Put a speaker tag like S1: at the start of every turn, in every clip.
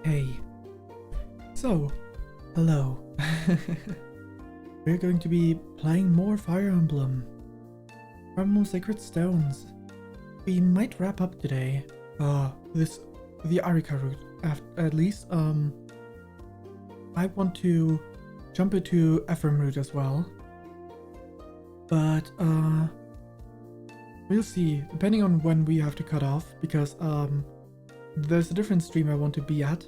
S1: Hey. So, hello. We're going to be playing more Fire Emblem. Fire Emblem Sacred Stones. We might wrap up today. The Arika route. At least, I want to jump into Ephraim route as well. But, we'll see, depending on when we have to cut off, because, there's a different stream I want to be at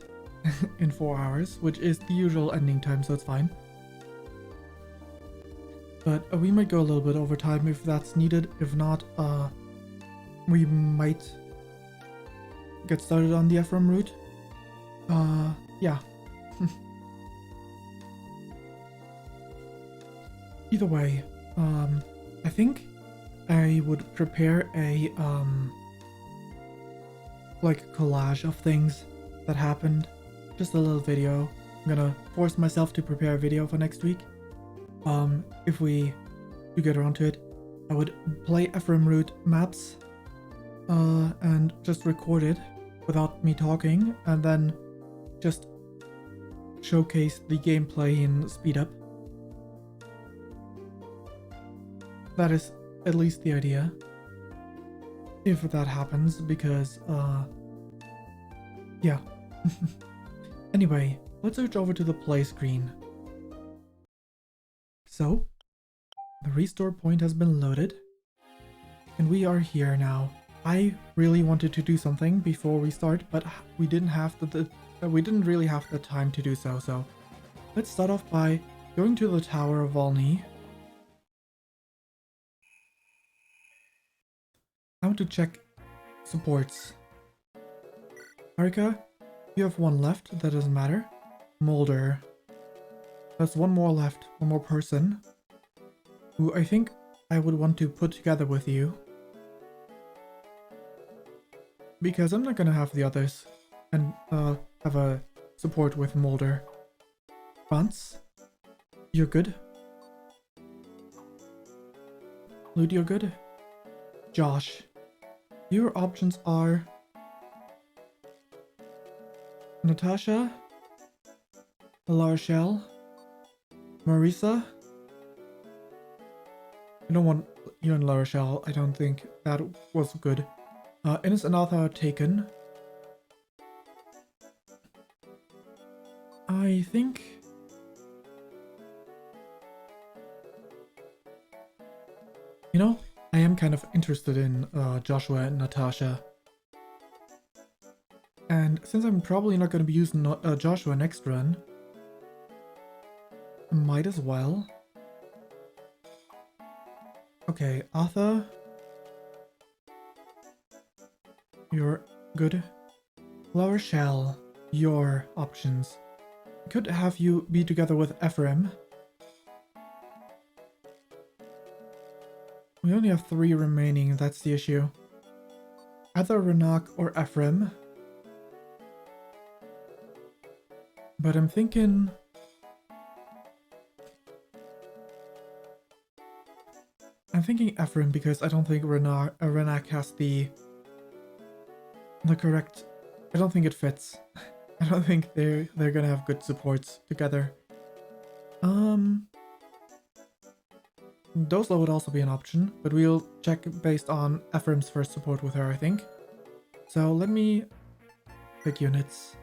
S1: in 4 hours, which is the usual ending time, so it's fine. But we might go a little bit over time if that's needed. If not, we might get started on the Ephraim route. Yeah. Either way, I think I would prepare a, like collage of things that happened. Just a little video. I'm gonna force myself to prepare a video for next week. If we do get around to it, I would play Ephraim route maps, and just record it without me talking, and then just showcase the gameplay in speed up. That is at least the idea. If that happens, because, yeah. Anyway, let's switch over to the play screen. So, the restore point has been loaded, and we are here now. I really wanted to do something before we start, but we didn't have we didn't really have the time to do so. So, let's start off by going to the Tower of Volney. I want to check supports. Arika, you have one left, that doesn't matter. Mulder. That's one more left, one more person, who I think I would want to put together with you. Because I'm not gonna have the others, and have a support with Mulder. Franz, you're good. Lud, you're good. Josh, your options are Natasha, Larshell, Marisa. I don't want you and Larshell. I don't think that was good. Ines and Arthur are taken. I think... You know, I am kind of interested in Joshua and Natasha. And since I'm probably not going to be using Joshua next run, might as well. Okay, Arthur. You're good. La Rochelle, your options. Could have you be together with Ephraim. We only have 3 remaining, that's the issue. Either Renak or Ephraim. But I'm thinking... Ephraim because I don't think Renak has the correct... I don't think it fits. I don't think they're gonna have good supports together. Dosla would also be an option, but we'll check based on Ephraim's first support with her, I think. So let me pick units.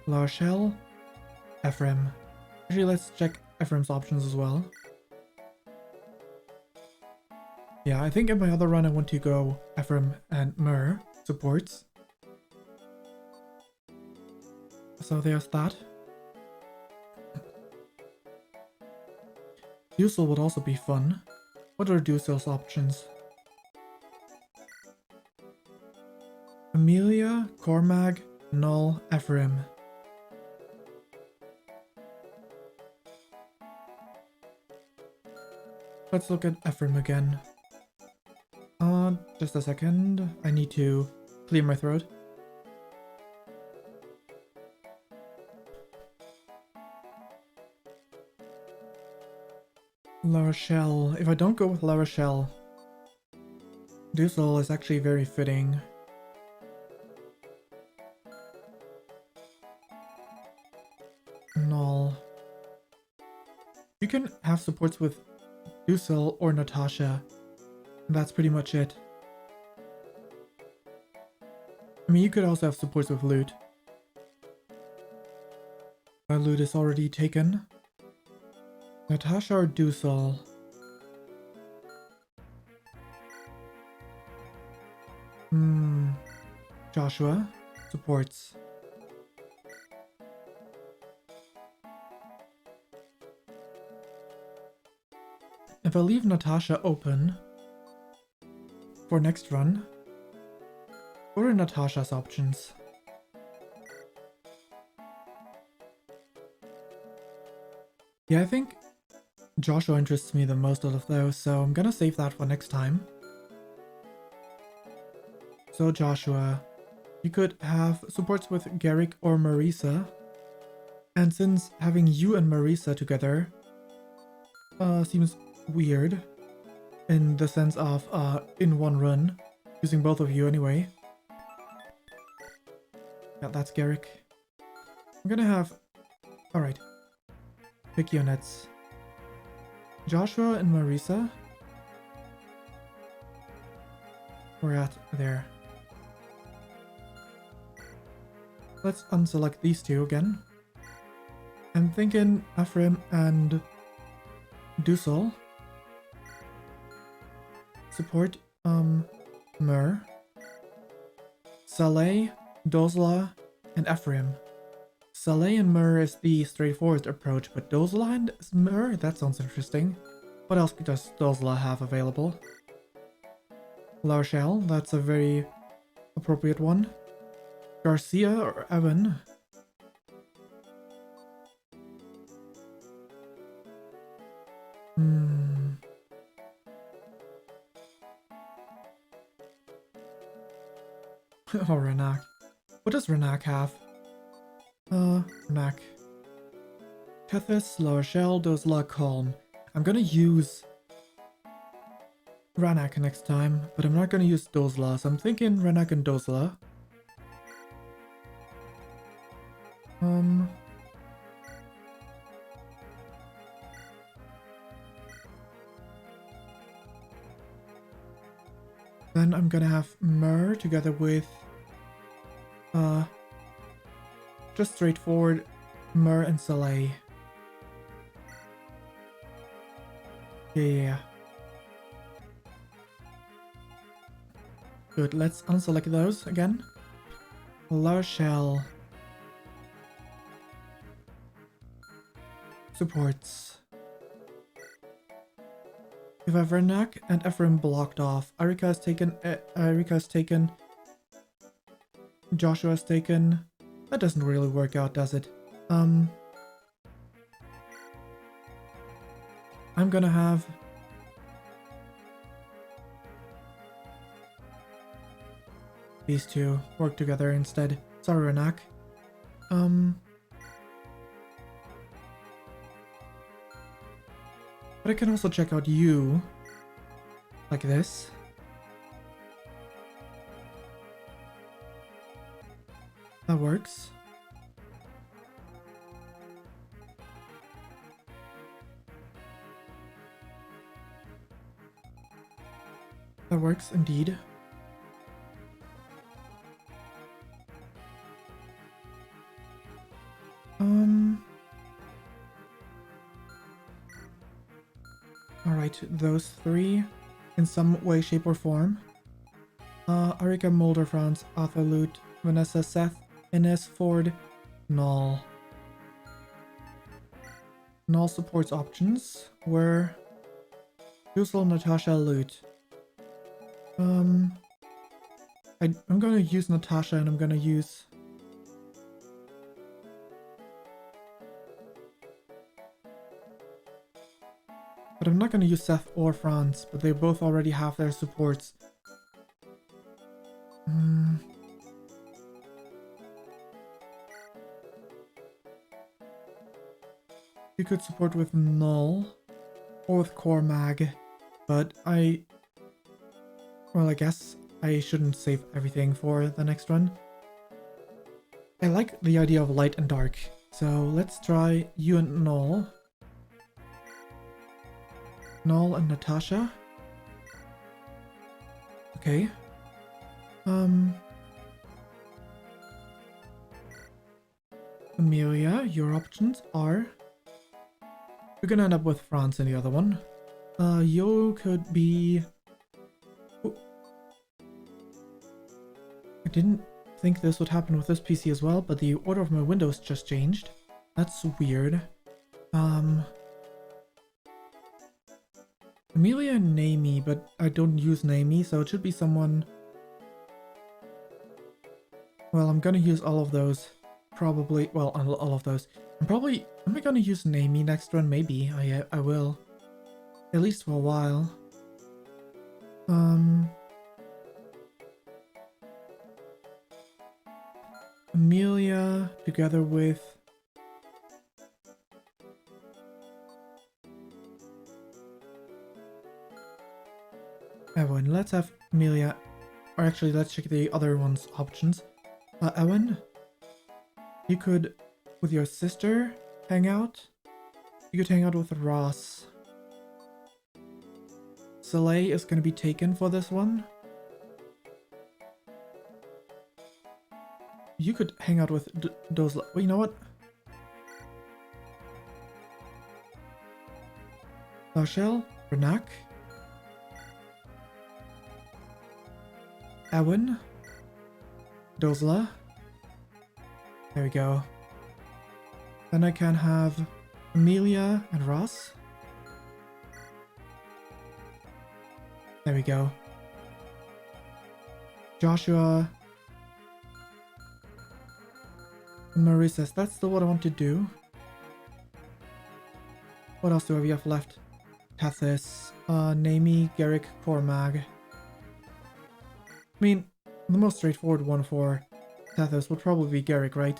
S1: La Rochelle, Ephraim. Actually, let's check Ephraim's options as well. Yeah, I think in my other run I want to go Ephraim and Myrrh supports. So there's that. Dusil would also be fun. What are Dusil's options? Amelia, Cormag, Null, Ephraim. Let's look at Ephraim again. Just a second. I need to clear my throat. La Rochelle. If I don't go with La Rochelle, Dusil is actually very fitting. have supports with Dusel or Natasha. And that's pretty much it. I mean, you could also have supports with Lute. Lute is already taken. Natasha or Dusel? Joshua. Supports. If I leave Natasha open for next run, what are Natasha's options? Yeah, I think Joshua interests me the most out of those, so I'm gonna save that for next time. So Joshua, you could have supports with Garrick or Marisa. And since having you and Marisa together seems weird in the sense of in one run, using both of you anyway. Yeah, that's Garrick. I'm gonna have... Alright. Pick units. Joshua and Marisa. We're at there. Let's unselect these two again. I'm thinking Ephraim and Dusel. Support Mur. Saleh, Dozla, and Ephraim. Saleh and Mur is the straightforward approach, but Dozla and Mur? That sounds interesting. What else does Dozla have available? La Rochelle, that's a very appropriate one. Garcia or Evan? Oh, Renak. What does Renak have? Renak. Tethys, La Rochelle, Dozla, Calm. I'm gonna use Renak next time, but I'm not gonna use Dozla, so I'm thinking Renak and Dozla. Then I'm gonna have Mur together with just straightforward Mur and Saleh. Yeah. Good, let's unselect those again. La Rochelle. Supports. If I have Renak and Ephraim blocked off, Arika has taken, Joshua's taken. That doesn't really work out, does it? I'm gonna have these two work together instead. Sorry, Renak. But I can also check out you like this. That works. That works indeed. Alright, those three in some way, shape, or form. Arika, Mulder, Franz, Arthur, Lute, Vanessa, Seth, Ines, Ford, Null. Null supports options where Dusel, Natasha, Lute. I'm gonna use Natasha and I'm gonna use but I'm not gonna use Seth or Franz, but they both already have their supports. You could support with Null or with Core Mag, but well, I guess I shouldn't save everything for the next run. I like the idea of light and dark, so let's try you and Null. Null and Natasha. Okay. Amelia, your options are... We're gonna end up with France in the other one. You could be... Ooh. I didn't think this would happen with this PC as well, but the order of my windows just changed. That's weird. Amelia and Namie, but I don't use Namie, so it should be someone... Well, I'm gonna use all of those. Probably, well, all of those. Am I gonna use Namie next run? Maybe. I will. At least for a while. Amelia together with... Ewan. Let's have Amelia... Or actually, let's check the other one's options. Ewan? You could, with your sister, hang out. You could hang out with Ross. Soleil is going to be taken for this one. You could hang out with Dozla. Well, you know what? Lachelle, Renak, Ewan, Dozla. There we go. Then I can have Amelia and Ross. There we go. Joshua and Marissa. That's still what I want to do. What else do we have left? Tethys, Namie, Garrick, Cormag. I mean, the most straightforward one for Tethys would probably be Garrick, right?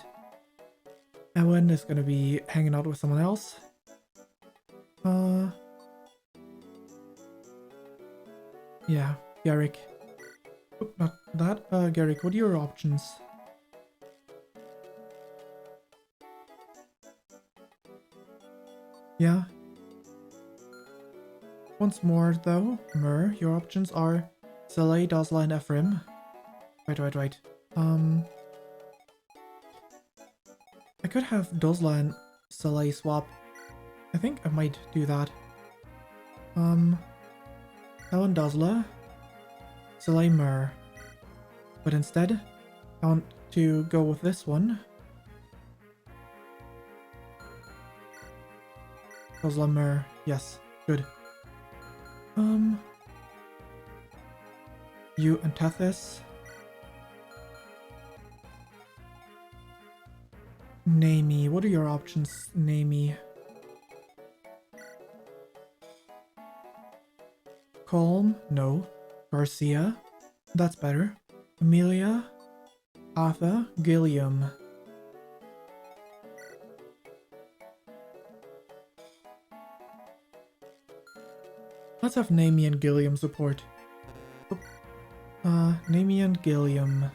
S1: Ewan is gonna be hanging out with someone else. Yeah, Garrick. Oop, not that. Garrick, what are your options? Yeah. Once more, though, Mur, your options are Soleil, Dozla, and Ephraim. Right. I could have Dozla and Soleil swap. I think I might do that. Ellen Dozla, Soleil Mur. But instead, I want to go with this one. Dozla Mur, yes, good. You and Tethys. Namie, what are your options, Namie? Colm, no. Garcia, that's better. Amelia, Arthur, Gilliam. Let's have Namie and Gilliam support. Namie and Gilliam.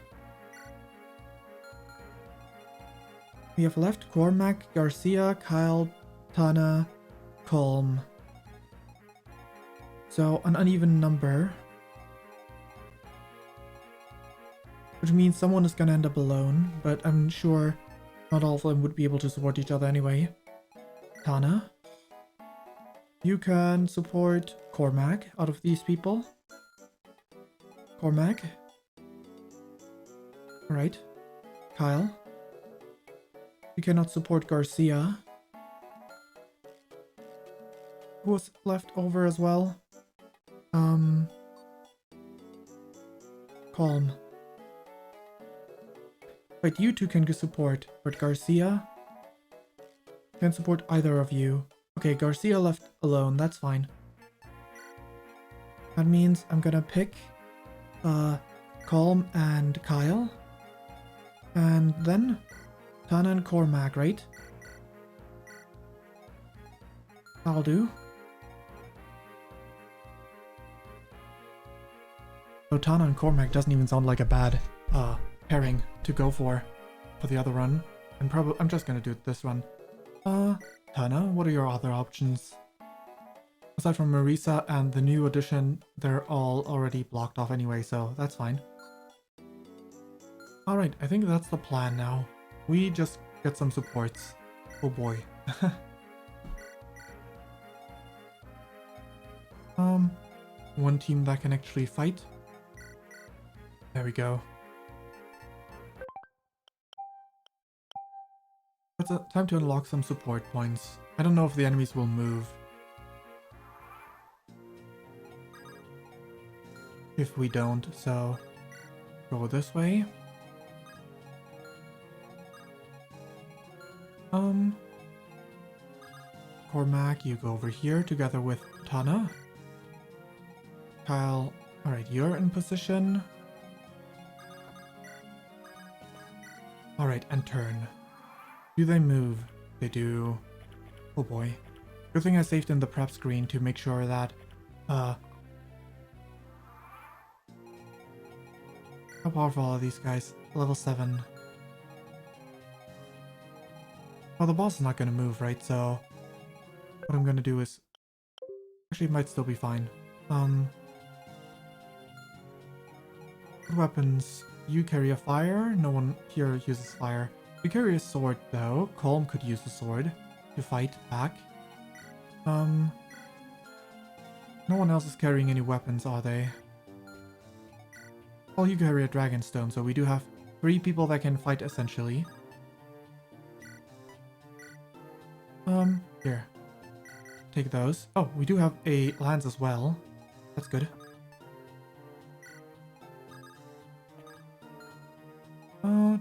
S1: We have left Cormac, Garcia, Kyle, Tana, Colm. So, an uneven number. Which means someone is gonna end up alone, but I'm sure not all of them would be able to support each other anyway. Tana. You can support Cormac out of these people. Cormac. Alright. Kyle. You cannot support Garcia. Who was left over as well? Calm. Wait, you two can support, but Garcia can't support either of you. Okay, Garcia left alone, that's fine. That means I'm gonna pick Calm and Kyle. And then Tana and Cormac, right? That'll do. So Tana and Cormac doesn't even sound like a bad pairing to go for the other run. And I'm just gonna do this one. Tana, what are your other options? Aside from Marisa and the new addition, they're all already blocked off anyway, so that's fine. Alright, I think that's the plan now. We just get some supports. Oh boy. One team that can actually fight. There we go. It's time to unlock some support points. I don't know if the enemies will move. If we don't, so go this way. Cormac, you go over here together with Tana. Kyle, alright, you're in position. Alright, and turn. Do they move? They do. Oh boy. Good thing I saved in the prep screen to make sure that, how powerful are these guys? Level 7. Well, the boss is not gonna move, right? So, what I'm gonna do is... Actually, it might still be fine. Weapons. You carry a fire. No one here uses fire. You carry a sword, though. Colm could use a sword to fight back. No one else is carrying any weapons, are they? Well, you carry a dragonstone, so we do have 3 people that can fight, essentially. Here. Take those. Oh, we do have a lance as well. That's good.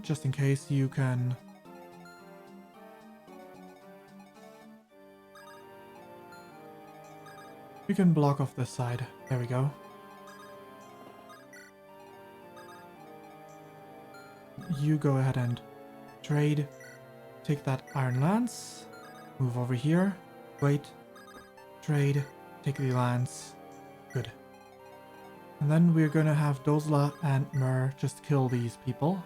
S1: Just in case you can... We can block off this side. There we go. You go ahead and trade. Take that iron lance. Move over here. Wait. Trade. Take the lance. Good. And then we're gonna have Dozla and Mur just kill these people.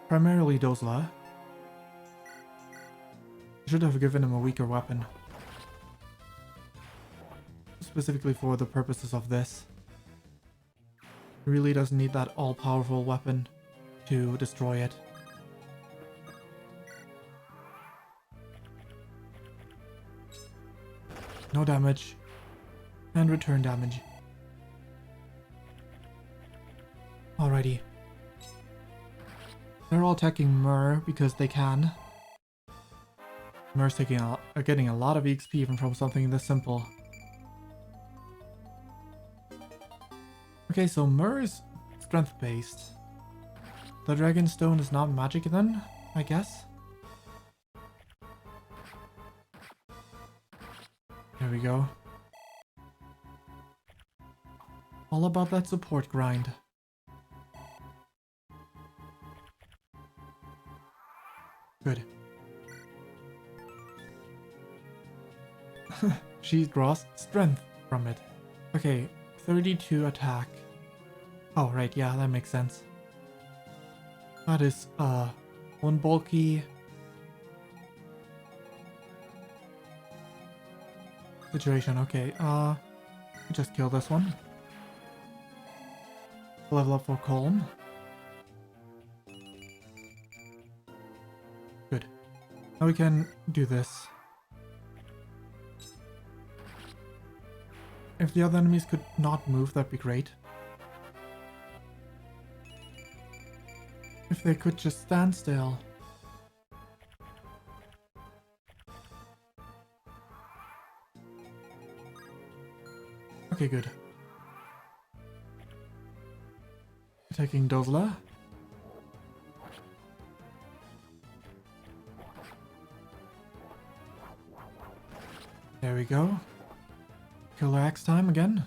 S1: Primarily Dozla. Should have given him a weaker weapon. Specifically for the purposes of this. He really doesn't need that all-powerful weapon to destroy it. No damage. And return damage. Alrighty. They're all attacking Mur because they can. Mur's getting a lot of EXP even from something this simple. Okay, so Mur is strength-based. The Dragonstone is not magic then, I guess? There we go. All about that support grind. Good. She draws strength from it. Okay, 32 attack. Oh, right, yeah, that makes sense. That is, one bulky situation. Okay, just kill this one. Level up for Colm. Good. Now we can do this. If the other enemies could not move, that'd be great. If they could just stand still. Okay, good. Attacking Dozla. There we go. Killer axe time again.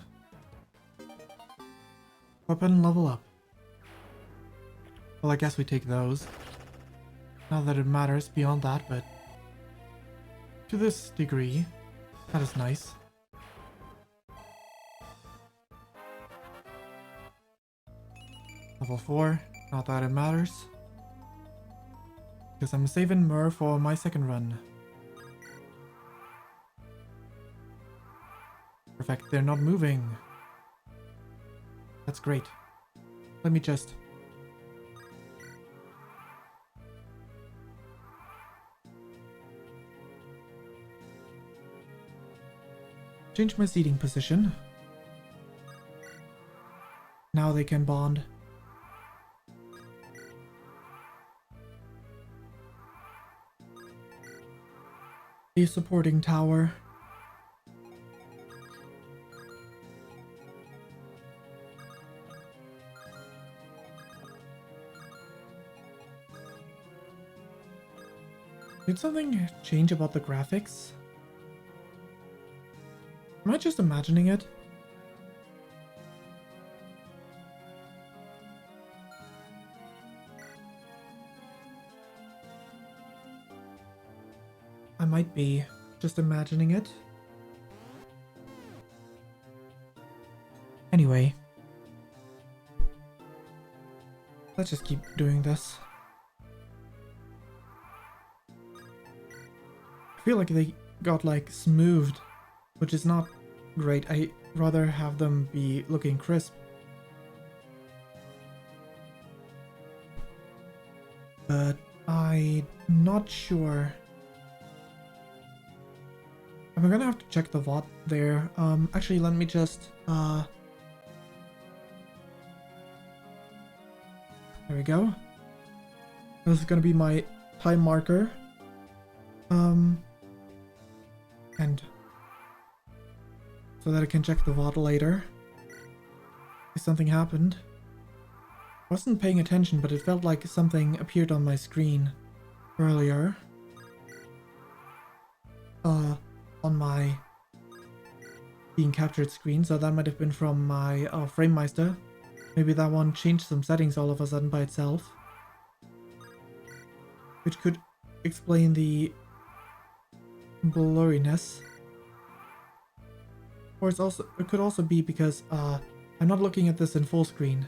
S1: Weapon level up. Well, I guess we take those. Not that it matters beyond that, but to this degree, that is nice. Level 4, not that it matters. Because I'm saving Mur for my second run. Perfect, they're not moving. That's great. Let me just... change my seating position. Now they can bond. A supporting tower. Did something change about the graphics? Am I just imagining it? I might be just imagining it. Anyway. Let's just keep doing this. I feel like they got like smoothed, which is not great. I'd rather have them be looking crisp. But I'm not sure. I'm gonna have to check the VOD there. Actually, let me just, there we go. This is gonna be my time marker. And so that I can check the VOD later. If something happened. I wasn't paying attention, but it felt like something appeared on my screen earlier. On my being captured screen, so that might have been from my FrameMeister. Maybe that one changed some settings all of a sudden by itself, which could explain the blurriness. Or it could also be because I'm not looking at this in full screen.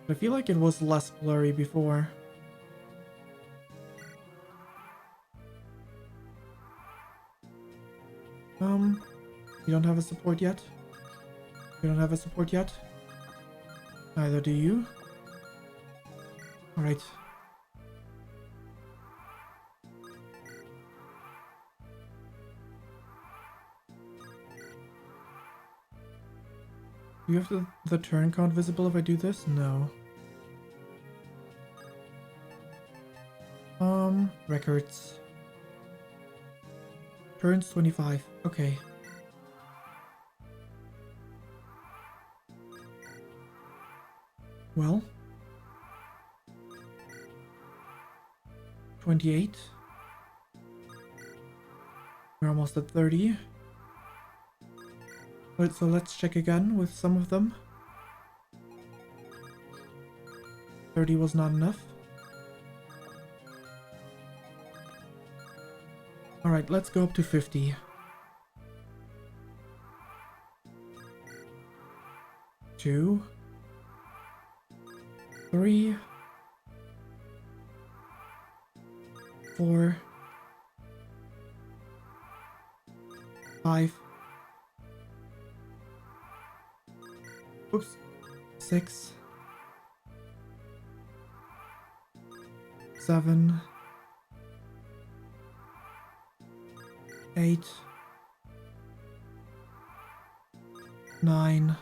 S1: But I feel like it was less blurry before. You don't have a support yet? You don't have a support yet? Neither do you. Alright. Do you have the turn count visible if I do this? No. Records. Turns 25. Okay. Well. 28. We're almost at 30. Right, so let's check again with some of them. 30 was not enough. Alright, let's go up to 50. 2, 3, 4, 5. Oops. 6, 7, 8, 9,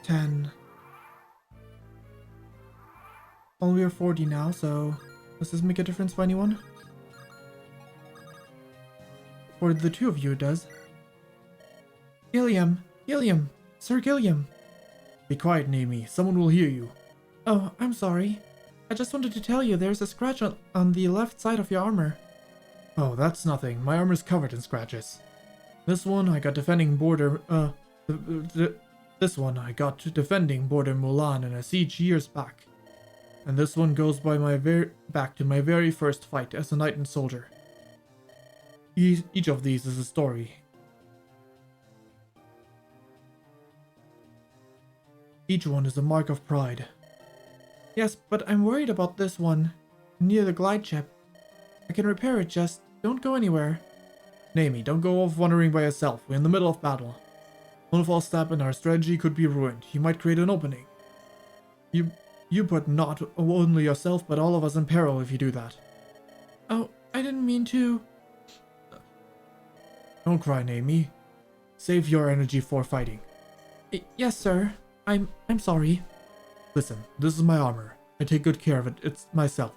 S1: 10. Well, we are 40 now, so does this make a difference for anyone? For the two of you, it does. Gilliam! Gilliam! Sir Gilliam! Be quiet, Naomi. Someone will hear you. Oh, I'm sorry. I just wanted to tell you there's a scratch on the left side of your armor. Oh, that's nothing. My armor's covered in scratches. This one I got defending border, this one I got defending border Mulan in a siege years back. And this one goes by back to my very first fight as a knight and soldier. Each of these is a story. Each one is a mark of pride. Yes, but I'm worried about this one, near the glide ship. I can repair it just Don't go anywhere. Naomi, don't go off wandering by yourself. We're in the middle of battle. One false step and our strategy could be ruined. You might create an opening. You put not only yourself but all of us in peril if you do that. Oh, I didn't mean to. Don't cry, Naomi. Save your energy for fighting. Yes, sir. I'm sorry. Listen, this is my armor. I take good care of it. It's myself.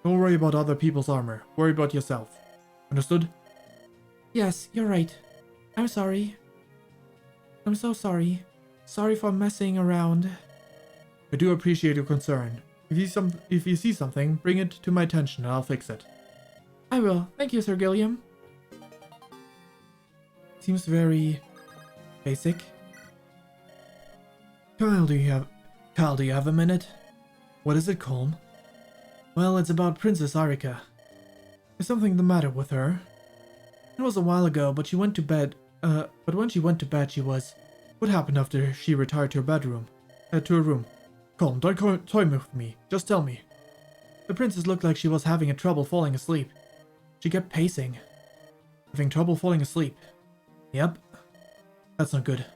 S1: Don't worry about other people's armor. Worry about yourself. Understood? Yes, you're right. I'm sorry. I'm so sorry. Sorry for messing around. I do appreciate your concern. If you see something, bring it to my attention and I'll fix it. I will. Thank you, Sir Gilliam. Seems very basic. Kyle, do you have a minute? What is it, Colm? Well, it's about Princess Arika. There's something the matter with her. It was a while ago, but she went to bed. But when she went to bed, she was. What happened after she retired to her bedroom? To her room. Colm, don't toy with me. Just tell me. The princess looked like she was having trouble falling asleep. She kept pacing. Having trouble falling asleep. Yep. That's not good.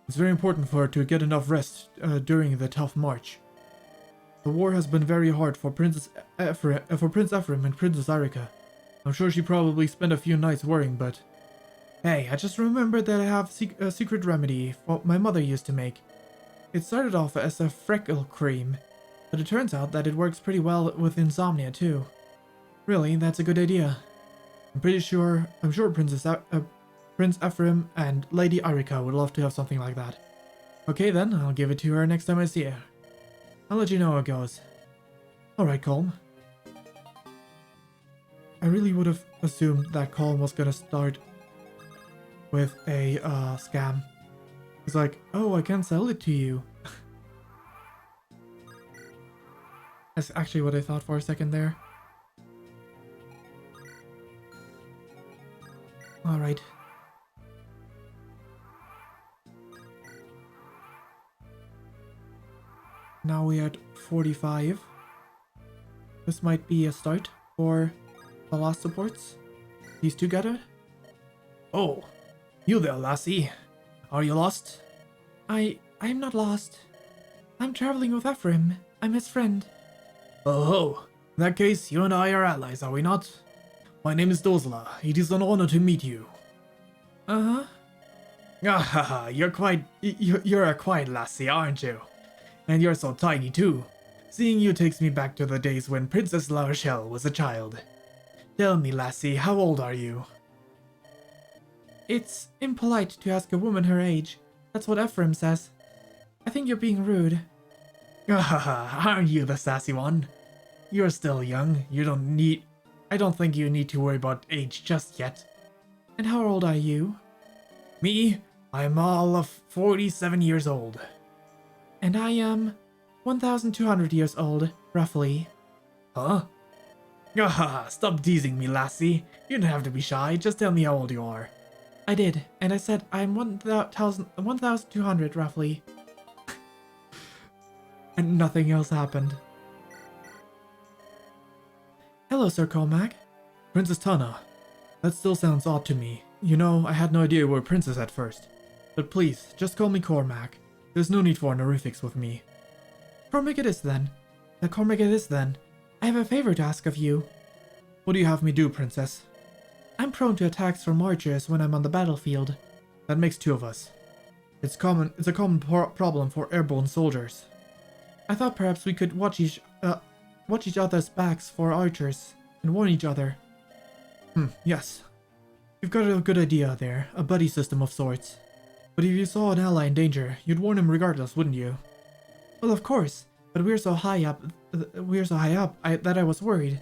S1: It's very important for her to get enough rest during the tough march. The war has been very hard for Prince Ephraim and Princess Arika. I'm sure she probably spent a few nights worrying, but... Hey, I just remembered that I have a secret remedy for my mother used to make. It started off as a freckle cream, but it turns out that it works pretty well with insomnia too. Really, that's a good idea. I'm sure Prince Ephraim and Lady Arika would love to have something like that. Okay then, I'll give it to her next time I see her. I'll let you know how it goes. Alright, Colm. I really would have assumed that Colm was gonna start with a scam. He's like, oh, I can sell it to you. That's actually what I thought for a second there. Alright. Now we're at 45. This might be a start for the last supports. These two gathered. Oh, you there, lassie. Are you lost? I'm not lost. I'm traveling with Ephraim. I'm his friend. Oh, in that case, you and I are allies, are we not? My name is Dozla. It is an honor to meet you. Uh-huh. Ah, you're a quiet lassie, aren't you? And you're so tiny too. Seeing you takes me back to the days when Princess La Rochelle was a child. Tell me, lassie, how old are you? It's impolite to ask a woman her age. That's what Ephraim says. I think you're being rude. Aren't you the sassy one? You're still young. I don't think you need to worry about age just yet. And how old are you? Me? I'm all of 47 years old. And I am 1,200 years old, roughly. Huh? Stop teasing me, lassie. You don't have to be shy, just tell me how old you are. I did, and I said I'm 1,200 roughly. And nothing else happened. Hello, Sir Cormac. Princess Tana. That still sounds odd to me. You know, I had no idea you were a princess at first. But please, just call me Cormac. There's no need for honorifics with me. Cormac it is then. Cormac it is then. I have a favor to ask of you. What do you have me do, princess? I'm prone to attacks from archers when I'm on the battlefield. That makes two of us. It's a common problem for airborne soldiers. I thought perhaps we could watch each other's backs for archers and warn each other. Yes. You've got a good idea there, a buddy system of sorts. But if you saw an ally in danger, you'd warn him regardless, wouldn't you? Well, of course, but we're so high up that I was worried.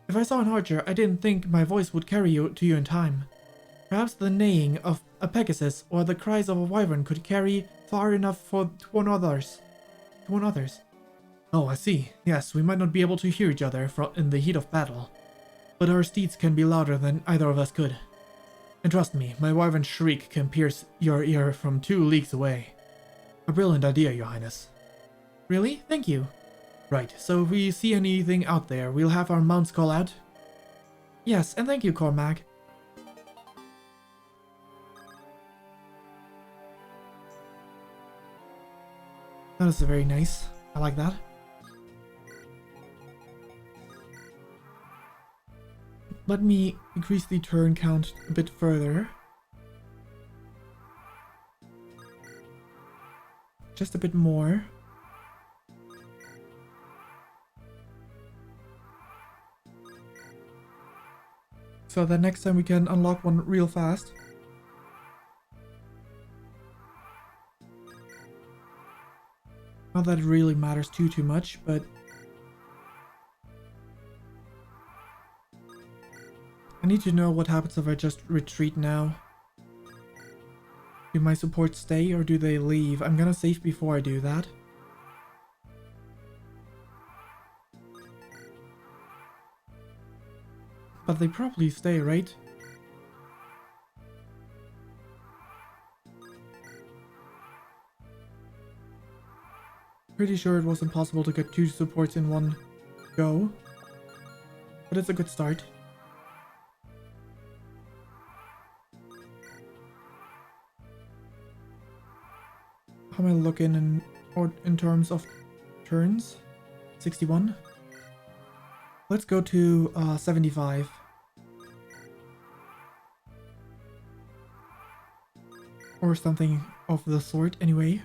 S1: If I saw an archer, I didn't think my voice would carry you to you in time. Perhaps the neighing of a Pegasus or the cries of a wyvern could carry far enough to warn others. Oh, I see. Yes, we might not be able to hear each other in the heat of battle, but our steeds can be louder than either of us could. And trust me, my wyvern shriek can pierce your ear from 2 leagues away. A brilliant idea, Your Highness. Really? Thank you. Right, so if we see anything out there, we'll have our mounts call out? Yes, and thank you, Cormac. That is very nice. I like that. Let me increase the turn count a bit further. Just a bit more. So that next time we can unlock one real fast. Not that it really matters too much, but I need to know what happens if I just retreat now. Do my supports stay or do they leave? I'm gonna save before I do that. But they probably stay, right? Pretty sure it was impossible to get 2 supports in one go. But it's a good start. How am I looking in terms of turns? 61. Let's go to 75. Or something of the sort, anyway.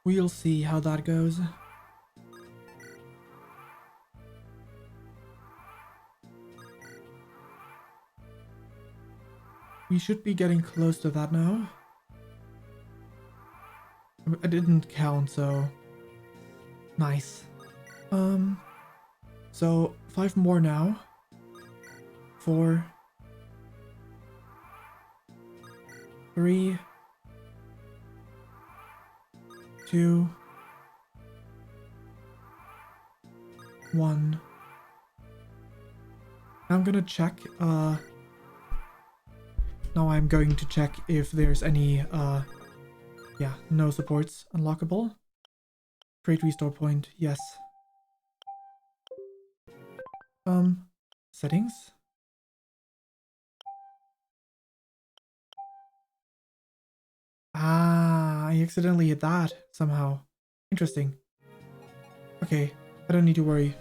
S1: We'll see how that goes. We should be getting close to that now. I didn't count, so... Nice. So 5 more now. 4. 3. 2. 1. I'm gonna check, now I'm going to check if there's any, yeah, no supports unlockable. Trade restore point, yes. Settings? Ah, I accidentally hit that somehow. Interesting. Okay, I don't need to worry.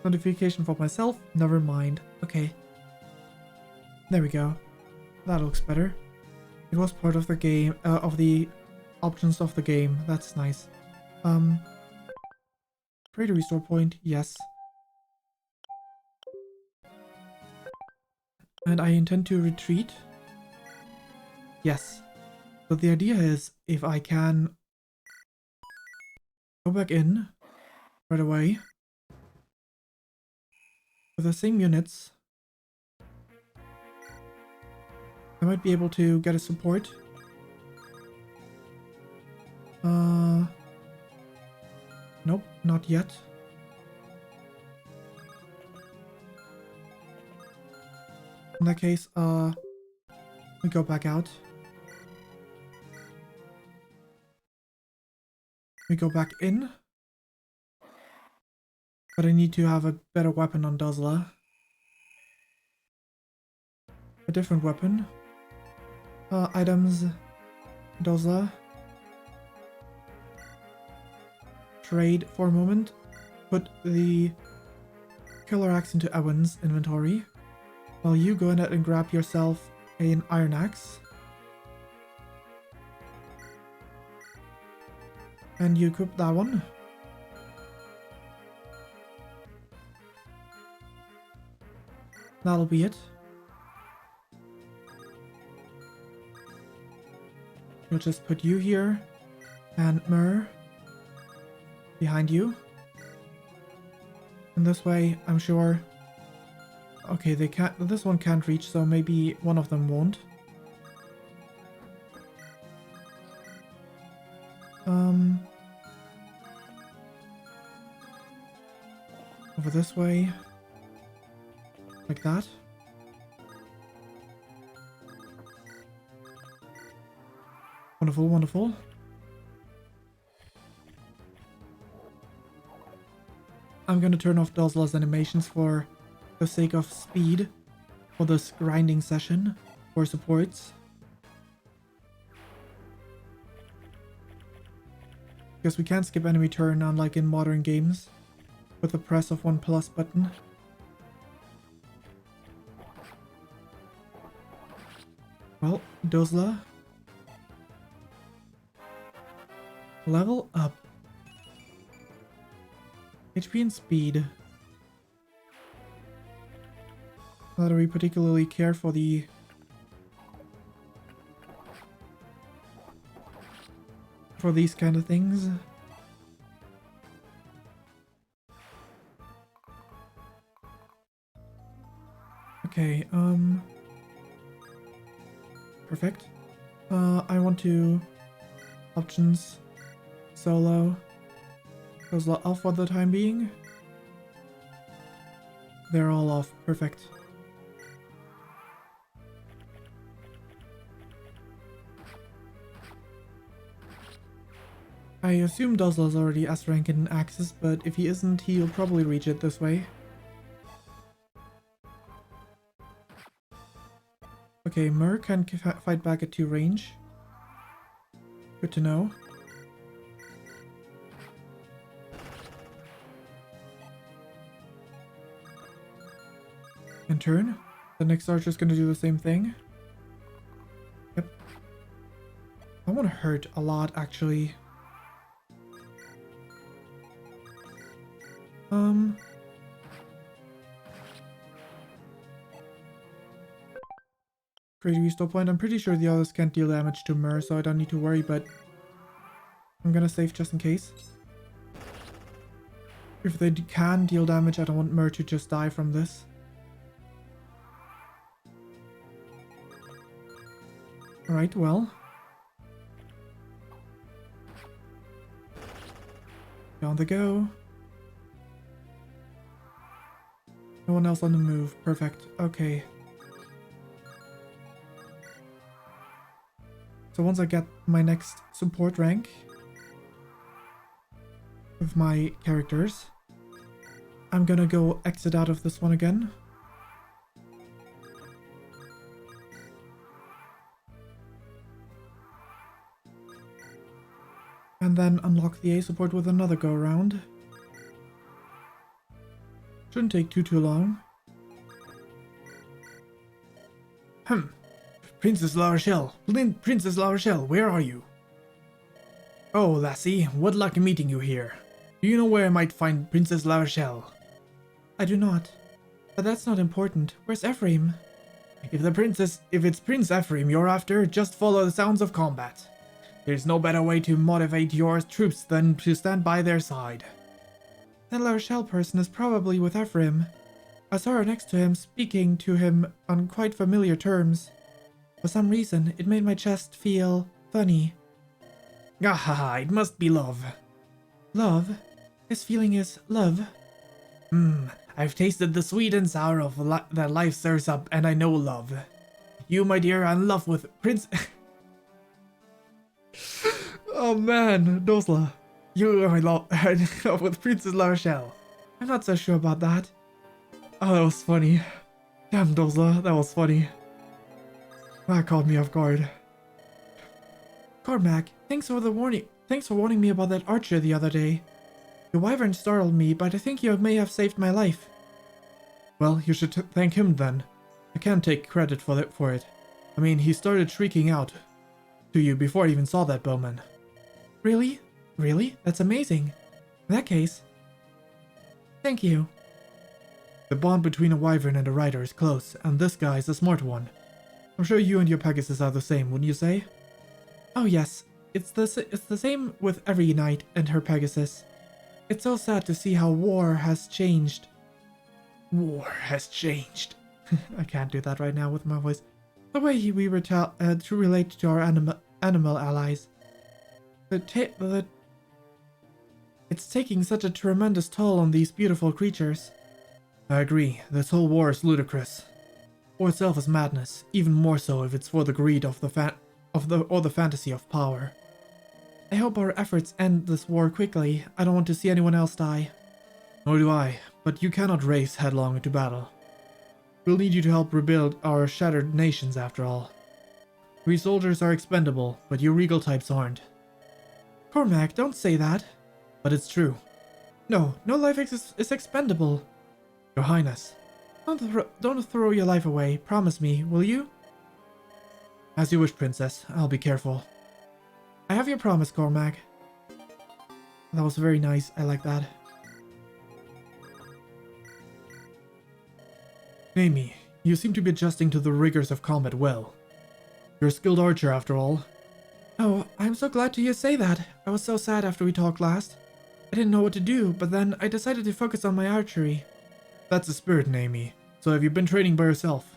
S1: Notification for myself? Never mind. Okay. There we go. That looks better. It was part of the game, of the options of the game. That's nice. Trade restore point, yes. And I intend to retreat. Yes. So the idea is, if I can go back in right away with the same units, I might be able to get a support. Nope, not yet. In that case, we go back out. We go back in. But I need to have a better weapon on Dozla. A different weapon. Items. Dozla. Trade for a moment. Put the killer axe into Ewan's inventory. While you go ahead and grab yourself an iron axe. And you equip that one. That'll be it. We'll just put you here. And Myrrh behind you. And this way, I'm sure... Okay, they can't... This one can't reach, so maybe one of them won't. Over this way. Like that. Wonderful, wonderful. I'm gonna turn off Dozla's animations for the sake of speed for this grinding session for supports. Because we can't skip enemy turn unlike in modern games with the press of 1+ button. Well, Dozla, level up. HP and speed. Not that we particularly care for these kind of things. Okay, perfect. I want to options solo. Those are off for the time being. They're all off. Perfect. I assume Dozla's already S-rank in Axis, but if he isn't, he'll probably reach it this way. Okay, Mur can fight back at 2 range. Good to know. And turn. The next archer's gonna do the same thing. Yep. I want to hurt a lot, actually. Great restore point. I'm pretty sure the others can't deal damage to Mur, so I don't need to worry, but I'm gonna save just in case. If they can deal damage, I don't want Mur to just die from this. Alright, well. Down they go. No one else on the move. Perfect. Okay. So once I get my next support rank with my characters, I'm gonna go exit out of this one again. And then unlock the A support with another go around. Shouldn't take too long.
S2: Princess La Rochelle. Princess La Rochelle, where are you? Oh, lassie, what luck meeting you here. Do you know where I might find Princess La Rochelle?
S1: I do not. But that's not important. Where's Ephraim?
S2: If it's Prince Ephraim you're after, just follow the sounds of combat. There's no better way to motivate your troops than to stand by their side.
S1: That La Rochelle person is probably with Ephraim. I saw her next to him, speaking to him on quite familiar terms. For some reason, it made my chest feel funny.
S2: Ah, it must be love.
S1: Love? This feeling is love.
S2: I've tasted the sweet and sour of that life serves up, and I know love. You, my dear, are in love with Prince...
S1: Oh man, Dozla.
S2: You are in love with Princess La Rochelle.
S1: I'm not so sure about that. Oh, that was funny. Damn, Dozla, that was funny. That caught me off guard. Cormac, thanks for warning me about that archer the other day. The wyvern startled me, but I think you may have saved my life.
S2: Well, you should thank him then. I can't take credit for it. I mean, he started shrieking out to you before I even saw that bowman.
S1: Really? Really? That's amazing. In that case, thank you.
S2: The bond between a wyvern and a rider is close, and this guy is a smart one. I'm sure you and your Pegasus are the same, wouldn't you say?
S1: Oh yes, it's the same with every knight and her Pegasus. It's so sad to see how war has changed.
S2: War has changed.
S1: I can't do that right now with my voice. The way we to relate to our animal allies. It's taking such a tremendous toll on these beautiful creatures.
S2: I agree. This whole war is ludicrous. War itself is madness, even more so if it's for the greed of the fantasy of power.
S1: I hope our efforts end this war quickly. I don't want to see anyone else die.
S2: Nor do I, but you cannot race headlong into battle. We'll need you to help rebuild our shattered nations after all. We soldiers are expendable, but you regal types aren't.
S1: Cormac, don't say that.
S2: But it's true.
S1: No life is expendable.
S2: Your Highness.
S1: Don't throw your life away. Promise me, will you?
S2: As you wish, Princess. I'll be careful.
S1: I have your promise, Cormac. That was very nice. I like that.
S2: Amy, you seem to be adjusting to the rigors of combat well. You're a skilled archer after all.
S1: Oh, I'm so glad to hear you say that. I was so sad after we talked last. I didn't know what to do, but then I decided to focus on my archery.
S2: That's the spirit, Amy. So have you been training by yourself?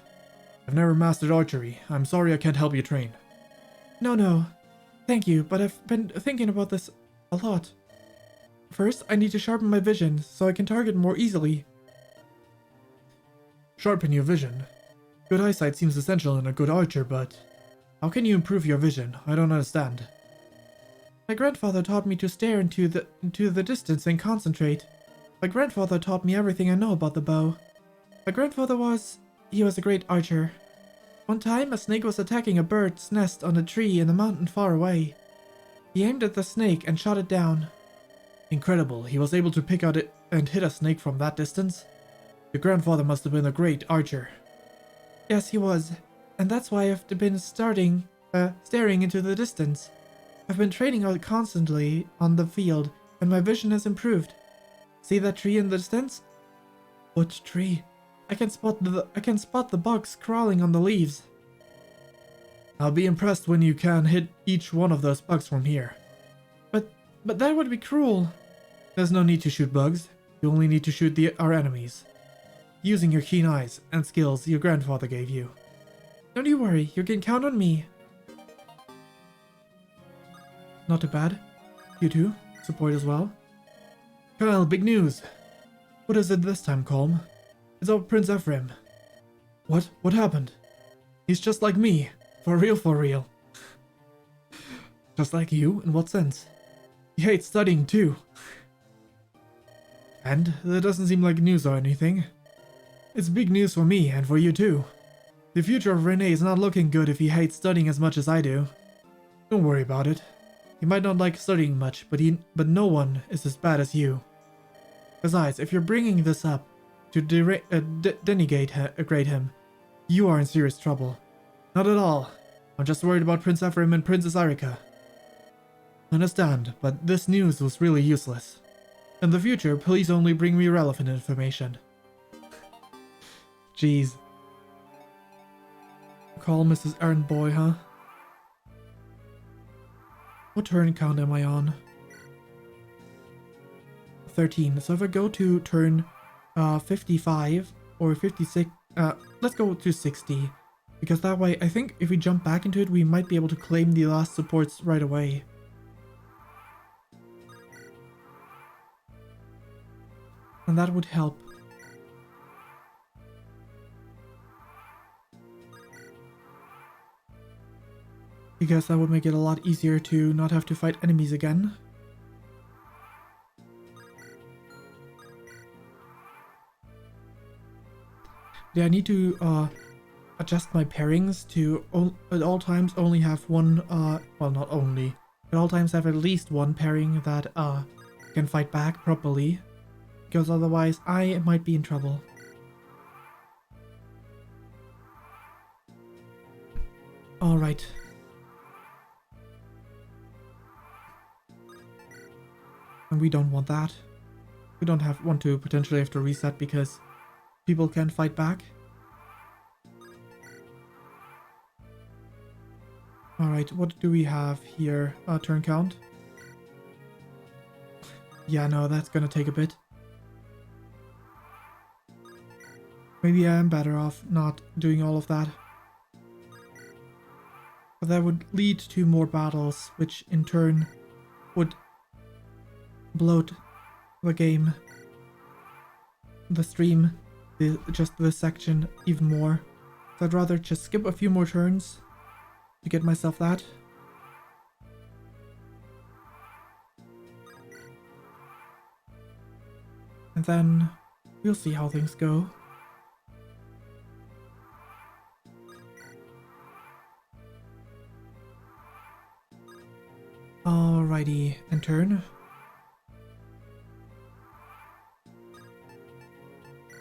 S2: I've never mastered archery. I'm sorry I can't help you train.
S1: No. Thank you, but I've been thinking about this a lot. First, I need to sharpen my vision so I can target more easily.
S2: Sharpen your vision? Good eyesight seems essential in a good archer, but how can you improve your vision? I don't understand.
S1: My grandfather taught me to stare into the distance and concentrate. My grandfather taught me everything I know about the bow. My grandfather was a great archer. One time, a snake was attacking a bird's nest on a tree in the mountain far away. He aimed at the snake and shot it down.
S2: Incredible, he was able to pick out it and hit a snake from that distance? Your grandfather must have been a great archer.
S1: Yes, he was. And that's why I've been staring into the distance. I've been training out constantly on the field, and my vision has improved. See that tree in the distance?
S2: What tree?
S1: I can spot the bugs crawling on the leaves.
S2: I'll be impressed when you can hit each one of those bugs from here.
S1: But that would be cruel.
S2: There's no need to shoot bugs. You only need to shoot our enemies. Using your keen eyes and skills your grandfather gave you.
S1: Don't you worry, you can count on me.
S2: Not too bad. You too? Support as well? Kyle, big news! What is it this time, Calm? It's about Prince Ephraim. What? What happened? He's just like me. For real, for real. Just like you? In what sense? He hates studying too. And that doesn't seem like news or anything. It's big news for me and for you too. The future of Renee is not looking good if he hates studying as much as I do. Don't worry about it. He might not like studying much, but no one is as bad as you. Besides, if you're bringing this up to denigrate him, you are in serious trouble. Not at all. I'm just worried about Prince Ephraim and Princess Arika. Understand, but this news was really useless. In the future, please only bring me relevant information. Jeez. Call Mrs. Errand Boy, huh? What turn count am I on? 13. So if I go to turn 55 or 56, let's go to 60. Because that way, I think if we jump back into it, we might be able to claim the last supports right away. And that would help. Because that would make it a lot easier to not have to fight enemies again. Yeah, I need to adjust my pairings to at all times only have one, well, not only, at all times have at least one pairing that can fight back properly. Because otherwise I might be in trouble. Alright. And we don't want that. We don't want to potentially have to reset because people can fight back. Alright, what do we have here? Turn count? Yeah, no, that's gonna take a bit. Maybe I am better off not doing all of that. But that would lead to more battles, which in turn would bloat the game, the stream, just this section even more. So I'd rather just skip a few more turns to get myself that.
S1: And then we'll see how things go. Alrighty, and turn.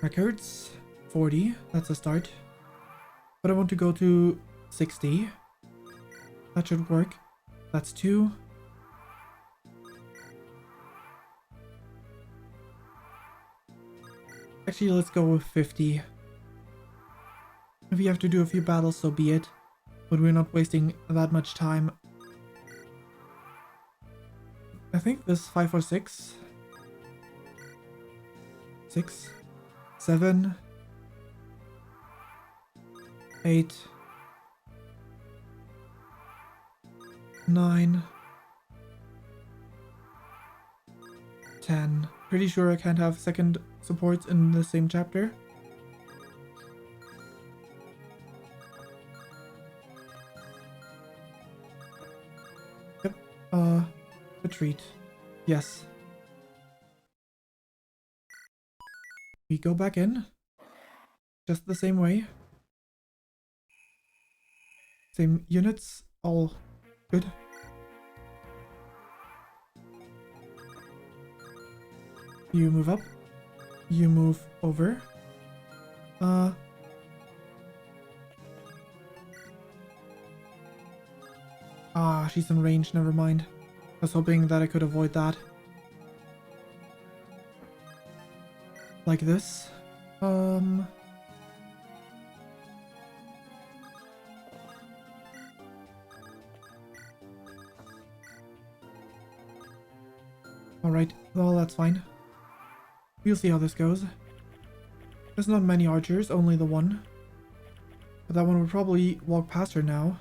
S1: Records, 40, that's a start. But I want to go to 60. That should work. That's 2. Actually, let's go with 50. If we have to do a few battles, so be it. But we're not wasting that much time. I think this 5 or 6. 6. 7. 8. 9. 10. Pretty sure I can't have second supports in the same chapter. Yep. Retreat. Yes. We go back in. Just the same way. Same units. All good. You move up. You move over. She's in range, never mind. I was hoping that I could avoid that. Like this. Alright, well that's fine. We'll see how this goes. There's not many archers, only the one. But that one would probably walk past her now.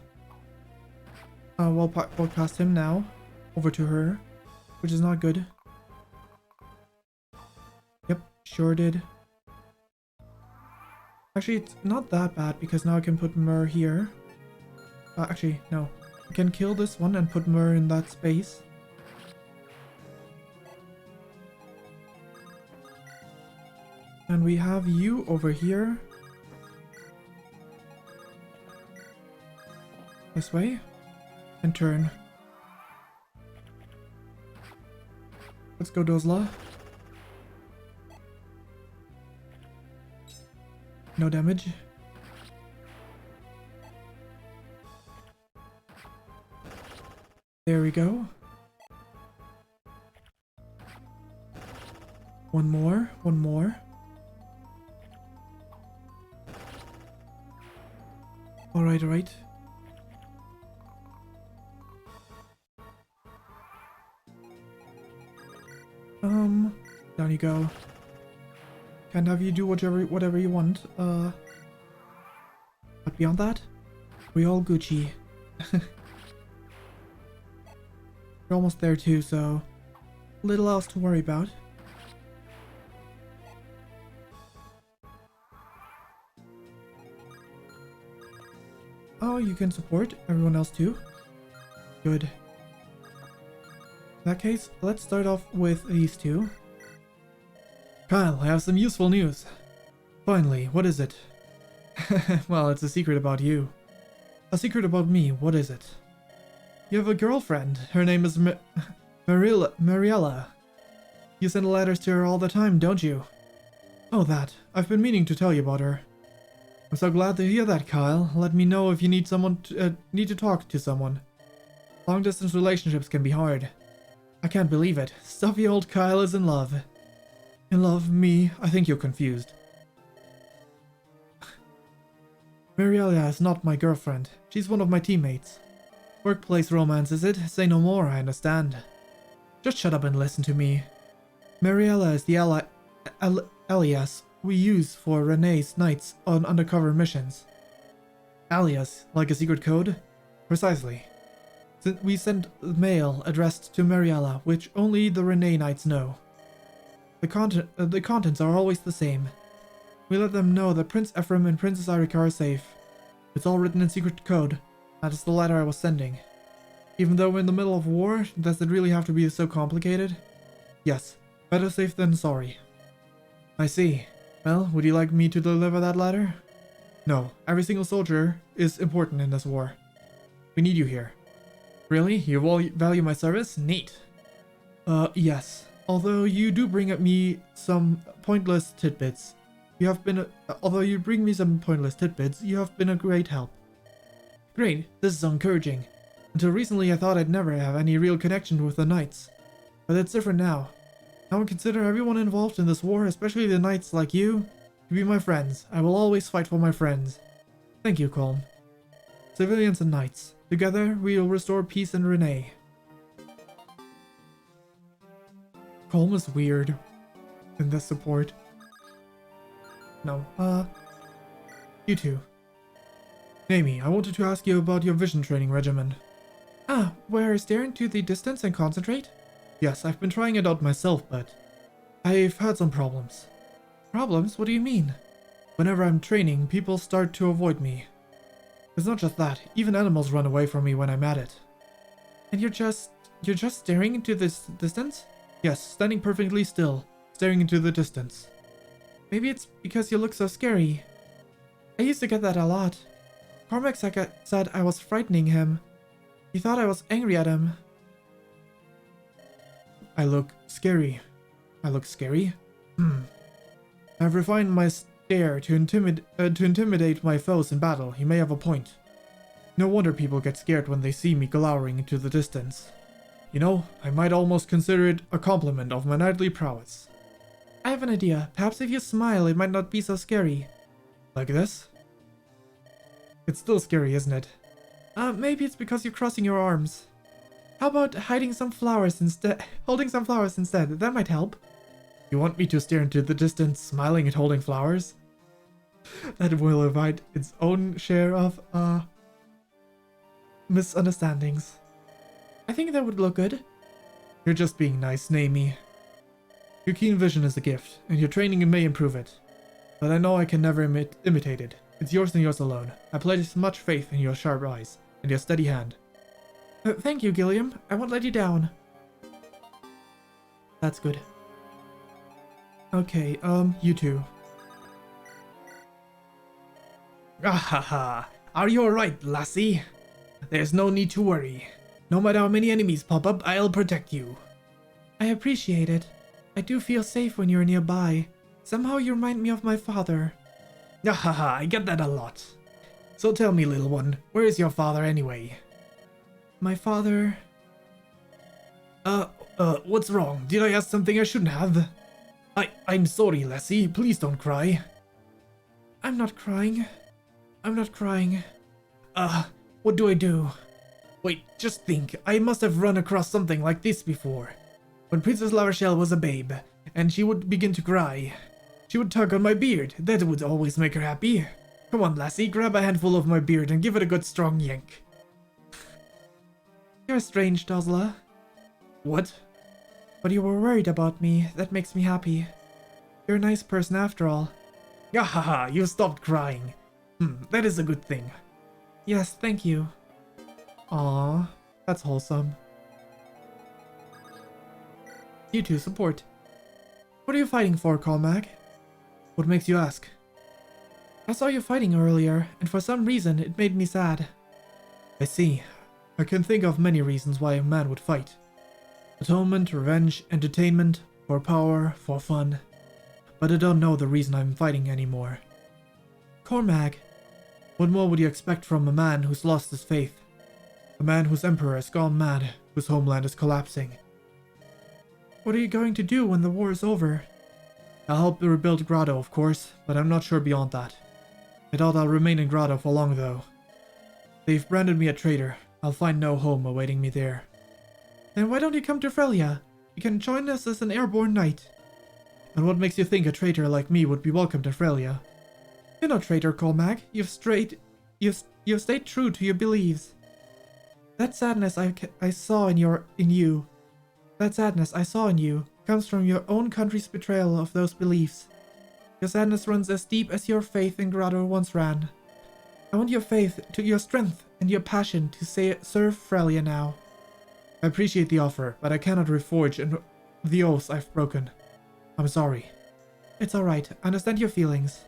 S1: Walk past him now. Over to her. Which is not good. Yep, sure did. Actually, it's not that bad because now I can put Myrrh here. Actually, no. I can kill this one and put Myrrh in that space. And we have you over here. This way. And turn. Let's go, Dozla. No damage. There we go. One more. One more. Alright, alright. Down you go. Can't have you do whatever you want. But beyond that, we all Gucci. We're almost there too, so little else to worry about. Oh, you can support everyone else too. Good. In that case, let's start off with these two. Kyle, I have some useful news. Finally, what is it? Well, it's a secret about you. A secret about me, what is it? You have a girlfriend. Her name is Mariella. You send letters to her all the time, don't you? Oh, that. I've been meaning to tell you about her. I'm so glad to hear that, Kyle. Let me know if you need to talk to someone. Long-distance relationships can be hard. I can't believe it. Stuffy old Kyle is in love. In love? Me? I think you're confused. Mariella is not my girlfriend. She's one of my teammates. Workplace romance, is it? Say no more, I understand. Just shut up and listen to me. Mariella is the alias we use for Renee's nights on undercover missions. Alias, like a secret code? Precisely. We send mail addressed to Mariella, which only the Renee Knights know. The contents are always the same. We let them know that Prince Ephraim and Princess Irika are safe. It's all written in secret code. That is the letter I was sending. Even though we're in the middle of war, does it really have to be so complicated? Yes, better safe than sorry.
S2: I see. Well, would you like me to deliver that letter? No, every single soldier is important in this war. We need you here. Really? You all value my service? Neat. Yes. Although you do bring me some pointless tidbits. You have been a great help. Great, this is encouraging. Until recently I thought I'd never have any real connection with the knights. But it's different now. I would consider everyone involved in this war, especially the knights like you, to be my friends. I will always fight for my friends. Thank you, Colm. Civilians and knights. Together, we will restore peace in Renee. Colm is weird in this support. No, you two. Amy, I wanted to ask you about your vision training regimen. Ah, where stare into the distance and concentrate? Yes, I've been trying it out myself, but I've had some problems. Problems? What do you mean? Whenever I'm training, people start to avoid me. It's not just that, even animals run away from me when I'm at it. And you're just staring into this distance? Yes, standing perfectly still, staring into the distance. Maybe it's because you look so scary. I used to get that a lot. Cormac said I was frightening him. He thought I was angry at him. I look scary. I look scary? I've refined my stare to intimidate my foes in battle. You may have a point. No wonder people get scared when they see me glowering into the distance. You know, I might almost consider it a compliment of my knightly prowess. I have an idea. Perhaps if you smile, it might not be so scary. Like this? It's still scary, isn't it? Maybe it's because you're crossing your arms. How about hiding some flowers instead? Holding some flowers instead. That might help. You want me to stare into the distance, smiling and holding flowers? That will invite its own share of, misunderstandings. I think that would look good. You're just being nice, Naomi. Your keen vision is a gift, and your training may improve it. But I know I can never imitate it. It's yours and yours alone. I place much faith in your sharp eyes and your steady hand. Thank you, Gilliam. I won't let you down. That's good. Okay, you two.
S3: Ahaha. Are you alright, lassie? There's no need to worry. No matter how many enemies pop up, I'll protect you.
S1: I appreciate it. I do feel safe when you're nearby. Somehow you remind me of my father.
S3: Ahaha, I get that a lot. So tell me, little one, where is your father anyway?
S1: My father...
S3: What's wrong? Did I ask something I shouldn't have? I'm sorry, lassie. Please don't cry.
S1: I'm not crying. I'm not crying.
S3: What do I do? Wait, just think. I must have run across something like this before. When Princess La Rochelle was a babe, and she would begin to cry. She would tug on my beard. That would always make her happy. Come on, lassie, grab a handful of my beard and give it a good strong yank.
S1: You're strange, Dozla.
S3: What?
S1: But you were worried about me. That makes me happy. You're a nice person after all.
S3: Ahaha, you stopped crying. That is a good thing.
S1: Yes, thank you.
S2: Aww, that's wholesome.
S1: You two support. What are you fighting for, Cormac?
S2: What makes you ask?
S1: I saw you fighting earlier, and for some reason it made me sad.
S2: I see. I can think of many reasons why a man would fight. Atonement, revenge, entertainment, for power, for fun. But I don't know the reason I'm fighting anymore.
S1: Cormac.
S2: What more would you expect from a man who's lost his faith? A man whose emperor has gone mad, whose homeland is collapsing.
S1: What are you going to do when the war is over?
S2: I'll help rebuild Grotto, of course, but I'm not sure beyond that. I doubt I'll remain in Grotto for long, though. They've branded me a traitor. I'll find no home awaiting me there.
S1: Then why don't you come to Frelia? You can join us as an airborne knight.
S2: And what makes you think a traitor like me would be welcome to Frelia?
S1: You're no traitor, Cormac. You've stayed true to your beliefs. That sadness I saw in you. That sadness I saw in you comes from your own country's betrayal of those beliefs. Your sadness runs as deep as your faith in Grotto once ran. I want your faith, to your strength, and your passion to serve Frelia now.
S2: I appreciate the offer, but I cannot reforge the oaths I've broken. I'm sorry.
S1: It's alright, I understand your feelings.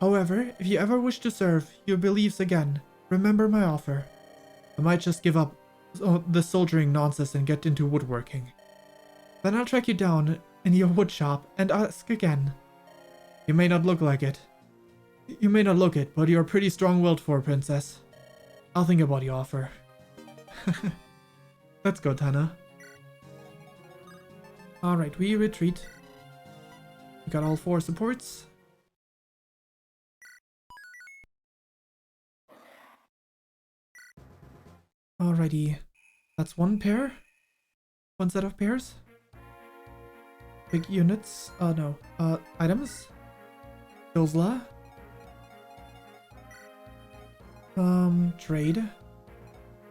S1: However, if you ever wish to serve your beliefs again, remember my offer.
S2: I might just give up the soldiering nonsense and get into woodworking.
S1: Then I'll track you down in your wood shop and ask again.
S2: You may not look like it. You may not look it, but you're pretty strong-willed for a princess. I'll think about your offer.
S1: Let's go, Tana. Alright, we retreat. We got all 4 supports. Alrighty. That's 1 pair. 1 set of pairs. Big units. No. Items. Dozla. Trade.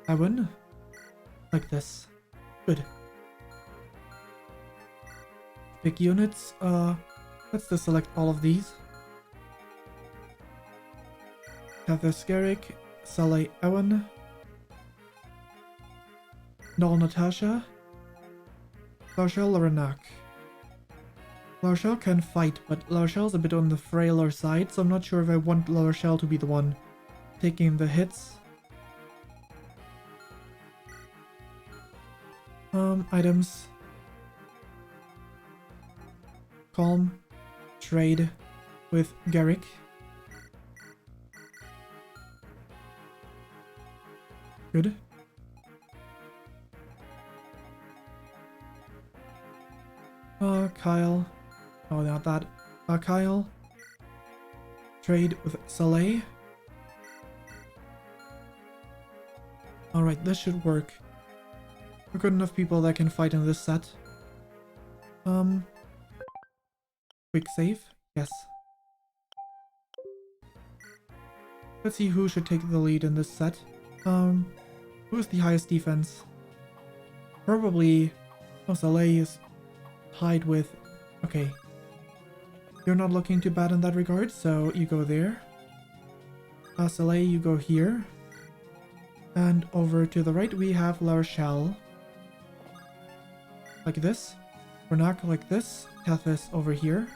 S1: Ewan. Like this. Good. Big units. Let's just select all of these. Heather Skerrick. Saleh Ewan. Null Natasha. Larshel Renak. Larshel can fight, but Larshel's a bit on the frailer side, so I'm not sure if I want Larshel to be the one taking the hits. Items. Calm. Trade with Garrick. Good. Kyle. Oh, not that. Kyle. Trade with Saleh. Alright, this should work. We've got enough people that can fight in this set. Quick save. Yes. Let's see who should take the lead in this set. Who's the highest defense? Probably... Oh, Saleh is tied with... Okay. You're not looking too bad in that regard, so you go there. Saleh, you go here. And over to the right we have Larshel. Like this. Renak like this. Tethys over here.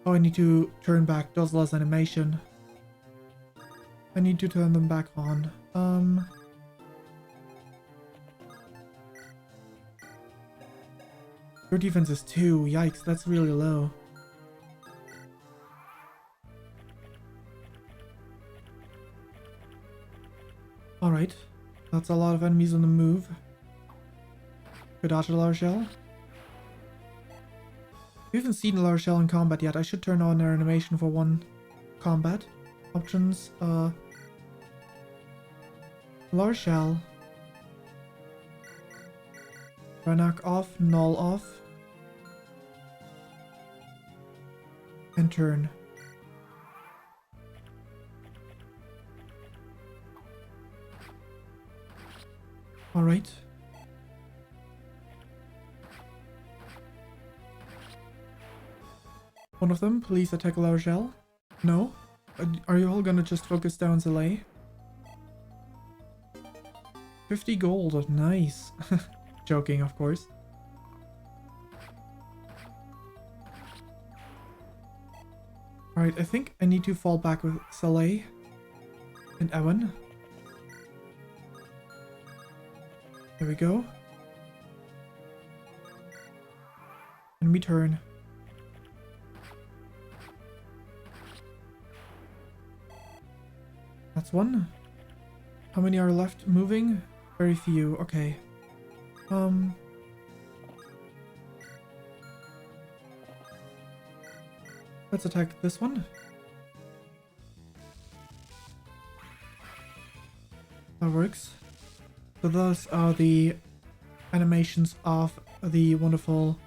S1: Oh, I need to turn back Dozla's animation. I need to turn them back on. Your defense is 2. Yikes, that's really low. Alright. That's a lot of enemies on the move. Good dodge, Larshel. We haven't seen Larshel in combat yet. I should turn on their animation for 1 combat. Options, Larshel. Renak off, Null off. And turn. Alright. One of them, please attack Larshel. No? Are you all gonna just focus down Saleh? 50 gold, nice. Joking, of course. Alright, I think I need to fall back with Saleh and Ewan. There we go. And we turn. That's 1. How many are left moving? Very few, okay. Let's attack this one. That works. So those are the animations of the wonderful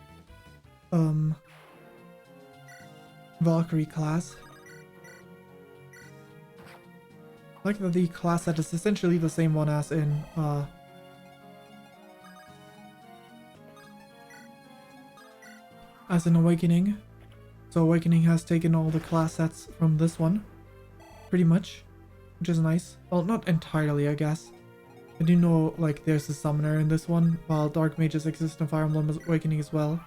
S1: Valkyrie class. I like that the class set is essentially the same one as in Awakening. So Awakening has taken all the class sets from this one, pretty much, which is nice. Well, not entirely, I guess. I do know, like, there's a summoner in this one, while dark mages exist in Fire Emblem Awakening as well.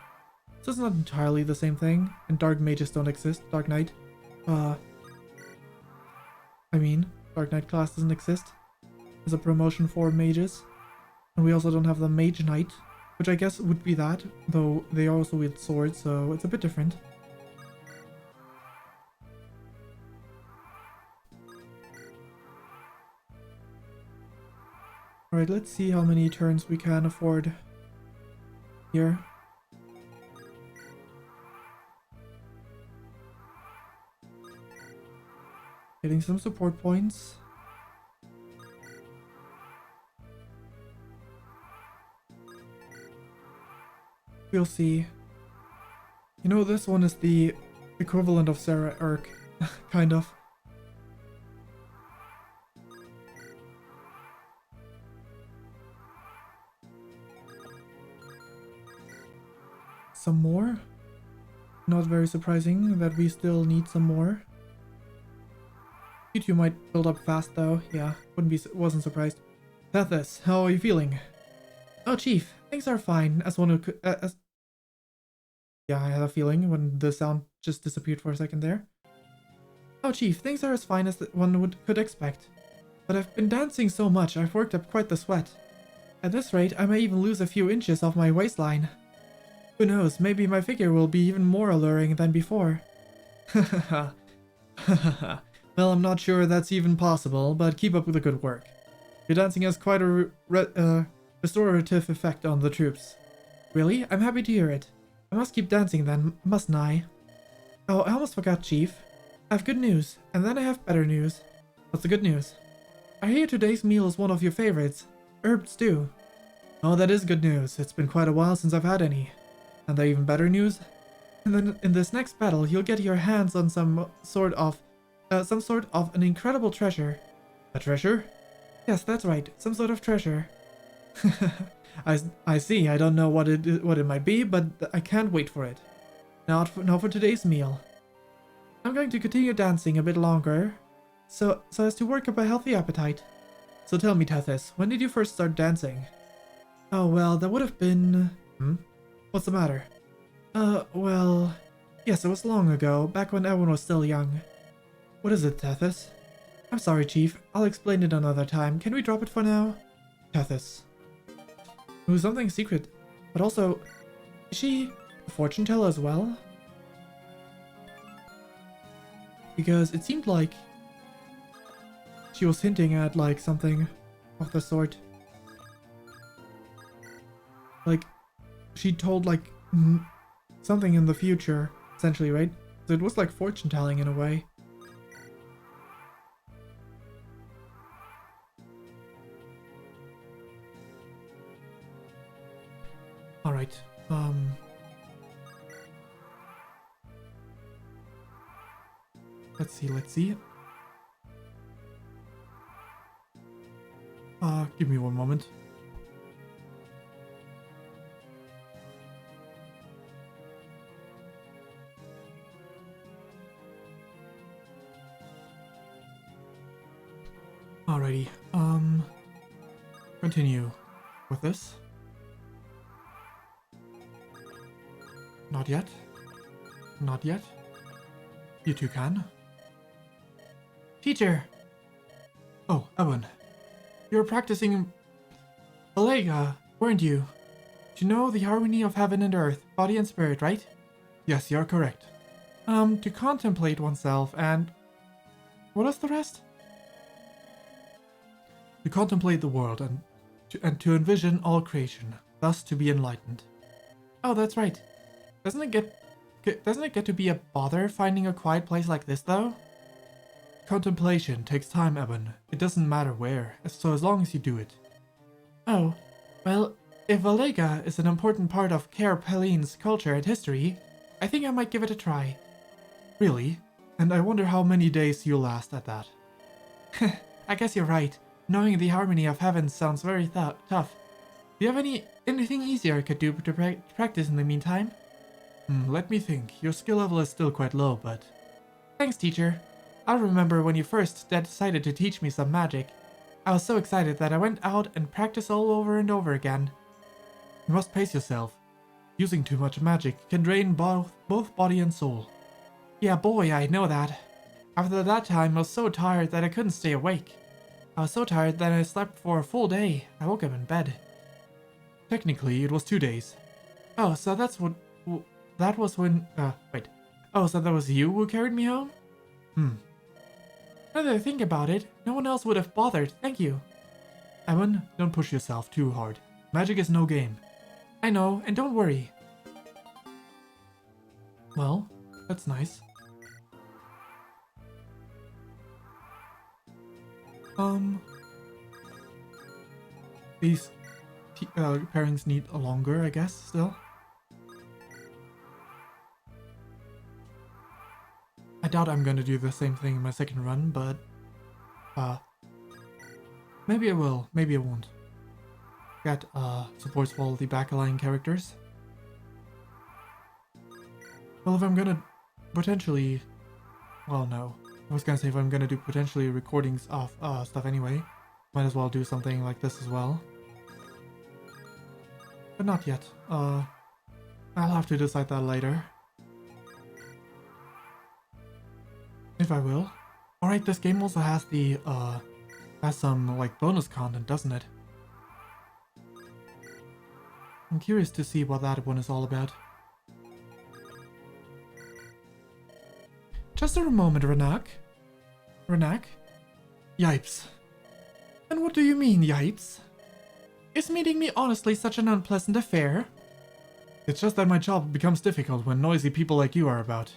S1: So it's not entirely the same thing, and dark mages don't exist. Dark Knight, Dark Knight class doesn't exist as a promotion for mages. And we also don't have the Mage Knight, which I guess would be that, though they also wield swords, so it's a bit different. Alright, let's see how many turns we can afford here. Getting some support points. We'll see. You know, this one is the equivalent of Sarah Urk, kind of. Some more? Not very surprising that we still need some more. You two might build up fast though. Yeah, wasn't surprised. Tethys, how are you feeling? Oh, Chief, things are fine. As one who could, yeah, I had a feeling when the sound just disappeared for a second there. Oh, Chief, things are as fine as one could expect. But I've been dancing so much, I've worked up quite the sweat. At this rate, I may even lose a few inches off my waistline. Who knows, maybe my figure will be even more alluring than before. Hahaha. Well, I'm not sure that's even possible, but keep up with the good work. Your dancing has quite a restorative effect on the troops. Really? I'm happy to hear it. I must keep dancing then, mustn't I? Oh, I almost forgot, Chief. I have good news, and then I have better news. What's the good news? I hear today's meal is one of your favorites. Herb stew. Oh, that is good news. It's been quite a while since I've had any. And the even better news? And then in this next battle, you'll get your hands on some sort of an incredible treasure. A treasure? Yes, that's right. Some sort of treasure. I see. I don't know what it might be, but I can't wait for it. Now for today's meal. I'm going to continue dancing a bit longer, so as to work up a healthy appetite. So tell me, Tethys, when did you first start dancing? Oh, well, that would have been... What's the matter? Well... Yes, it was long ago, back when everyone was still young. What is it, Tethys? I'm sorry, Chief. I'll explain it another time. Can we drop it for now? Tethys. Ooh, something secret. But also... Is she a fortune teller as well? Because it seemed like... she was hinting at, like, something of the sort. Like... she told, like, something in the future, essentially, right? So it was like fortune telling in a way. Alright, let's see. Give me one moment. Alrighty, continue with this. Not yet. Not yet. You two can. Teacher! Oh, Evan. You were practicing Balega, weren't you? To know the harmony of heaven and earth, body and spirit, right? Yes, you're correct. To contemplate oneself and... what is the rest? To contemplate the world and to envision all creation, thus to be enlightened. Oh, that's right. Doesn't it get to be a bother finding a quiet place like this, though? Contemplation takes time, Eben. It doesn't matter where, so as long as you do it. Oh, well, if Valega is an important part of Caer Peline's culture and history, I think I might give it a try. Really? And I wonder how many days you'll last at that. I guess you're right. Knowing the harmony of heaven sounds very tough. Do you have anything easier I could do to practice in the meantime? Let me think. Your skill level is still quite low, but... Thanks, teacher. I'll remember when you first decided to teach me some magic. I was so excited that I went out and practiced all over and over again.
S2: You must pace yourself. Using too much magic can drain both body and soul.
S1: Yeah, boy, I know that. After that time, I was so tired that I couldn't stay awake. I was so tired that I slept for a full day. I woke up in bed.
S2: Technically, it was 2 days.
S1: Oh, so that's what... That was when... wait. Oh, so that was you who carried me home? Now that I think about it, no one else would have bothered. Thank you.
S2: Evan, don't push yourself too hard. Magic is no game.
S1: I know, and don't worry.
S2: Well, that's nice. These pairings need a longer, I guess, still. I doubt I'm gonna do the same thing in my second run, but maybe I will, maybe I won't. Get supports for all the backline characters. Well, if I'm gonna potentially, well, no, I was gonna say if I'm gonna do potentially recordings of stuff anyway, might as well do something like this as well. But not yet. I'll have to decide that later. If I will. Alright, this game also has the, has some, like, bonus content, doesn't it? I'm curious to see what that one is all about. Just a moment, Renak. Renak? Yipes. And what do you mean, yipes? Is meeting me honestly such an unpleasant affair? It's just that my job becomes difficult when noisy people like you are about.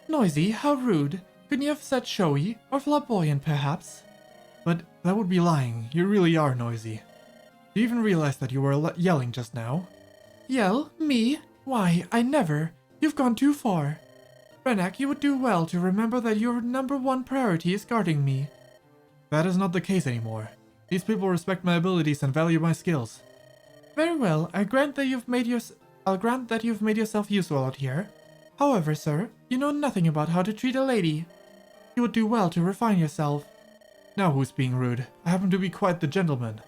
S2: Noisy? How rude. Couldn't you have said showy or flamboyant, perhaps? But that would be lying. You really are noisy. Do you even realize that you were yelling just now? Yell? Me? Why, I never. You've gone too far. Renak, you would do well to remember that your number 1 priority is guarding me. That is not the case anymore. These people respect my abilities and value my skills. Very well, I grant that you've made yourself useful out here. However, sir, you know nothing about how to treat a lady. You would do well to refine yourself. Now who's being rude? I happen to be quite the gentleman.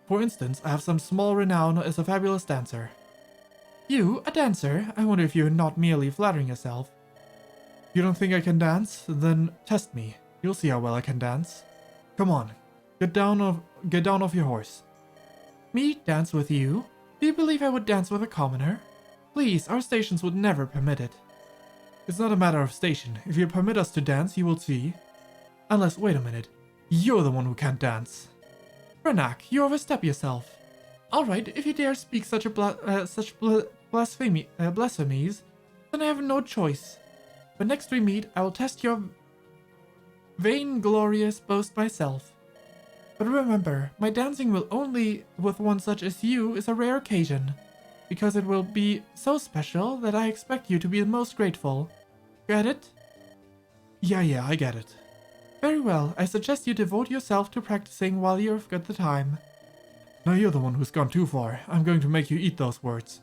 S2: For instance, I have some small renown as a fabulous dancer. You, a dancer? I wonder if you're not merely flattering yourself. You don't think I can dance? Then test me. You'll see how well I can dance. Come on, get down off your horse. Me dance with you? Do you believe I would dance with a commoner? Please, our stations would never permit it. It's not a matter of station. If you permit us to dance, you will see. Unless, wait a minute. You're the one who can't dance. Renak, you overstep yourself. Alright, if you dare speak such blasphemies, then I have no choice. But next we meet, I will test your vainglorious boast myself. But remember, my dancing will only with one such as you is a rare occasion, because it will be so special that I expect you to be the most grateful. Get it? Yeah, I get it. Very well, I suggest you devote yourself to practicing while you've got the time. Now you're the one who's gone too far. I'm going to make you eat those words.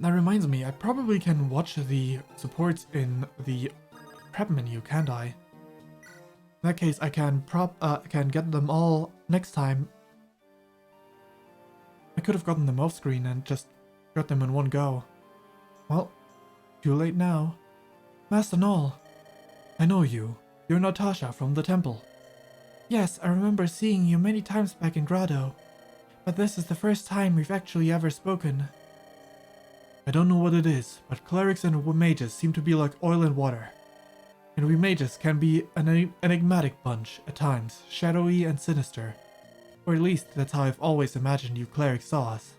S2: That reminds me, I probably can watch the supports in the prep menu, can't I? In that case, I can get them all next time. I could have gotten them off screen and just got them in one go. Well, too late now. Master Null, I know you. You're Natasha from the temple. Yes, I remember seeing you many times back in Grotto, but this is the first time we've actually ever spoken. I don't know what it is, but clerics and mages seem to be like oil and water. And we mages can be an enigmatic bunch at times, shadowy and sinister. Or at least that's how I've always imagined you clerics saw us.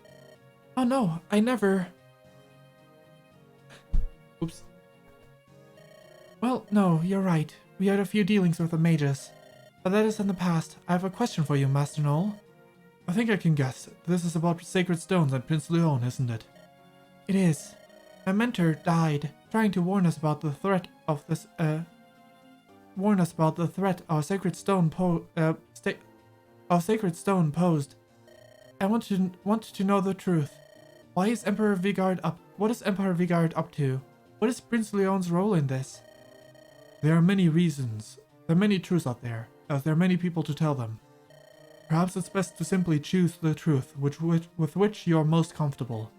S2: Oh no, I never... Oops. Well, no, you're right. We had a few dealings with the mages. But that is in the past. I have a question for you, Master Null. I think I can guess. This is about sacred stones and Prince Leon, isn't it? It is. My mentor died, trying to warn us about the threat of this, our sacred stone posed. I want to know the truth. Why is Emperor Vigard up? What is Emperor Vigard up to? What is Prince Leon's role in this? There are many reasons. There are many truths out there, as there are many people to tell them. Perhaps it's best to simply choose the truth with which you are most comfortable.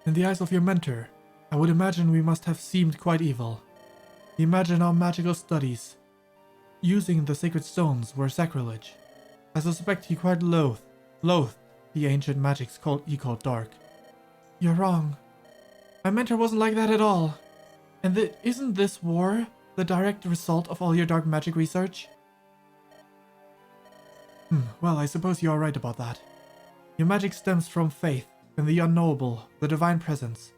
S2: In the eyes of your mentor, I would imagine we must have seemed quite evil. He imagined our magical studies using the sacred stones were sacrilege. I suspect he quite loathed the ancient magics he called dark. You're wrong. My mentor wasn't like that at all. And isn't this war the direct result of all your dark magic research? Well, I suppose you are right about that. Your magic stems from faith in the unknowable, the divine presence.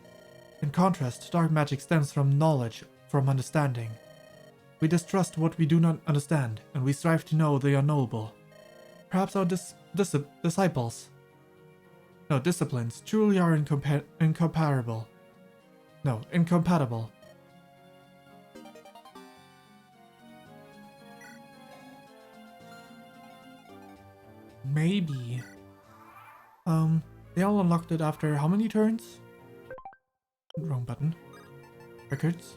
S2: In contrast, dark magic stems from knowledge, from understanding. We distrust what we do not understand, and we strive to know the unknowable. Perhaps our disciplines truly are incompatible. Maybe. They all unlocked it after how many turns? Wrong button. Records.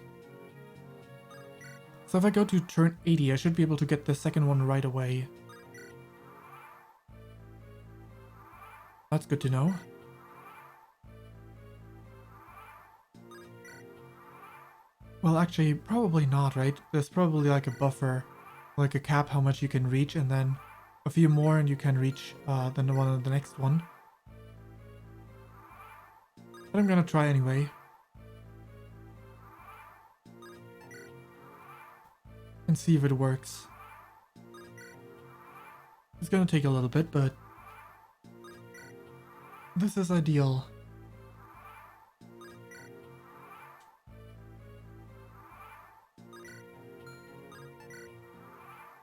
S2: So if I go to turn 80, I should be able to get the second one right away. That's good to know. Well, actually, probably not, right? There's probably like a buffer, like a cap how much you can reach, and then a few more and you can reach than the next one. But I'm gonna try anyway. And see if it works. It's gonna take a little bit, but this is ideal.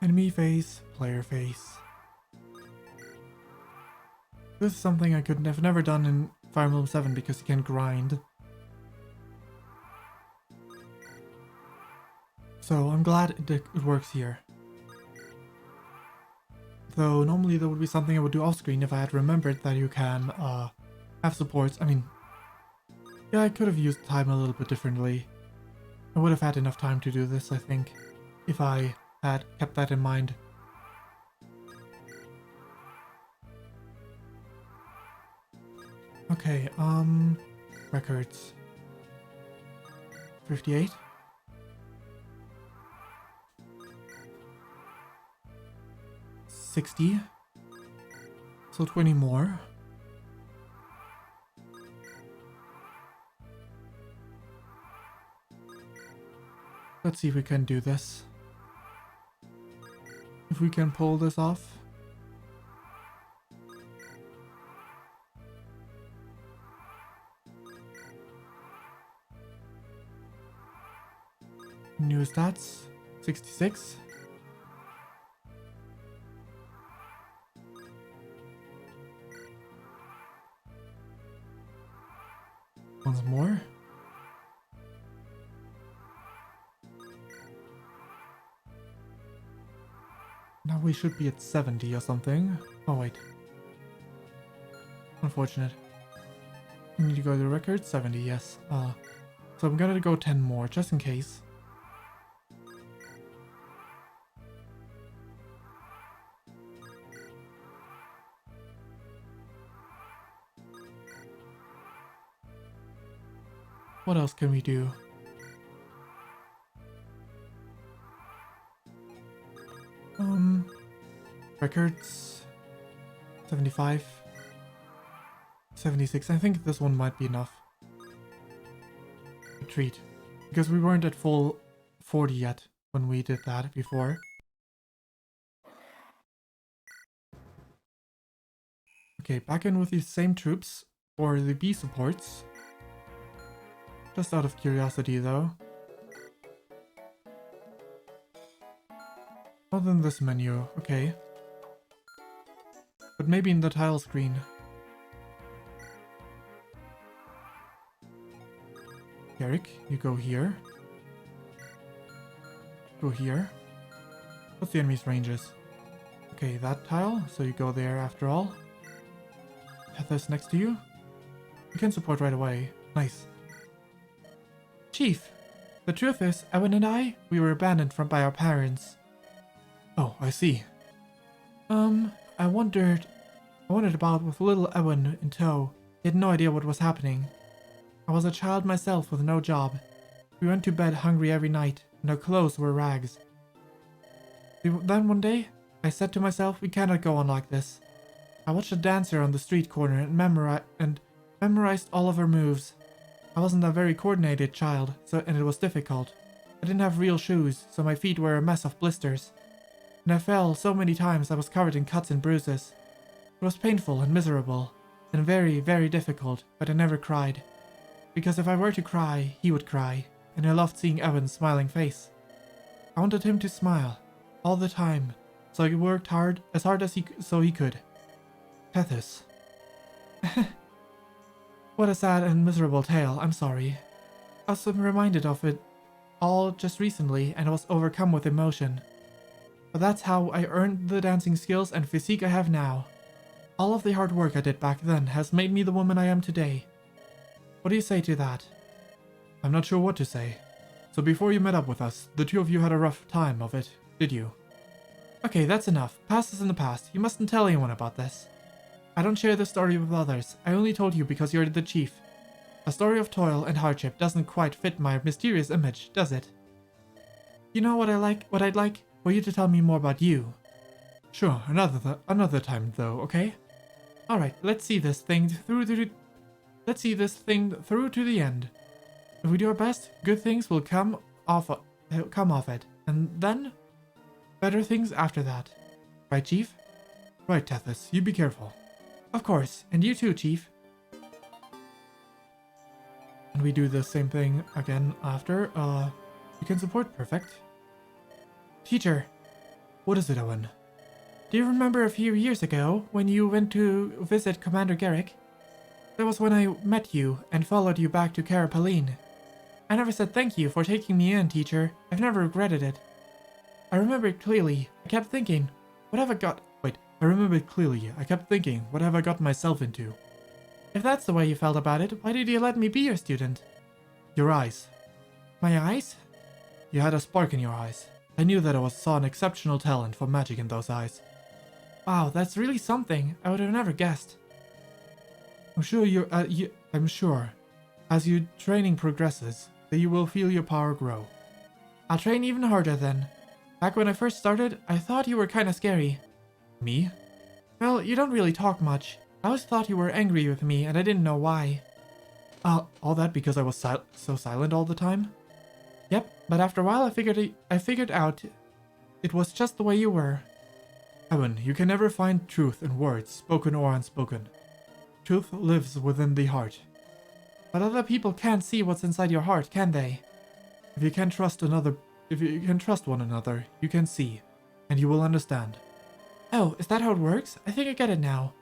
S2: Enemy face, player face. This is something I could have never done in Fire Emblem 7 because you can grind. So I'm glad it works here. Though normally that would be something I would do off screen if I had remembered that you can have supports. I mean, yeah, I could have used time a little bit differently. I would have had enough time to do this, I think, if I had kept that in mind. Okay, records. 58. $60. So 20 more. Let's see if we can do this. If we can pull this off. New stats, 66. Once more. Now we should be at 70 or something. Oh wait. Unfortunate. We need to go to the record, 70, yes. So I'm gonna go 10 more, just in case. What else can we do? Records 75, 76. I think this one might be enough. Retreat, because we weren't at full 40 yet when we did that before. Okay, back in with these same troops for the B supports. Just out of curiosity though. Other than this menu, okay. But maybe in the tile screen. Eric, you go here. Go here. What's the enemy's ranges? Okay, that tile, so you go there after all. Have this next to you. You can support right away. Nice. Chief, The truth is, Ewan and I, we were abandoned by our parents. Oh, I see. I wondered about with little Ewan in tow. He had no idea what was happening. I was a child myself with no job. We went to bed hungry every night, and our clothes were rags. Then one day, I said to myself, we cannot go on like this. I watched a dancer on the street corner and memorized all of her moves. I wasn't a very coordinated child, and it was difficult. I didn't have real shoes, so my feet were a mess of blisters. And I fell so many times I was covered in cuts and bruises. It was painful and miserable, and very, very difficult, but I never cried. Because if I were to cry, he would cry, and I loved seeing Evan's smiling face. I wanted him to smile, all the time, so I worked as hard as he could. Tethys. What a sad and miserable tale, I'm sorry. I was reminded of it all just recently and was overcome with emotion. But that's how I earned the dancing skills and physique I have now. All of the hard work I did back then has made me the woman I am today. What do you say to that? I'm not sure what to say. So before you met up with us, the two of you had a rough time of it, did you? Okay, that's enough. Past is in the past. You mustn't tell anyone about this. I don't share this story with others. I only told you because you're the chief. A story of toil and hardship doesn't quite fit my mysterious image, does it? You know what I'd like? For you to tell me more about you. Sure, another time though, okay? Alright, let's see this thing through to the end. If we do our best, good things will come off it, and then better things after that. Right, Chief? Right, Tethys, you be careful. Of course, and you too, Chief. And we do the same thing again after. You can support, perfect. Teacher. What is it, Owen? Do you remember a few years ago when you went to visit Commander Gleeok? That was when I met you and followed you back to Carapaline. I never said thank you for taking me in, teacher. I've never regretted it. I remember it clearly. I kept thinking, what have I got myself into? If that's the way you felt about it, why did you let me be your student? Your eyes. My eyes? You had a spark in your eyes. I knew that I saw an exceptional talent for magic in those eyes. Wow, that's really something. I would have never guessed. I'm sure, as your training progresses, that you will feel your power grow. I'll train even harder then. Back when I first started, I thought you were kinda scary. Me? Well, you don't really talk much. I always thought you were angry with me and I didn't know why. All that because I was so silent all the time? Yep, but after a while I figured out it was just the way you were. Ewan, you can never find truth in words, spoken or unspoken. Truth lives within the heart. But other people can't see what's inside your heart, can they? If you can trust one another, you can see, and you will understand. Oh, is that how it works? I think I get it now.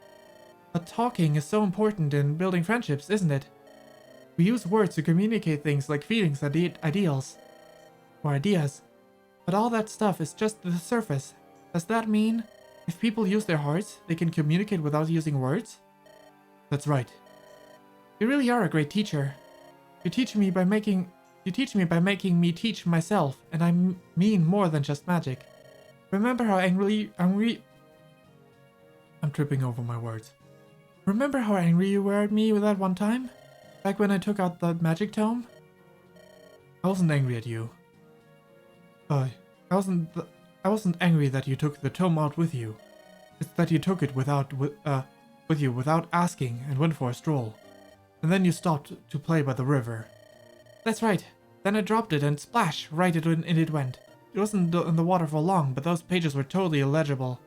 S2: But talking is so important in building friendships, isn't it? We use words to communicate things like feelings, ideals, or ideas. But all that stuff is just the surface. Does that mean if people use their hearts, they can communicate without using words? That's right. You really are a great teacher. You teach me by making me teach myself, and I mean more than just magic. Remember how I'm tripping over my words. Remember how angry you were at me that one time? Back when I took out the magic tome? I wasn't angry at you. I wasn't angry that you took the tome out with you. It's that you took it with you without asking and went for a stroll. And then you stopped to play by the river. That's right. Then I dropped it and splash, right in it went. It wasn't in the water for long, but those pages were totally illegible.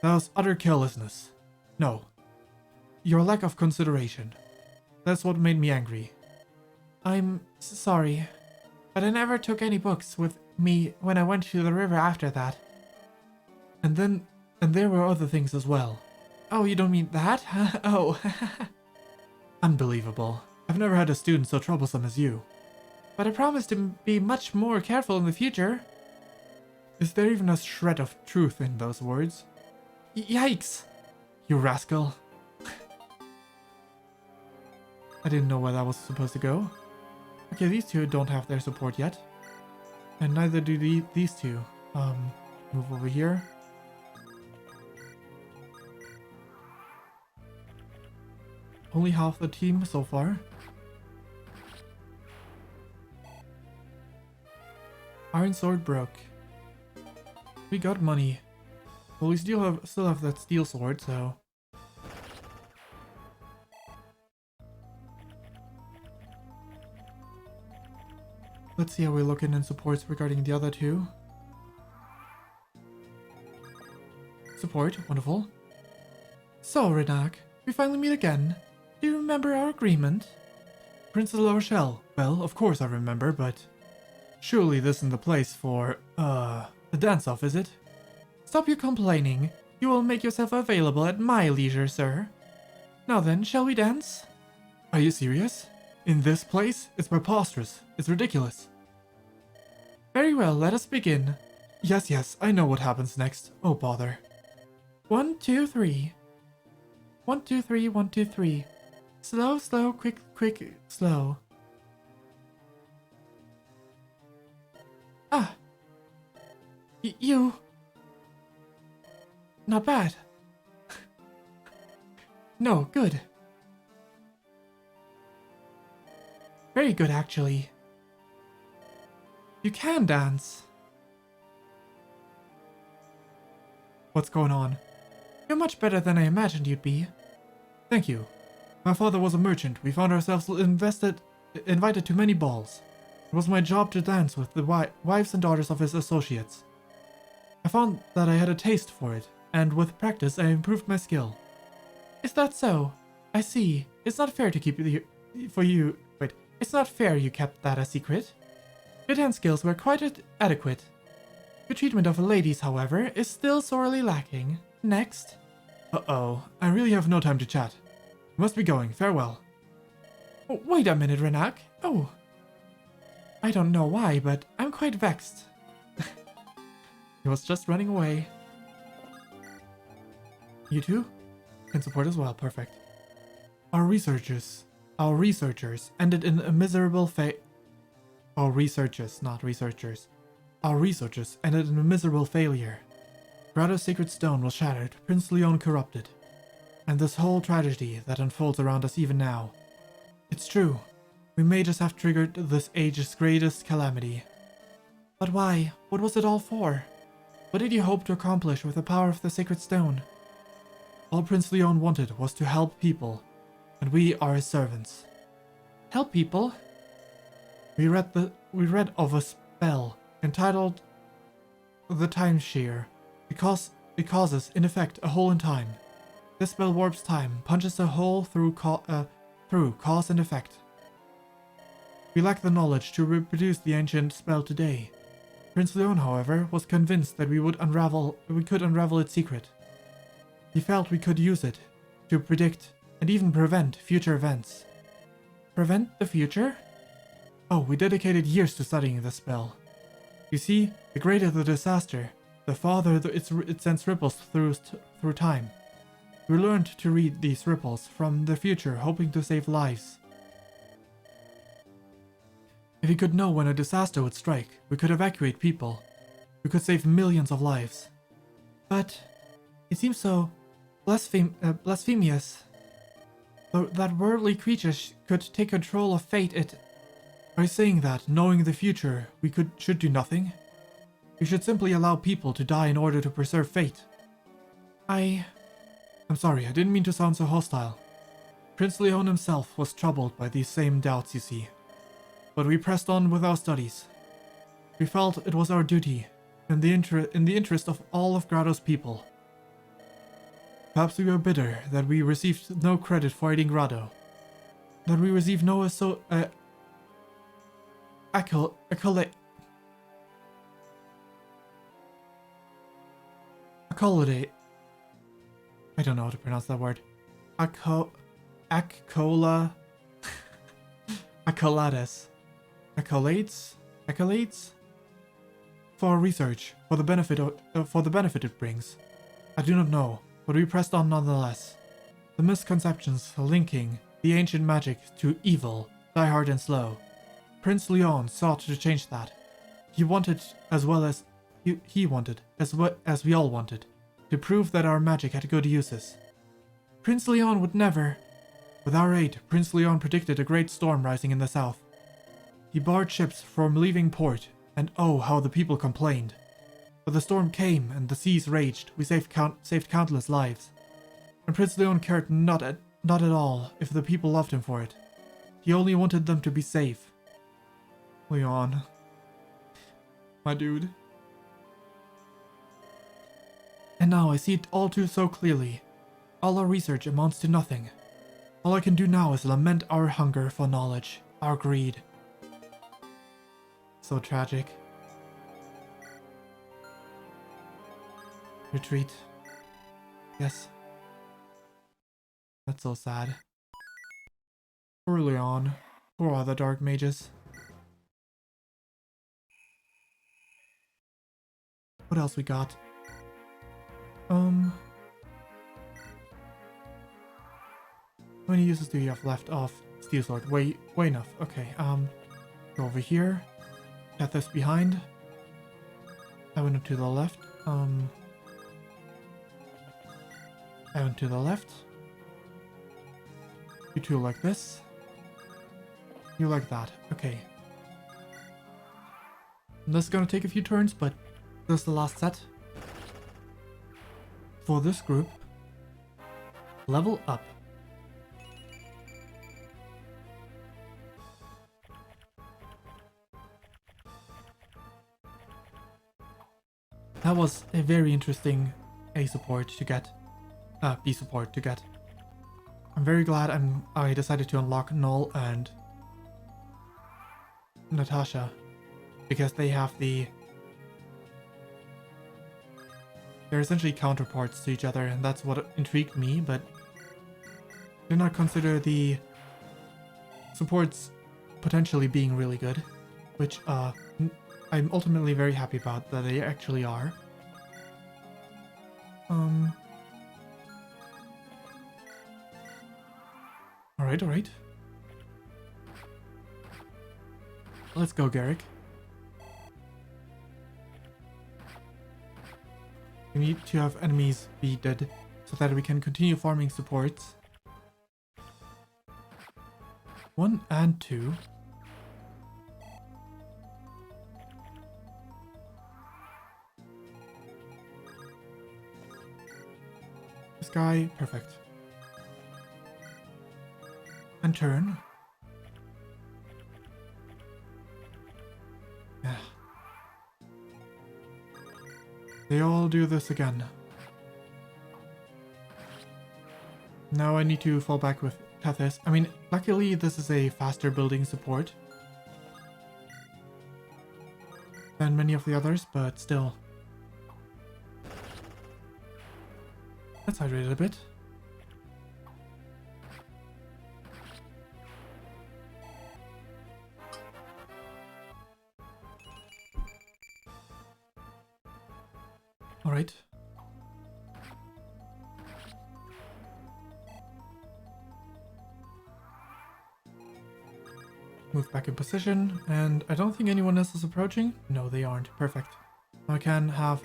S2: That was utter carelessness. No. Your lack of consideration. That's what made me angry. I'm sorry, but I never took any books with me when I went to the river after that. And there were other things as well. Oh, you don't mean that? Oh. Unbelievable. I've never had a student so troublesome as you. But I promise to be much more careful in the future. Is there even a shred of truth in those words? Yikes! You rascal. I didn't know where that was supposed to go. Okay, these two don't have their support yet. And neither do these two. Move over here. Only half the team so far. Iron sword broke. We got money. Well, we still have that steel sword, so... Let's see how we're looking in supports regarding the other two. Support, wonderful. So, Renak, we finally meet again. Do you remember our agreement? Princess La Rochelle. Well, of course I remember, but... Surely this isn't the place for, a dance-off, is it? Stop your complaining. You will make yourself available at my leisure, sir. Now then, shall we dance? Are you serious? In this place? It's preposterous. It's ridiculous. Very well, let us begin. Yes, I know what happens next. Oh, bother. 1, 2, 3. 1, 2, 3, 1, 2, 3. Slow, slow, quick, quick, slow. Ah. You. Not bad. No, good. Very good, actually. You can dance. What's going on? You're much better than I imagined you'd be. Thank you. My father was a merchant. We found ourselves invited to many balls. It was my job to dance with the wives and daughters of his associates. I found that I had a taste for it, and with practice I improved my skill. Is that so? I see. It's not fair to keep it's not fair you kept that a secret. Your dance skills were quite adequate. Your treatment of ladies, however, is still sorely lacking. Next. Uh-oh, I really have no time to chat. I must be going. Farewell. Oh, wait a minute, Renak. Oh. I don't know why, but I'm quite vexed. He was just running away. You too? Can support as well, perfect. Our researchers ended in a miserable fate. Our researchers, not researchers. Our researchers ended in a miserable failure. Grotto's sacred stone was shattered, Prince Leon corrupted. And this whole tragedy that unfolds around us even now. It's true. We may just have triggered this age's greatest calamity. But why? What was it all for? What did you hope to accomplish with the power of the sacred stone? All Prince Leon wanted was to help people, and we are his servants. Help people? We read of a spell entitled the Timeshare. It causes, in effect, a hole in time. This spell warps time, punches a hole through cause and effect. We lack the knowledge to reproduce the ancient spell today. Prince Leon, however, was convinced that we could unravel its secret. He felt we could use it to predict and even prevent future events. Prevent the future? Oh, we dedicated years to studying this spell. You see, the greater the disaster, the farther it sends ripples through time. We learned to read these ripples from the future, hoping to save lives. If we could know when a disaster would strike, we could evacuate people. We could save millions of lives. But it seems so blasphemous. That worldly creatures could take control of fate. By saying that, knowing the future, we should do nothing? We should simply allow people to die in order to preserve fate. I'm sorry, I didn't mean to sound so hostile. Prince Leon himself was troubled by these same doubts, you see. But we pressed on with our studies. We felt it was our duty, in the interest of all of Grotto's people. Perhaps we were bitter that we received no credit for aiding Grotto. That we received no accolade. I don't know how to pronounce that word. Accolades? Accolades? For our research, for the benefit it brings. I do not know, but we pressed on nonetheless. The misconceptions linking the ancient magic to evil die hard and slow. Prince Leon sought to change that. He wanted, as well as he wanted, as we all wanted, to prove that our magic had good uses. Prince Leon would never. With our aid, Prince Leon predicted a great storm rising in the south. He barred ships from leaving port, and oh, how the people complained. But the storm came, and the seas raged. We saved countless lives. And Prince Leon cared not at all if the people loved him for it. He only wanted them to be safe. Leon. My dude. And now I see it all too so clearly. All our research amounts to nothing. All I can do now is lament our hunger for knowledge, our greed. So tragic. Retreat. Yes. That's so sad. Poor Leon. Poor other dark mages. What else we got? How many uses do you have left of Steel Sword? Way enough. Okay, go over here. Get this behind. I went to the left. I went to the left. You two like this. You like that. Okay. And this is gonna take a few turns, but this is the last set. For this group, level up. That was a very interesting A support to get. B support to get. I'm very glad I decided to unlock Null and Natasha, because they have they're essentially counterparts to each other, and that's what intrigued me, but did not consider the supports potentially being really good, which I'm ultimately very happy about that they actually are. Alright. Let's go, Garrick. We need to have enemies be dead so that we can continue farming supports. 1 and 2. This guy, perfect. And turn. Yeah. They all do this again. Now I need to fall back with Tethys. I mean, luckily this is a faster building support than many of the others, but still. Let's hydrate a bit. Alright. Move back in position, and I don't think anyone else is approaching. No, they aren't. Perfect. I can have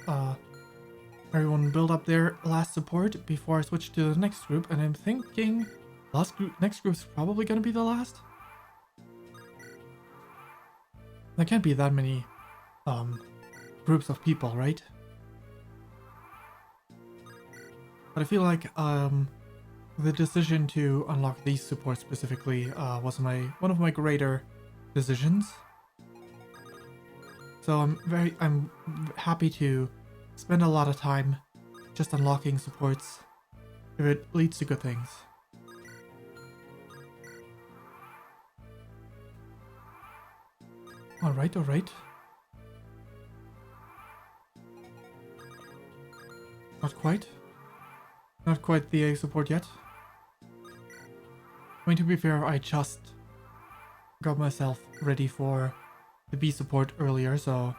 S2: everyone build up their last support before I switch to the next group, and I'm thinking next group's probably gonna be the last. There can't be that many groups of people, right? But I feel like the decision to unlock these supports specifically was one of my greater decisions. So I'm happy to spend a lot of time just unlocking supports if it leads to good things. Alright. Not quite. Not quite the A support yet. I mean, to be fair, I just got myself ready for the B support earlier, so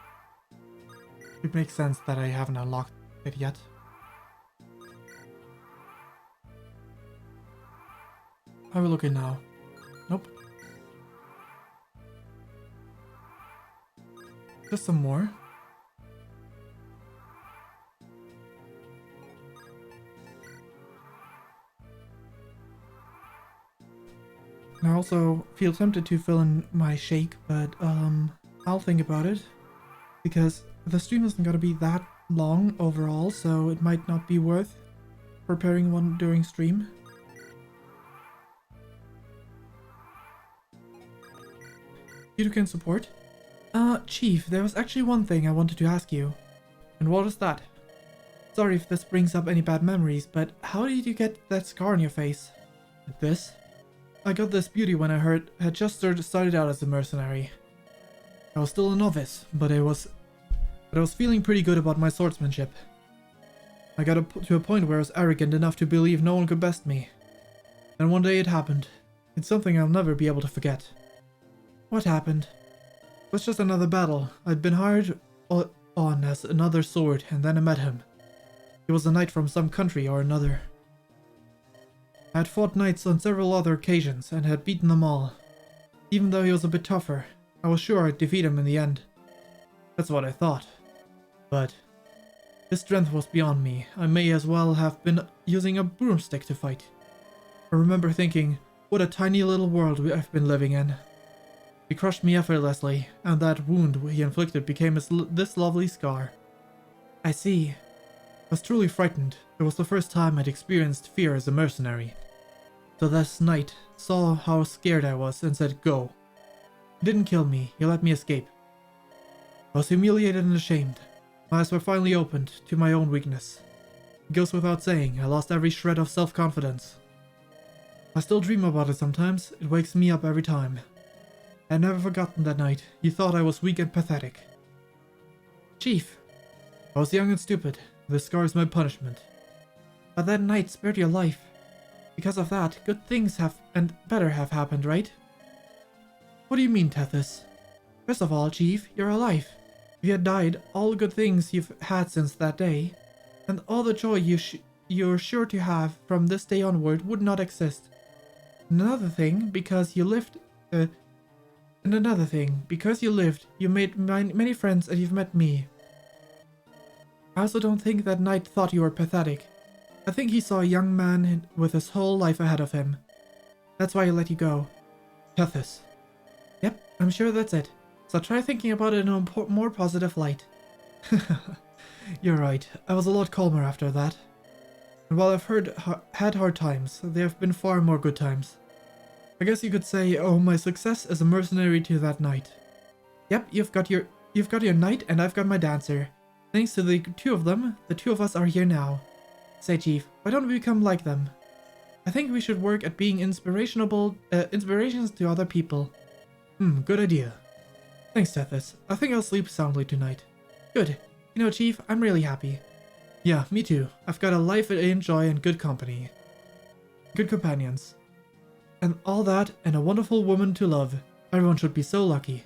S2: it makes sense that I haven't unlocked it yet. How are we looking now? Nope.
S1: Just some more. And I also feel tempted to fill in my shake, but I'll think about it. Because the stream isn't gonna be that long overall, so it might not be worth preparing one during stream. You can support. Chief, there was actually one thing I wanted to ask you. And what is that? Sorry if this brings up any bad memories, but how did you get that scar on your face? This? I got this beauty when I had just started out as a mercenary. I was still a novice, but I was feeling pretty good about my swordsmanship. I got to a point where I was arrogant enough to believe no one could best me. Then one day it happened. It's something I'll never be able to forget. What happened? It was just another battle. I'd been hired on as another sword, and then I met him. He was a knight from some country or another. I had fought knights on several other occasions, and had beaten them all. Even though he was a bit tougher, I was sure I'd defeat him in the end. That's what I thought. But his strength was beyond me. I may as well have been using a broomstick to fight. I remember thinking, what a tiny little world I've been living in. He crushed me effortlessly, and that wound he inflicted became this lovely scar. I see. I was truly frightened. It was the first time I'd experienced fear as a mercenary. So this knight saw how scared I was and said, go. He didn't kill me, he let me escape. I was humiliated and ashamed. My eyes were finally opened to my own weakness. It goes without saying, I lost every shred of self-confidence. I still dream about it sometimes, it wakes me up every time. I've never forgotten that night. He thought I was weak and pathetic. Chief, I was young and stupid. This scar is my punishment. But that night spared your life. Because of that, good things have and better have happened, right? What do you mean, Tethys? First of all, Chief, you're alive. If you had died, all the good things you've had since that day, and all the joy you're sure to have from this day onward would not exist. And another thing, because you lived, you made many friends and you've met me. I also don't think that knight thought you were pathetic. I think he saw a young man with his whole life ahead of him. That's why he let you go. Tethys. Yep, I'm sure that's it. So try thinking about it in a more positive light. You're right, I was a lot calmer after that. And while I've had hard times, there have been far more good times. I guess you could say, oh, my success as a mercenary to that knight. Yep, you've got your knight and I've got my dancer. Thanks to the two of them, the two of us are here now. Say, Chief, why don't we become like them? I think we should work at being inspirations to other people. Good idea. Thanks, Tethys. I think I'll sleep soundly tonight. Good. You know, Chief, I'm really happy. Yeah, me too. I've got a life I enjoy and good company. Good companions. And all that, and a wonderful woman to love. Everyone should be so lucky.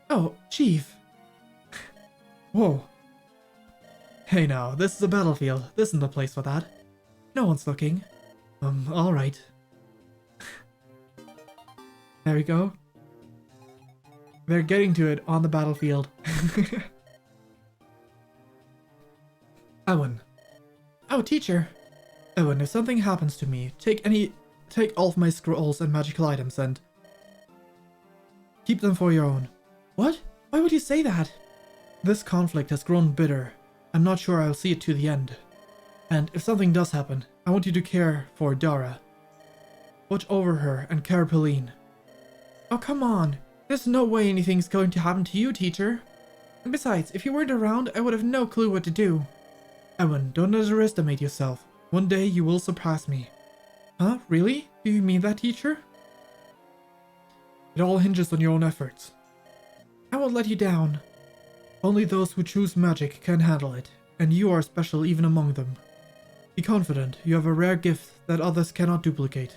S1: Oh, Chief. Whoa. Hey now, this is a battlefield. This isn't the place for that. No one's looking. Alright. There we go. They're getting to it on the battlefield. Owen. Oh, teacher. Owen, if something happens to me, take all of my scrolls and magical items and keep them for your own. What? Why would you say that? This conflict has grown bitter. I'm not sure I'll see it to the end. And if something does happen, I want you to care for Dara. Watch over her and care Pauline. Oh, come on. There's no way anything's going to happen to you, teacher. And besides, if you weren't around, I would have no clue what to do. Owen, don't underestimate yourself. One day you will surpass me. Huh? Really? Do you mean that, teacher? It all hinges on your own efforts. I won't let you down. Only those who choose magic can handle it, and you are special even among them. Be confident, you have a rare gift that others cannot duplicate.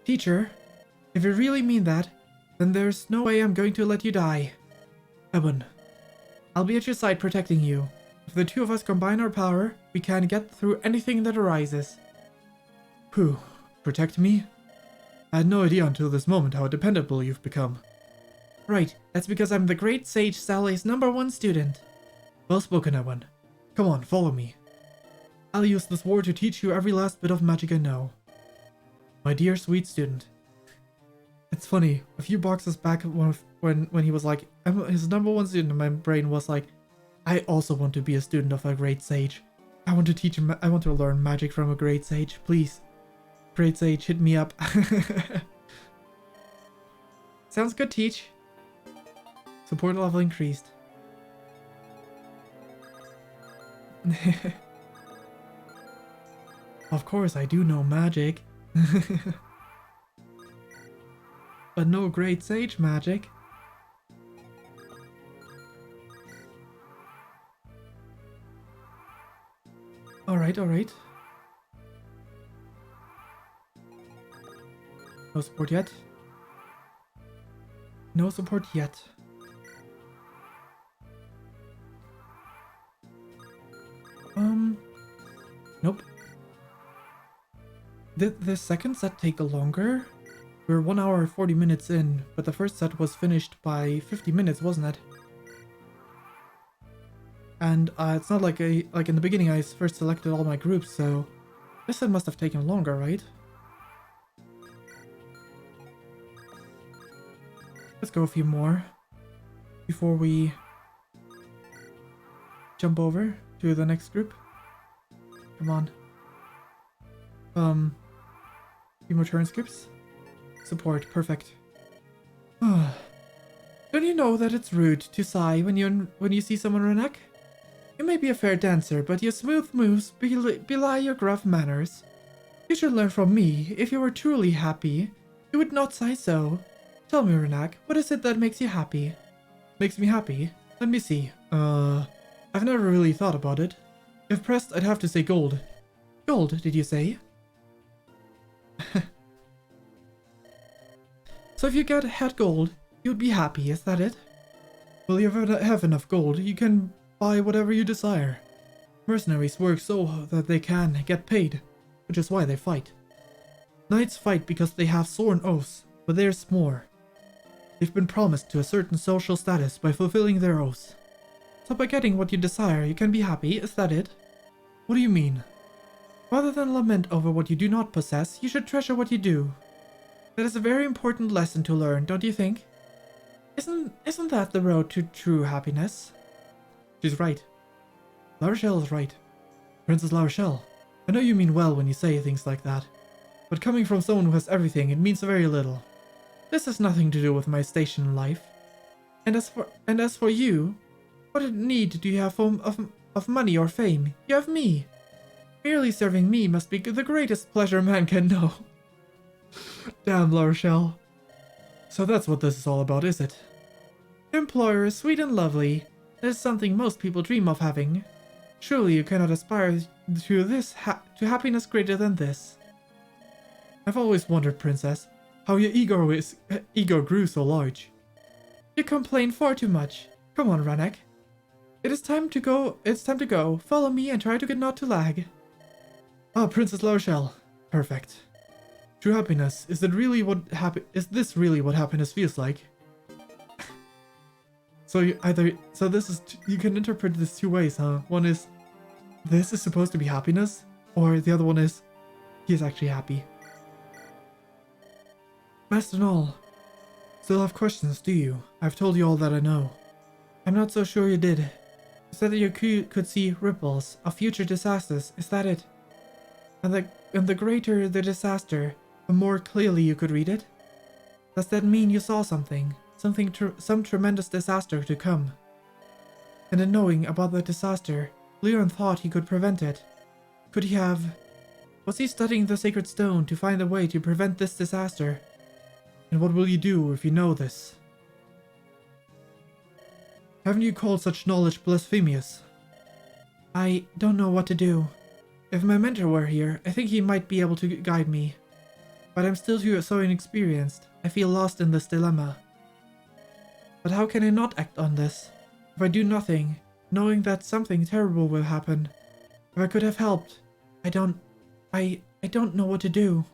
S1: Teacher, if you really mean that, then there's no way I'm going to let you die. Owen, I'll be at your side protecting you. If the two of us combine our power, we can get through anything that arises. Phew, protect me? I had no idea until this moment how dependable you've become.
S3: Right, that's because I'm the great sage Sally's #1 student.
S2: Well spoken, Ewan. Come on, follow me. I'll use this ward to teach you every last bit of magic I know. My dear sweet student. It's funny, a few boxes back when he was like, I'm his #1 student, my brain was like, I also want to be a student of a great sage. I want to teach him, I want to learn magic from a great sage, please. Great sage, hit me up.
S3: Sounds good, Teach.
S2: Support level increased. Of course, I do know magic. But no great sage magic. Alright, alright. No support yet. No support yet. Nope. Did the second set take longer? We're 1 hour 40 minutes in, but the first set was finished by 50 minutes, wasn't it? And it's not like in the beginning I first selected all my groups, so this set must have taken longer, right? Let's go a few more before we jump over to the next group. Come on. Few more turn skips. Support, perfect. Don't you know that it's rude to sigh when you see someone Renek? You may be a fair dancer, but your smooth moves belie your gruff manners. You should learn from me. If you were truly happy, you would not sigh so. Tell me, Renek, what is it that makes you happy? Makes me happy? Let me see. I've never really thought about it. If pressed, I'd have to say gold. Gold, did you say? So if you had gold, you'd be happy, is that it? Well, you have enough gold, you can buy whatever you desire. Mercenaries work so that they can get paid, which is why they fight. Knights fight because they have sworn oaths, but there's more. They've been promised to a certain social status by fulfilling their oaths. So by getting what you desire, you can be happy, is that it? What do you mean? Rather than lament over what you do not possess, you should treasure what you do. That is a very important lesson to learn, don't you think? Isn't that the road to true happiness? She's right. La Rochelle is right. Princess La Rochelle, I know you mean well when you say things like that, but coming from someone who has everything, it means very little. This has nothing to do with my station in life. And as for you, what need do you have of money or fame? You have me. Merely serving me must be the greatest pleasure man can know. Damn, La Rochelle. So that's what this is all about, is it? Your employer is sweet and lovely. That is something most people dream of having. Surely you cannot aspire to to happiness greater than this. I've always wondered, Princess, how your ego grew so large. You complain far too much. Come on, Renek. It's time to go. Follow me and try to get not to lag. Ah, Princess La Rochelle. Perfect. True happiness, is this really what happiness feels like? So you can interpret this two ways, huh? One is, this is supposed to be happiness, or the other one is, he's actually happy. Best in all, still have questions, do you? I've told you all that I know. I'm not so sure you did. You said that you could see ripples of future disasters, is that it? And the greater the disaster, the more clearly you could read it? Does that mean you saw something? Some tremendous disaster to come? And in knowing about the disaster, Leon thought he could prevent it. Could he have... Was he studying the sacred stone to find a way to prevent this disaster? And what will you do if you know this? Haven't you called such knowledge blasphemous? I don't know what to do. If my mentor were here, I think he might be able to guide me. But I'm still so inexperienced. I feel lost in this dilemma. But how can I not act on this? If I do nothing, knowing that something terrible will happen. If I could have helped, I don't know what to do.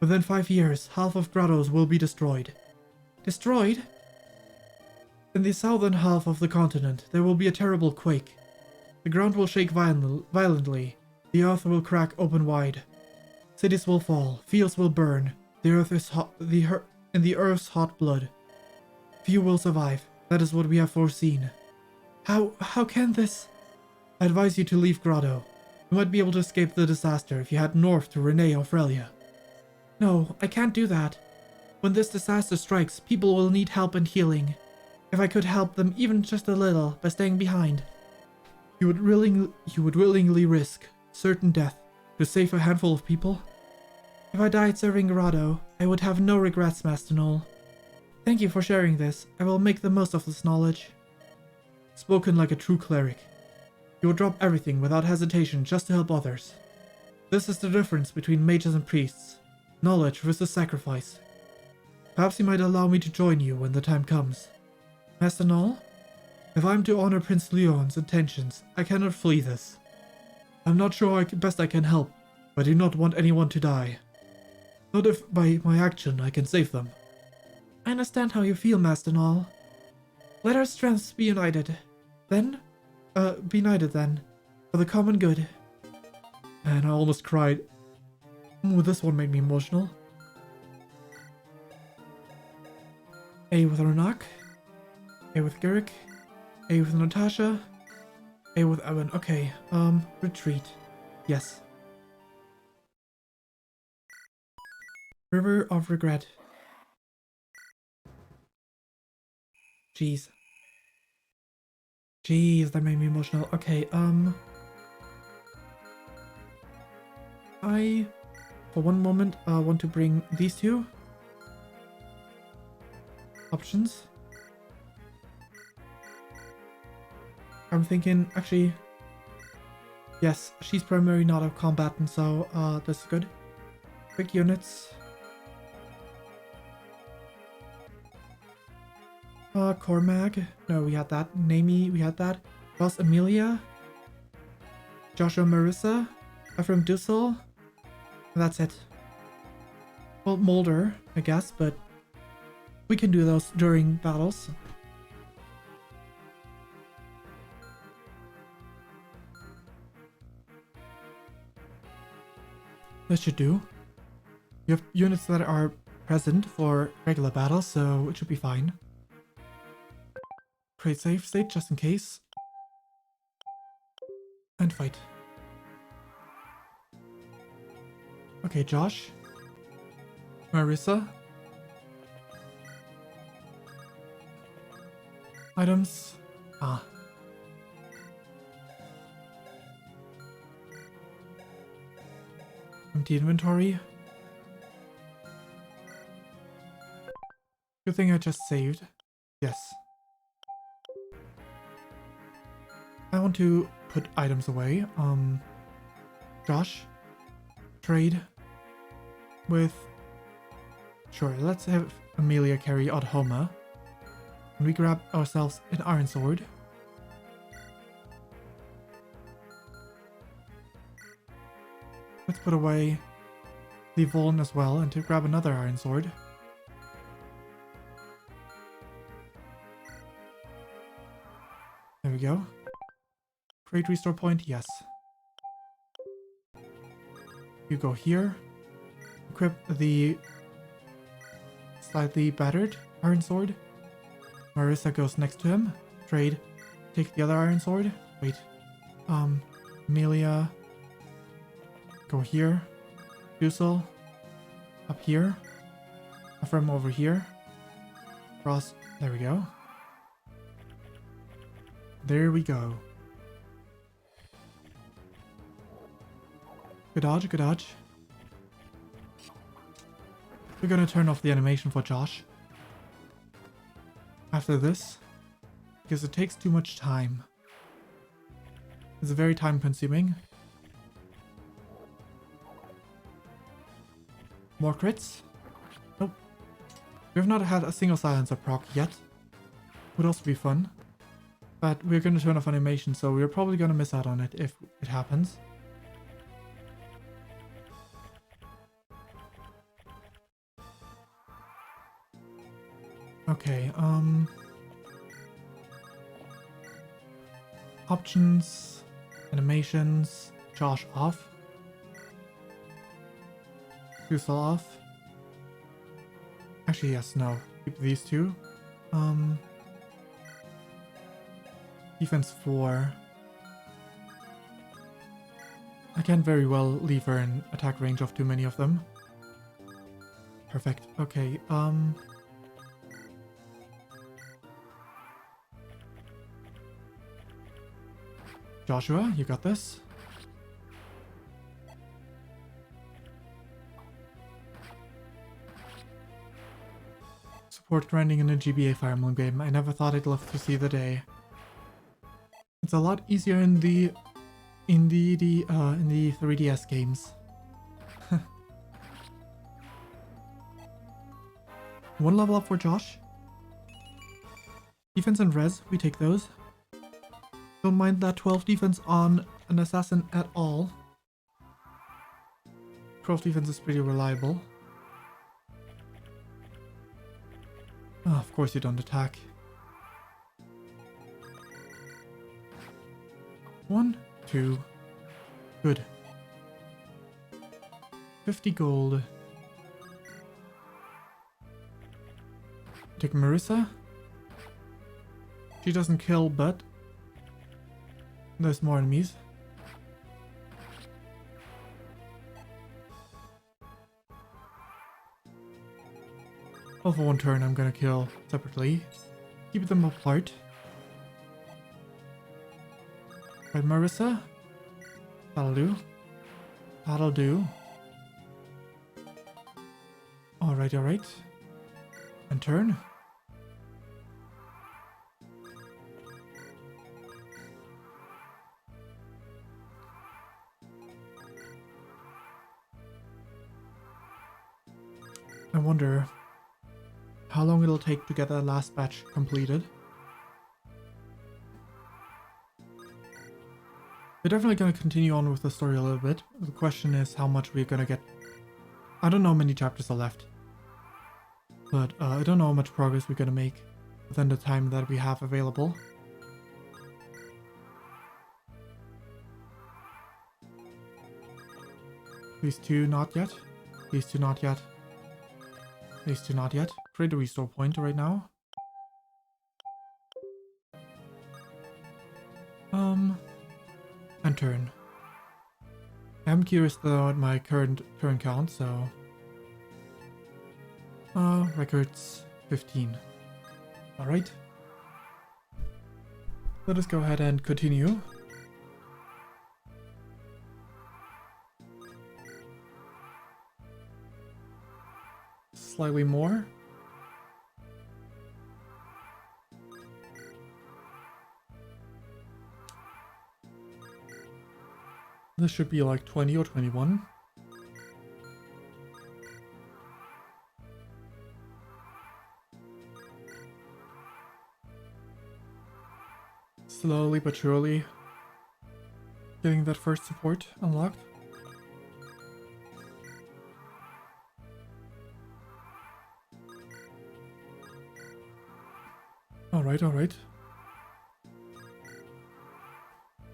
S2: Within 5 years, half of Grottos will be destroyed. Destroyed? In the southern half of the continent, there will be a terrible quake. The ground will shake violently. The earth will crack open wide. Cities will fall. Fields will burn. The earth is hot. In the earth's hot blood. Few will survive. That is what we have foreseen. How can this? I advise you to leave Grotto. You might be able to escape the disaster if you head north to Renee or Frelia. No, I can't do that. When this disaster strikes, people will need help and healing. If I could help them even just a little by staying behind. You would willingly risk certain death to save a handful of people? If I died serving Grotto, I would have no regrets, Master Null. Thank you for sharing this. I will make the most of this knowledge. Spoken like a true cleric. You will drop everything without hesitation just to help others. This is the difference between mages and priests. Knowledge versus sacrifice. Perhaps you might allow me to join you when the time comes. Master Null? If I am to honor Prince Leon's intentions, I cannot flee this. I'm not sure best I can help, but I do not want anyone to die. Not if by my action I can save them. I understand how you feel, Master Null. Let our strengths be united. Then? Be united then. For the common good. And I almost cried. Ooh, this one made me emotional. A with Ronak. A with Gleeok. A with Natasha. A with Evan. Okay, retreat. Yes. River of Regret. Jeez. Jeez, that made me emotional. Okay, I, for one moment, want to bring these two options. I'm thinking, actually, yes, she's primarily not a combatant, so, this is good. Quick units. Cormag. No, we had that. Naomi, we had that. Ross Amelia. Joshua Marissa. Ephraim Dussel. And that's it. Well, Mulder, I guess, but we can do those during battles. This should do. You have units that are present for regular battles, so it should be fine. Create save state just in case. And fight. Okay, Josh. Marissa. Items. Empty inventory. Good thing I just saved. Yes. I want to put items away. Josh. Trade. With... Sure, let's have Amelia carry Oddhoma. And we grab ourselves an Iron Sword. Let's put away the Voln as well and to grab another Iron Sword. There we go. Create restore point, yes. You go here. Equip the slightly battered Iron Sword. Marissa goes next to him. Trade. Take the other Iron Sword. Wait. Amelia. Go here. Dussel. Up here. Ephraim over here. Ross. There we go. There we go. Good dodge, good dodge. We're gonna turn off the animation for Josh after this, because it takes too much time. It's very time consuming. More crits? Nope. We have not had a single silencer proc yet. Would also be fun. But we're gonna turn off animation, so we're probably gonna miss out on it if it happens. Okay, Options, animations, Josh off. Kusal off. Actually, yes, no. Keep these two. Defense 4. I can't very well leave her in attack range of too many of them. Perfect. Okay, Joshua, you got this. Support grinding in a GBA Fire Emblem game. I never thought I'd live to see the day. It's a lot easier in the 3DS games. One level up for Josh. Defense and res, we take those. Don't mind that 12 defense on an assassin at all. 12 defense is pretty reliable. Oh, of course you don't attack. 1, 2. Good. 50 gold. Take Marissa. She doesn't kill, but there's more enemies. All for one turn I'm gonna kill separately. Keep them apart. Right, Marissa? That'll do. That'll do. Alright, alright. And turn. I wonder how long it'll take to get that last batch completed. We're definitely going to continue on with the story a little bit. The question is how much we're going to get. I don't know how many chapters are left. But I don't know how much progress we're going to make within the time that we have available. These two not yet. These two not yet. These two not yet. Create a restore point right now. And turn. I'm curious though at my current turn count, so records 15. Alright. Let us go ahead and continue. Slightly more. This should be like 20 or 21. Slowly but surely getting that first support unlocked. Alright, alright.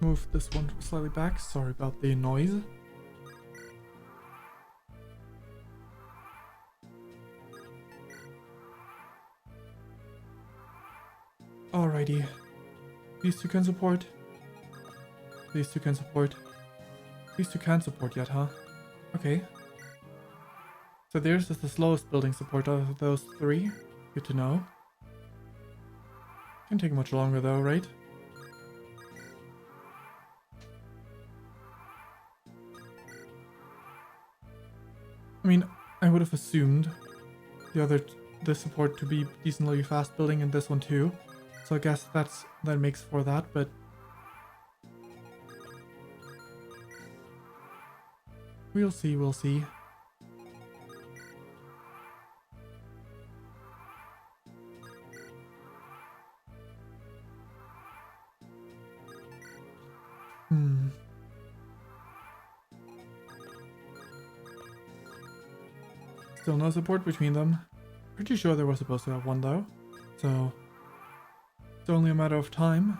S2: Move this one slightly back. Sorry about the noise. Alrighty. These two can support. These two can support. These two can't support yet, huh? Okay. So theirs is the slowest building support out of those three. Good to know. Can take much longer though, right? I mean, I would have assumed the support to be decently fast building and this one too. So I guess that makes for that, but we'll see, we'll see. Still no support between them. Pretty sure they were supposed to have one though, so it's only a matter of time.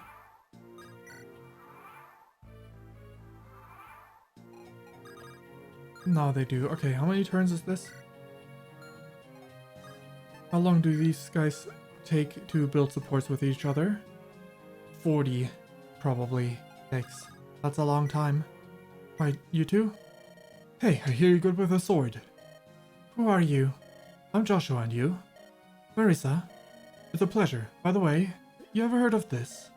S2: No, they do. Okay, how many turns is this? How long do these guys take to build supports with each other? 40, probably, takes. That's a long time. Right, you two? Hey, I hear you're good with a sword. Who are you? I'm Joshua, and you? Marissa. It's a pleasure. By the way, you ever heard of this?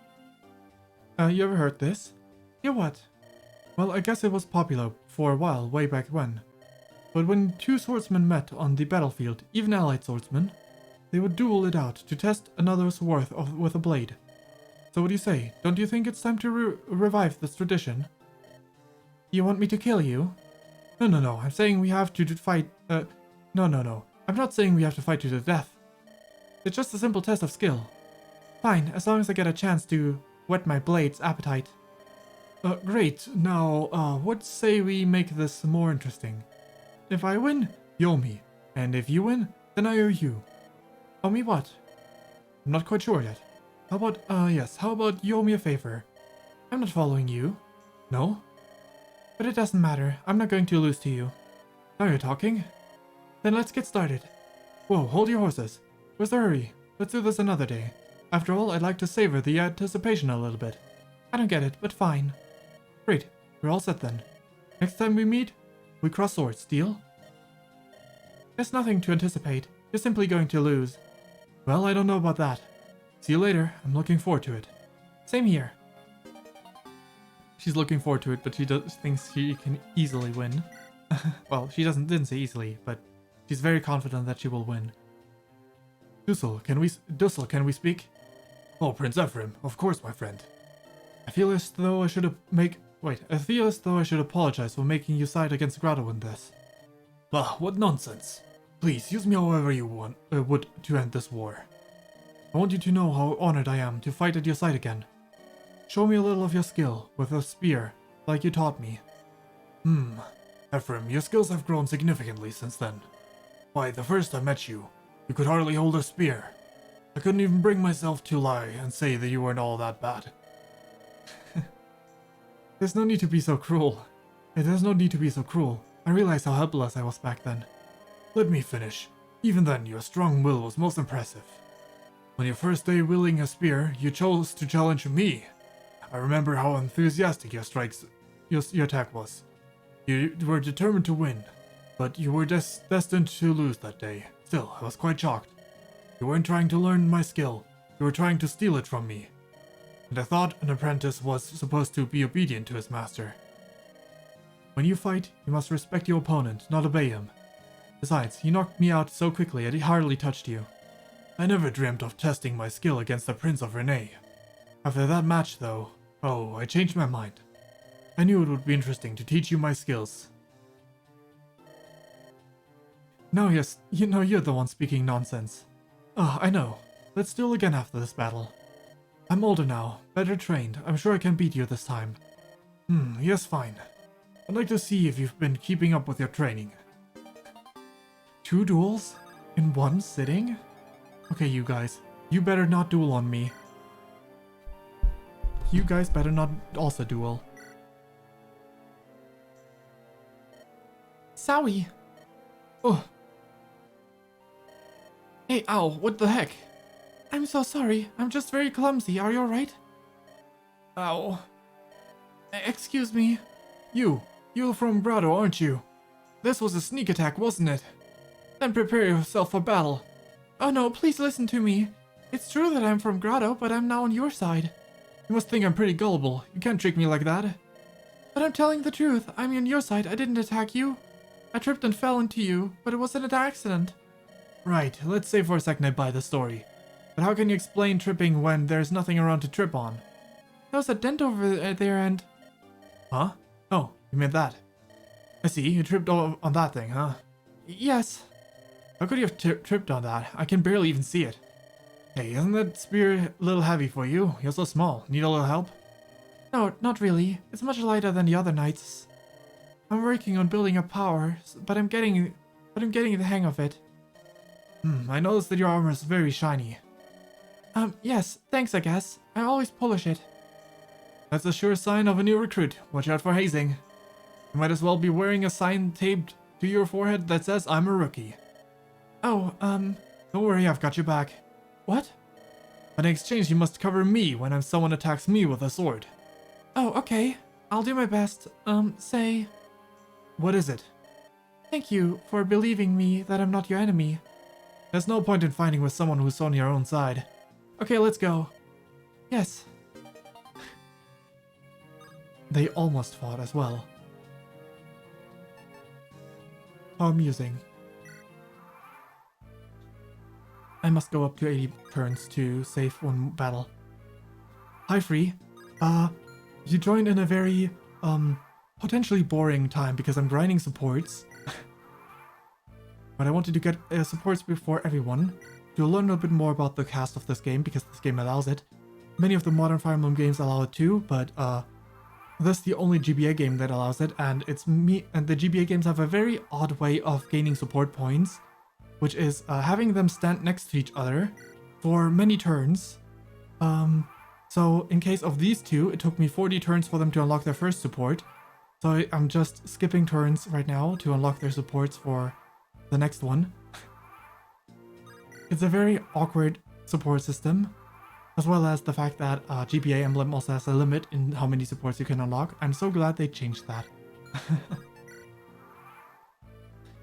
S2: You ever heard this? Yeah, what? Well, I guess it was popular for a while, way back when. But when two swordsmen met on the battlefield, even allied swordsmen, they would duel it out to test another's worth with a blade. So what do you say? Don't you think it's time to revive this tradition? You want me to kill you? No. I'm saying we have to fight. No. I'm not saying we have to fight to the death. It's just a simple test of skill. Fine, as long as I get a chance to whet my blade's appetite. Great. Now, what say we make this more interesting? If I win, you owe me. And if you win, then I owe you. Owe me what? I'm not quite sure yet. How about, how about you owe me a favor? I'm not following you. No? But it doesn't matter. I'm not going to lose to you. Now you're talking? Then let's get started. Whoa, hold your horses. Where's the hurry? Let's do this another day. After all, I'd like to savor the anticipation a little bit. I don't get it, but fine. Great, we're all set then. Next time we meet, we cross swords, deal? There's nothing to anticipate. You're simply going to lose. Well, I don't know about that. See you later. I'm looking forward to it. Same here. She's looking forward to it, but she thinks she can easily win. Well, she didn't say easily, but she's very confident that she will win. Dussel, can we speak? Oh, Prince Ephraim, of course, my friend. I feel as though I should apologize for making you side against Grotto in this. Ah, what nonsense. Please, use me however you would to end this war. I want you to know how honored I am to fight at your side again. Show me a little of your skill with a spear, like you taught me. Ephraim, your skills have grown significantly since then. Why, the first I met you, you could hardly hold a spear. I couldn't even bring myself to lie and say that you weren't all that bad. There's no need to be so cruel. There's no need to be so cruel. I realized how helpless I was back then. Let me finish. Even then, your strong will was most impressive. On your first day wielding a spear, you chose to challenge me. I remember how enthusiastic your attack was. You were determined to win, but you were destined to lose that day. Still, I was quite shocked. You weren't trying to learn my skill, you were trying to steal it from me. And I thought an apprentice was supposed to be obedient to his master. When you fight, you must respect your opponent, not obey him. Besides, you knocked me out so quickly I hardly touched you. I never dreamt of testing my skill against the Prince of Renais. After that match, though, I changed my mind. I knew it would be interesting to teach you my skills. Now, yes, you're the one speaking nonsense. I know. Let's duel again after this battle. I'm older now, better trained. I'm sure I can beat you this time. Yes, fine. I'd like to see if you've been keeping up with your training. 2 duels? In one sitting? Okay, you guys. You better not duel on me. You guys better not also duel. Sowie! Oh. Hey, ow, what the heck? I'm so sorry. I'm just very clumsy. Are you alright? Ow. Excuse me. You're from Grotto, aren't you? This was a sneak attack, wasn't it? Then prepare yourself for battle. Oh no, please listen to me. It's true that I'm from Grotto, but I'm now on your side. You must think I'm pretty gullible. You can't trick me like that. But I'm telling the truth. I'm on your side. I didn't attack you. I tripped and fell into you, but it wasn't an accident. Right, let's say for a second I buy the story. But how can you explain tripping when there's nothing around to trip on? There was a dent over there and... Huh? Oh, you meant that. I see, you tripped on that thing, huh? Yes. How could you have tripped on that? I can barely even see it. Hey, isn't that spear a little heavy for you? You're so small. Need a little help? No, not really. It's much lighter than the other knights. I'm working on building up power, but I'm getting the hang of it. I noticed that your armor is very shiny. Yes, thanks I guess. I always polish it. That's a sure sign of a new recruit. Watch out for hazing. You might as well be wearing a sign taped to your forehead that says, I'm a rookie.
S3: Oh,
S2: Don't worry, I've got your back.
S3: what?
S2: But in exchange, you must cover me when someone attacks me with a sword.
S3: Oh, okay. I'll do my best. Say,
S2: What is it?
S3: thank you for believing me that I'm not your enemy.
S2: There's no point in fighting with someone who's on your own side.
S3: Okay, let's go. Yes.
S2: They almost fought as well. How amusing. I must go up to 80 turns to save one battle. Hi, Free. You joined in a very, potentially boring time because I'm grinding supports. But I wanted to get supports before everyone to learn a bit more about the cast of this game because this game allows it. Many of the modern Fire Emblem games allow it too, but this is the only GBA game that allows it, and it's me. And the GBA games have a very odd way of gaining support points, which is having them stand next to each other for many turns. So in case of these two, it took me 40 turns for them to unlock their first support. So I'm just skipping turns right now to unlock their supports for the next one. It's a very awkward support system, as well as the fact that GBA Emblem also has a limit in how many supports you can unlock. I'm so glad they changed that.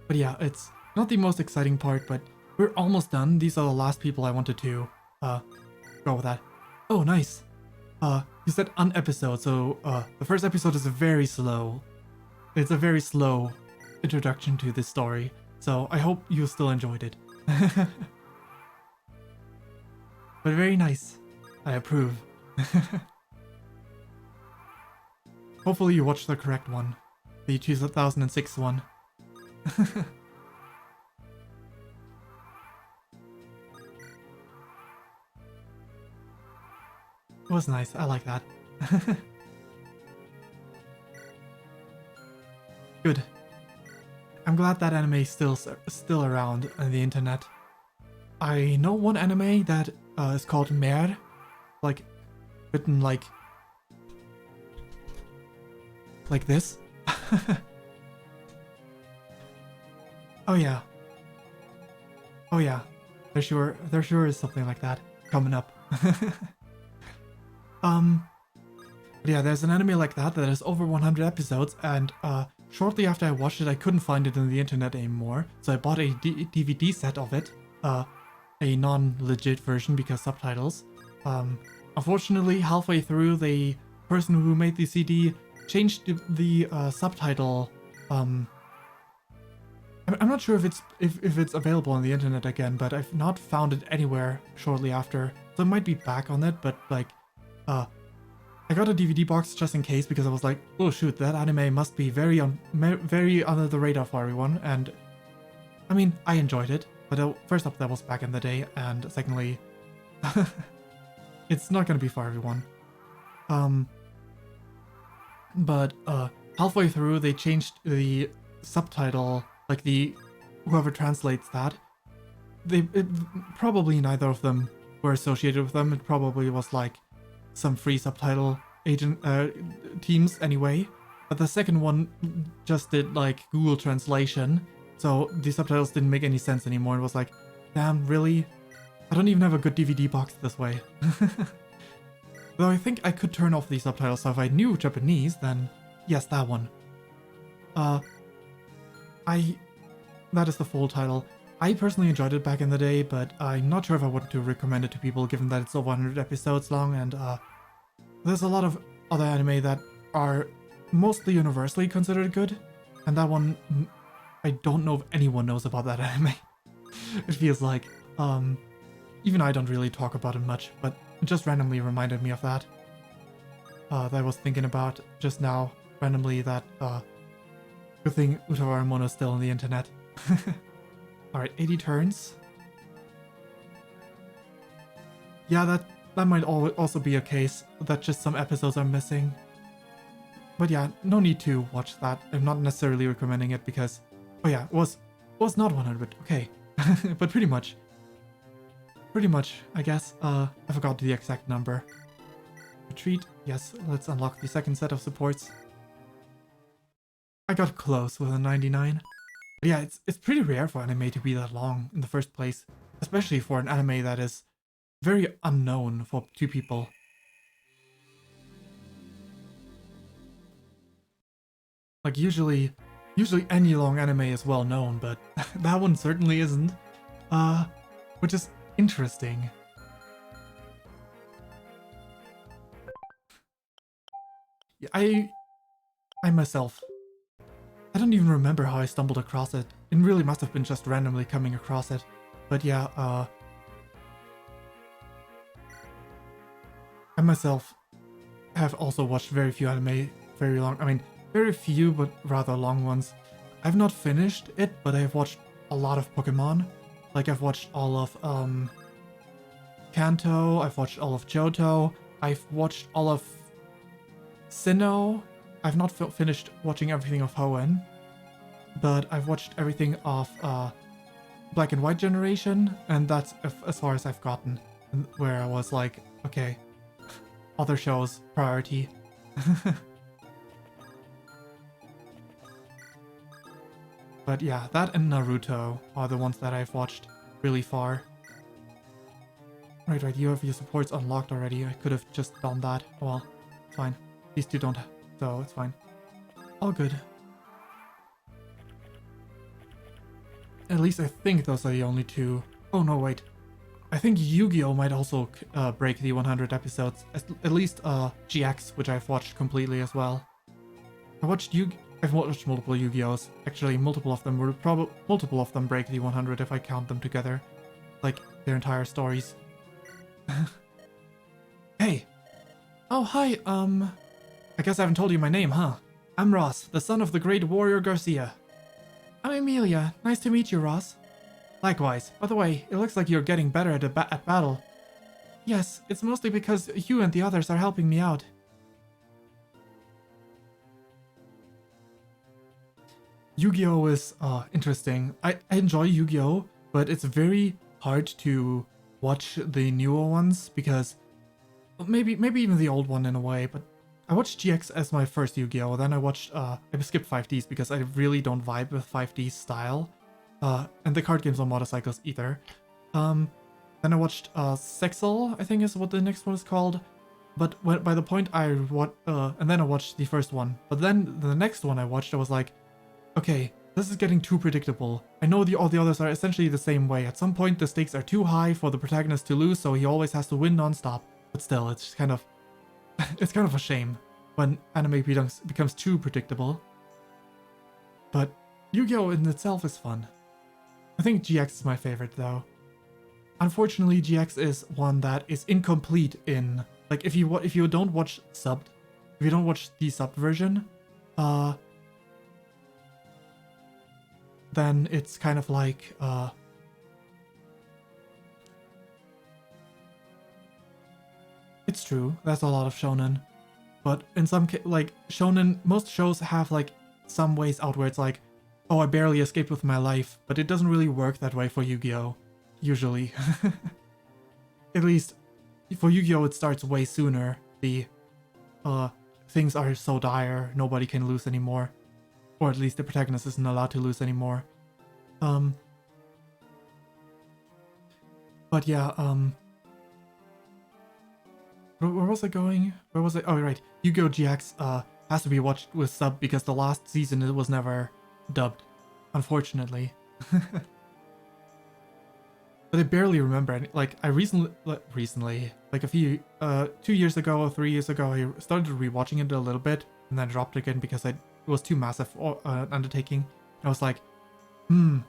S2: But yeah, it's not the most exciting part, but we're almost done. These are the last people I wanted to go with that. Oh, nice. You said an episode, so the first episode is very slow. It's a very slow introduction to this story, so I hope you still enjoyed it. But very nice. I approve. Hopefully you watched the correct one. The 2006 one. It was nice, I like that. Good. I'm glad that anime is still around on the internet. I know one anime that is called Mer, like written like this. Oh yeah. Oh yeah. There sure is something like that coming up. But yeah, there's an anime like that has over 100 episodes, and shortly after I watched it, I couldn't find it on the internet anymore, so I bought a DVD set of it, a non-legit version because subtitles. Unfortunately, halfway through, the person who made the CD changed the subtitle. I'm not sure if it's available on the internet again, but I've not found it anywhere shortly after, so it might be back on it. But like, I got a DVD box just in case because I was like, oh shoot, that anime must be very under the radar for everyone. And I mean, I enjoyed it, but first up, that was back in the day, and secondly, it's not gonna be for everyone. But halfway through, they changed the subtitle, like whoever translates that. Probably neither of them were associated with them. It probably was like some free subtitle agent teams anyway. But the second one just did like Google Translation, so the subtitles didn't make any sense anymore. It was like, damn, really? I don't even have a good DVD box this way. Though I think I could turn off the subtitles, so if I knew Japanese, then yes, that one. That is the full title. I personally enjoyed it back in the day, but I'm not sure if I want to recommend it to people given that it's over 100 episodes long, and there's a lot of other anime that are mostly universally considered good, and that one, I don't know if anyone knows about that anime. It feels like, even I don't really talk about it much, but it just randomly reminded me of that. That I was thinking about just now, randomly, that, good thing Utawara Mono is still on the internet. Alright, 80 turns. Yeah, that might also be a case that just some episodes are missing. But yeah, no need to watch that. I'm not necessarily recommending it because, oh yeah, it was not 100, okay. But pretty much, I guess. I forgot the exact number. Retreat, yes, let's unlock the second set of supports. I got close with a 99. But yeah, it's pretty rare for anime to be that long in the first place, especially for an anime that is very unknown to people. Like usually any long anime is well known, but that one certainly isn't. Which is interesting. Yeah, I myself, I don't even remember how I stumbled across it. It really must have been just randomly coming across it. But yeah, I myself have also watched very few anime very long. I mean, very few, but rather long ones. I've not finished it, but I've watched a lot of Pokemon. Like I've watched all of Kanto, I've watched all of Johto, I've watched all of Sinnoh. I've not finished watching everything of Hoenn, but I've watched everything of Black and White Generation, and that's as far as I've gotten, where I was like, okay, other shows, priority. But yeah, that and Naruto are the ones that I've watched really far. Right, you have your supports unlocked already. I could have just done that. Well, it's fine. These two don't, so it's fine. All good. At least I think those are the only two. Oh no, wait. I think Yu-Gi-Oh! Might also break the 100 episodes. At least GX, which I've watched completely as well. I've watched multiple Yu-Gi-Ohs. Actually, multiple of them break the 100 if I count them together. Like, their entire stories. Hey! Oh, hi, I guess I haven't told you my name, huh? I'm Ross, the son of the great warrior Garcia. I'm Emilia. Nice to meet you, Ross. Likewise. By the way, it looks like you're getting better at battle. Yes, it's mostly because you and the others are helping me out. Yu-Gi-Oh! Is interesting. I enjoy Yu-Gi-Oh! But it's very hard to watch the newer ones because maybe even the old one in a way, but I watched GX as my first Yu-Gi-Oh! Then I skipped 5Ds because I really don't vibe with 5D style. And the card games on motorcycles either. Then I watched Sexel, I think is what the next one is called. But by the point and then I watched the first one. But then the next one I watched, I was like, okay, this is getting too predictable. I know all the others are essentially the same way. At some point the stakes are too high for the protagonist to lose, so he always has to win non-stop. But still, it's just kind of it's kind of a shame when anime becomes too predictable. But Yu-Gi-Oh! In itself is fun. I think GX is my favorite though. Unfortunately, GX is one that is incomplete in, like, if you don't watch subbed, if you don't watch the subbed version, then it's kind of like it's true, that's a lot of shonen, but in some like shonen, most shows have like some ways out where it's like, oh, I barely escaped with my life, but it doesn't really work that way for Yu-Gi-Oh! Usually. At least for Yu-Gi-Oh! It starts way sooner. The things are so dire, nobody can lose anymore. Or at least the protagonist isn't allowed to lose anymore. But yeah, where was I going? Where was I? Oh, right. Yu-Gi-Oh! GX has to be watched with sub because the last season it was never dubbed, unfortunately. But I barely remember any, like, I recently, like a few, 2 years ago or 3 years ago, I started rewatching it a little bit, and then dropped again because it was too massive undertaking. I was like, I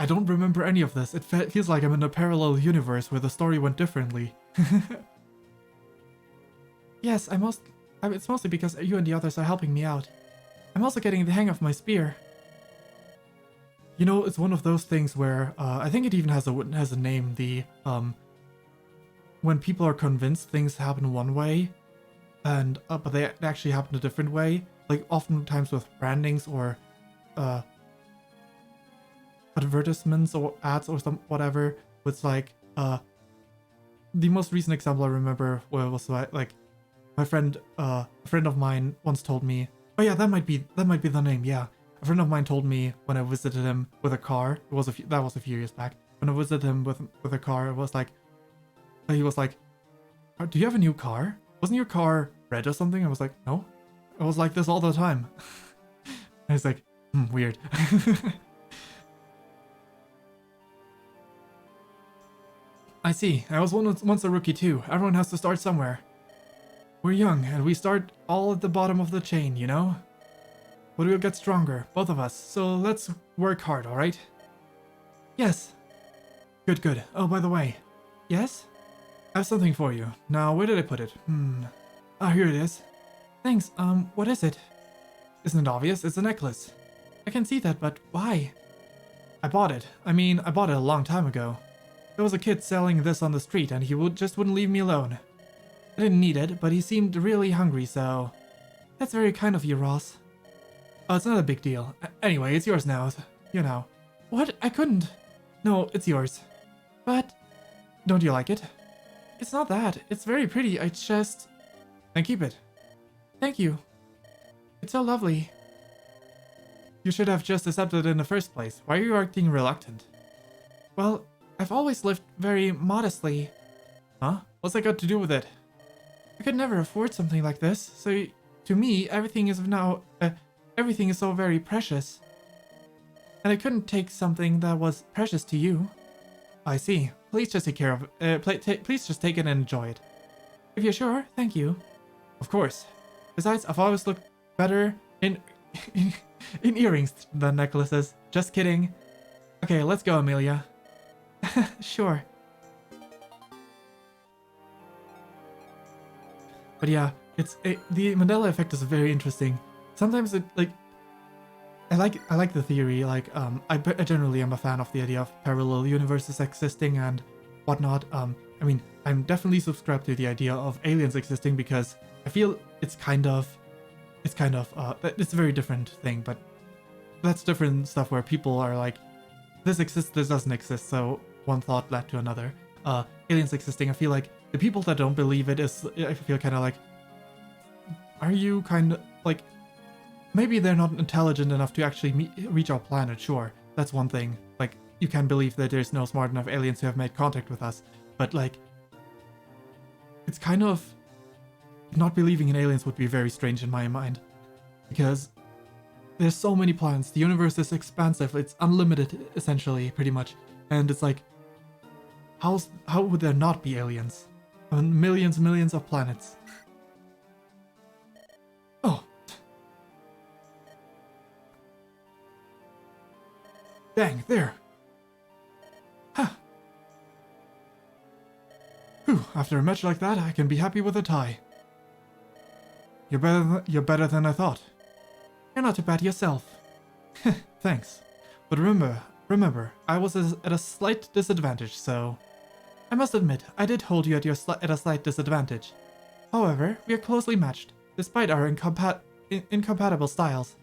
S2: don't remember any of this. It feels like I'm in a parallel universe where the story went differently. Yes, it's mostly because you and the others are helping me out. I'm also getting the hang of my spear. You know, it's one of those things where I think it even has a name. The when people are convinced things happen one way, and but they actually happen a different way. Like oftentimes with brandings or advertisements or ads or whatever. It's like the most recent example I remember was like my friend, a friend of mine once told me Oh yeah, that might be the name. Yeah, a friend of mine told me when I visited him with a car. That was a few years back. When I visited him with a car, it was like he was like, "Oh, do you have a new car? Wasn't your car red or something?" I was like, "No, I was like this all the time." I was like, weird. I see. I was once a rookie too. Everyone has to start somewhere. We're young, and we start all at the bottom of the chain, you know? But we'll get stronger, both of us, so let's work hard, alright? Yes. Good, good. Oh, by the way. Yes? I have something for you. Now, where did I put it? Ah, here it is. Thanks, what is it? Isn't it obvious? It's a necklace. I can see that, but why? I bought it. I bought it a long time ago. There was a kid selling this on the street, and he just wouldn't leave me alone. I didn't need it, but he seemed really hungry, so... That's very kind of you, Ross. Oh, it's not a big deal. Anyway, it's yours now. You know. What? I couldn't. No, it's yours. But... Don't you like it? It's not that. It's very pretty. I just... Then keep it. Thank you. It's so lovely. You should have just accepted it in the first place. Why are you acting reluctant? Well, I've always lived very modestly. Huh? What's that got to do with it? I could never afford something like this, so to me, everything is so very precious. And I couldn't take something that was precious to you. I see. Please just take care of it. Please just take it and enjoy it. If you're sure, thank you. Of course. Besides, I've always looked better in earrings than necklaces. Just kidding. Okay, let's go, Amelia. Sure. But yeah, the Mandela effect is very interesting. Sometimes I like the theory. I generally am a fan of the idea of parallel universes existing and whatnot. I'm definitely subscribed to the idea of aliens existing because I feel it's a very different thing, but that's different stuff where people are like, this exists, this doesn't exist, so one thought led to another. Aliens existing, I feel like the people that don't believe it I feel kind of like, are you kind of like, maybe they're not intelligent enough to actually reach our planet, sure, that's one thing. Like, you can believe that there's no smart enough aliens who have made contact with us, but like, it's kind of, not believing in aliens would be very strange in my mind, because there's so many planets, the universe is expansive, it's unlimited, essentially, pretty much, and it's like, how would there not be aliens? On millions of planets. Oh. Dang, there. Huh. Whew, after a match like that, I can be happy with a tie. You're better than I thought. You're not too bad yourself. Thanks. But remember, I was at a slight disadvantage, so... I must admit, I did hold you at a slight disadvantage. However, we are closely matched, despite our incompatible styles.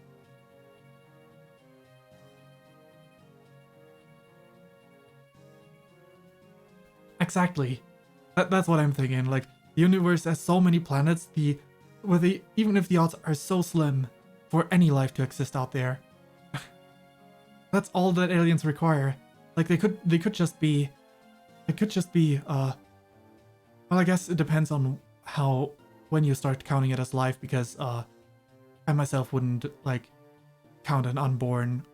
S2: Exactly. That's what I'm thinking. Like, the universe has so many planets, even if the odds are so slim for any life to exist out there. That's all that aliens require. Like, they could just be, well, I guess it depends on when you start counting it as life, because, I myself wouldn't, like, count an unborn,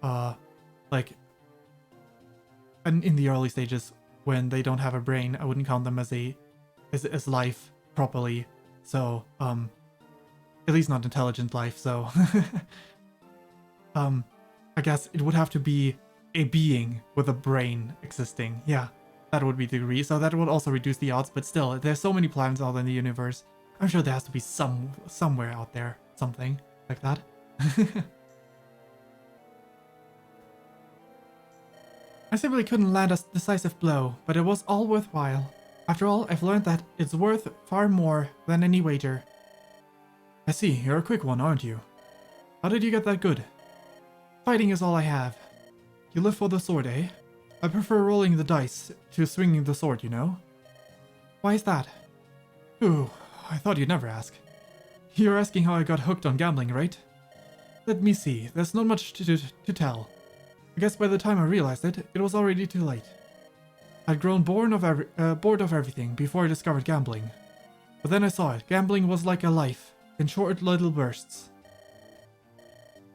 S2: in the early stages, when they don't have a brain, I wouldn't count them as life properly, so, at least not intelligent life, so, I guess it would have to be a being with a brain existing, yeah. That would be the degree, so that would also reduce the odds, but still, there's so many planets out in the universe. I'm sure there has to be somewhere out there, something like that. I simply couldn't land a decisive blow, but it was all worthwhile. After all, I've learned that it's worth far more than any wager. I see, you're a quick one, aren't you? How did you get that good? Fighting is all I have. You live for the sword, eh? I prefer rolling the dice to swinging the sword, you know? Why is that? Ooh, I thought you'd never ask. You're asking how I got hooked on gambling, right? Let me see. There's not much to tell. I guess by the time I realized it, it was already too late. I'd grown bored of everything before I discovered gambling. But then I saw it. Gambling was like a life, in short little bursts.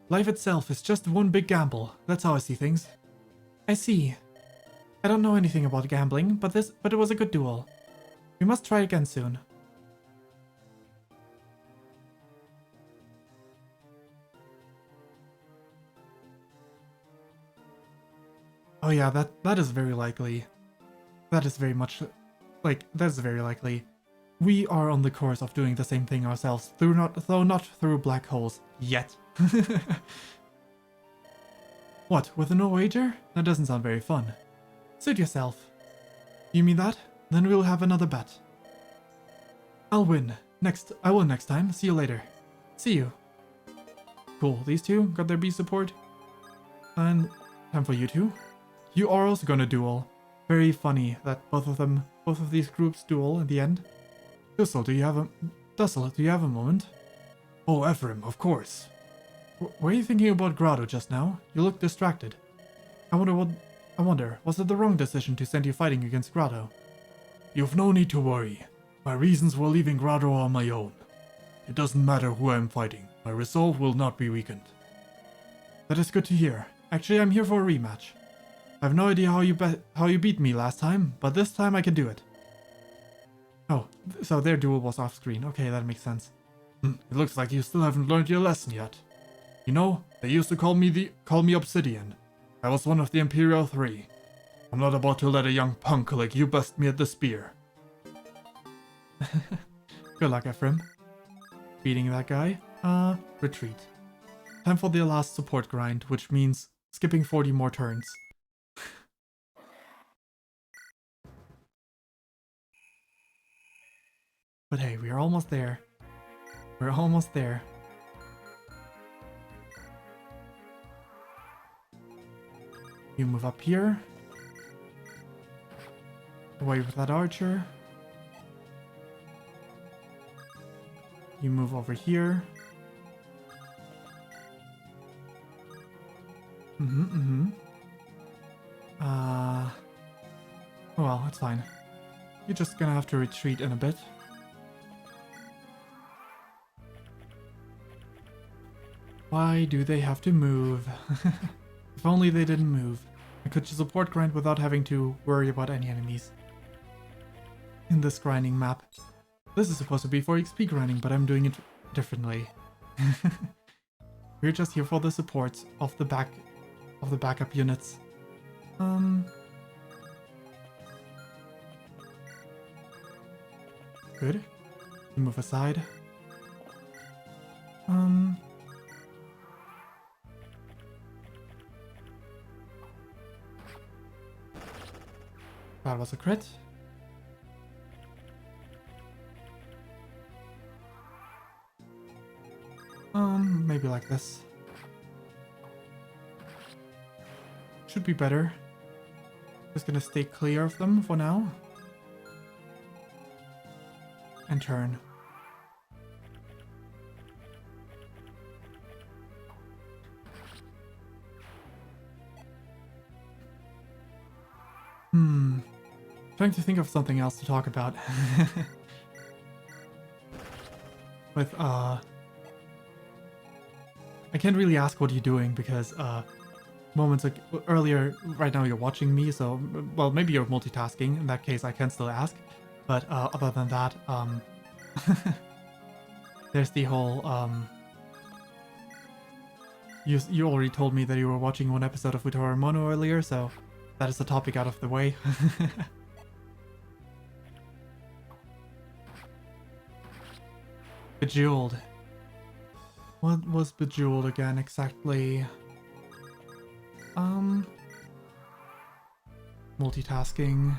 S2: Life itself is just one big gamble. That's how I see things. I see. I don't know anything about gambling, but it was a good duel. We must try again soon. Oh yeah, that is very likely. That is very much... that's very likely. We are on the course of doing the same thing ourselves, though not through black holes. Yet. What, with no wager? That doesn't sound very fun. Suit yourself. You mean that? Then we'll have another bet. I'll win. I will next time. See you later. See you. Cool, these two got their B support. And time for you two. You are also gonna duel. Very funny that both of these groups duel in the end. Dussel, do you have a moment? Oh, Ephraim, of course. Were you thinking about Grotto just now? You look distracted. I wonder, was it the wrong decision to send you fighting against Grotto? You've no need to worry. My reasons for leaving Grotto are my own. It doesn't matter who I'm fighting. My resolve will not be weakened. That is good to hear. Actually, I'm here for a rematch. I have no idea how you beat me last time, but this time I can do it. Oh, so their duel was off screen. Okay, that makes sense. It looks like you still haven't learned your lesson yet. You know, they used to call me Obsidian. I was one of the Imperial Three. I'm not about to let a young punk like you bust me at the spear. Good luck, Ephraim. Beating that guy. Retreat. Time for the last support grind, which means skipping 40 more turns. But hey, we are almost there. We're almost there. You move up here. Away with that archer. You move over here. Oh well, it's fine. You're just gonna have to retreat in a bit. Why do they have to move? If only they didn't move. I could just support grind without having to worry about any enemies. In this grinding map. This is supposed to be for XP grinding, but I'm doing it differently. We're just here for the supports of the backup units. Good. You move aside. That was a crit. Maybe like this. Should be better. Just gonna stay clear of them for now. And turn. Trying to think of something else to talk about. With, I can't really ask what you're doing because, moments earlier, right now you're watching me, so, well, maybe you're multitasking. In that case, I can still ask. But, other than that, there's the whole, you already told me that you were watching one episode of Futaro Mono earlier, so that is the topic out of the way. Bejeweled. What was Bejeweled again exactly? Multitasking.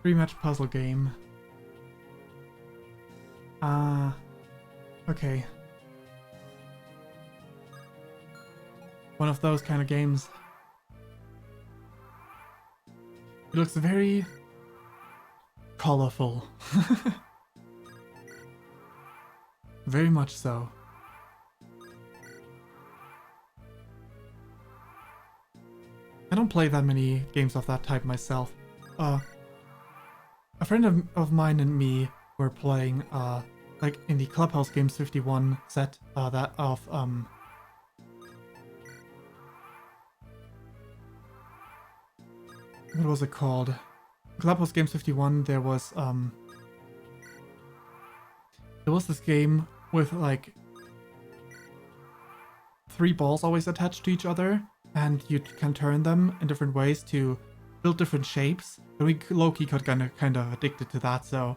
S2: Rematch puzzle game. Okay. one of those kind of games. It looks very colorful. Very much so. I don't play that many games of that type myself. A friend of mine and me were playing like in the Clubhouse Games 51 set that of what was it called? Clubhouse Games 51, there was this game with like 3 balls always attached to each other, and you can turn them in different ways to build different shapes. And we low-key got kind of addicted to that, so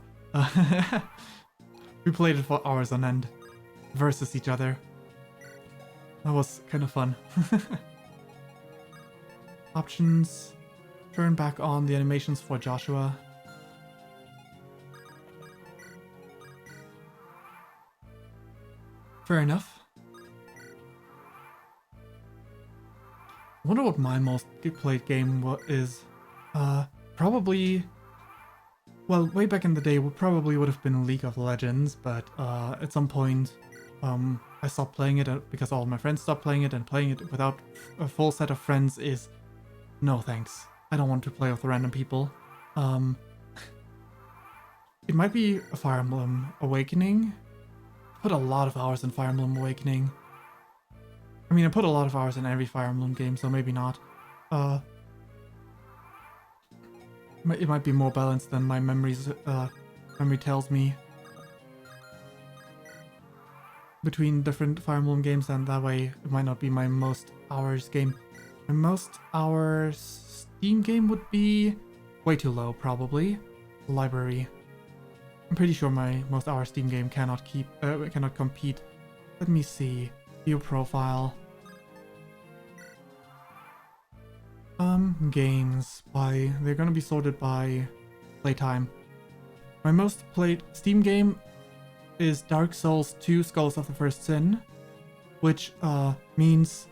S2: we played it for hours on end versus each other. That was kind of fun. Options. Turn back on the animations for Joshua. Fair enough. I wonder what my most played game is. Probably... Well, way back in the day, it probably would have been League of Legends, but at some point I stopped playing it because all my friends stopped playing it, and playing it without a full set of friends is... No thanks. I don't want to play with random people. It might be a Fire Emblem Awakening. I put a lot of hours in Fire Emblem Awakening. I mean, I put a lot of hours in every Fire Emblem game, so maybe not. It might be more balanced than my memory tells me. Between different Fire Emblem games, and that way it might not be my most hours game. My most hours Steam game would be way too low, probably. Library. I'm pretty sure my most hours Steam game cannot compete. Let me see. View profile. Games they're gonna be sorted by playtime. My most played Steam game is Dark Souls 2 Skulls of the First Sin, which means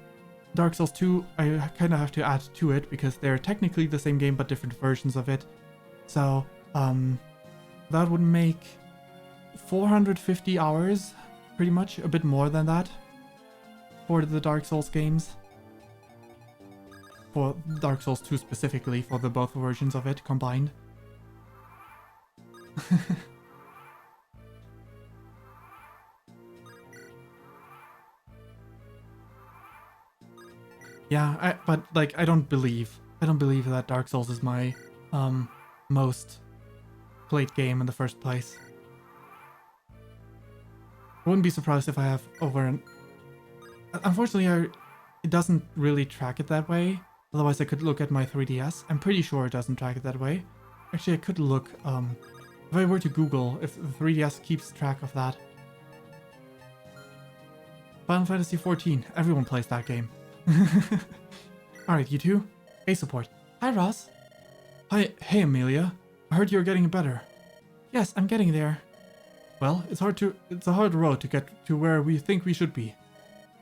S2: Dark Souls 2 I kind of have to add to it because they're technically the same game but different versions of it. So that would make 450 hours, pretty much, a bit more than that for the Dark Souls games. For Dark Souls 2 specifically, for the both versions of it combined. Yeah, but like I don't believe that Dark Souls is my most played game in the first place. I wouldn't be surprised if I have unfortunately, it doesn't really track it that way. Otherwise, I could look at my 3DS. I'm pretty sure it doesn't track it that way. Actually, I could look, if I were to Google if the 3DS keeps track of that. Final Fantasy XIV. Everyone plays that game. Alright, you two. Hey, support. Hi, Ross. Hi, hey, Amelia. I heard you're getting better. Yes, I'm getting there. Well, it's a hard road to get to where we think we should be.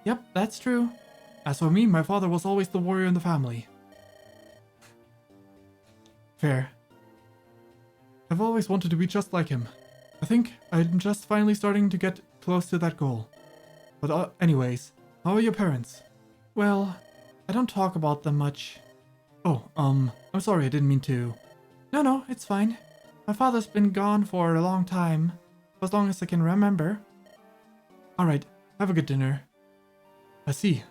S2: Yep, that's true. As for me, my father was always the warrior in the family. Fair. I've always wanted to be just like him. I think I'm just finally starting to get close to that goal. But anyways, how are your parents? Well, I don't talk about them much. Oh, I'm sorry, I didn't mean to. No, it's fine. My father's been gone for a long time. For as long as I can remember. Alright, have a good dinner. I see.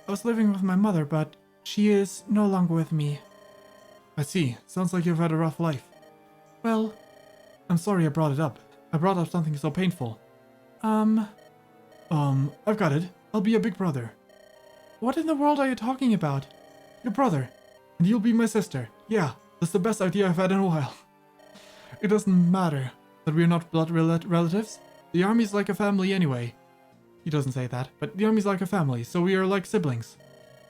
S2: I was living with my mother, but she is no longer with me. I see. Sounds like you've had a rough life. Well, I'm sorry I brought it up. I brought up something so painful. I've got it. I'll be a big brother. What in the world are you talking about? Your brother. And you'll be my sister. Yeah, that's the best idea I've had in a while. It doesn't matter that we're not blood relatives. The army's like a family anyway. He doesn't say that, but the army's like a family, so we are like siblings.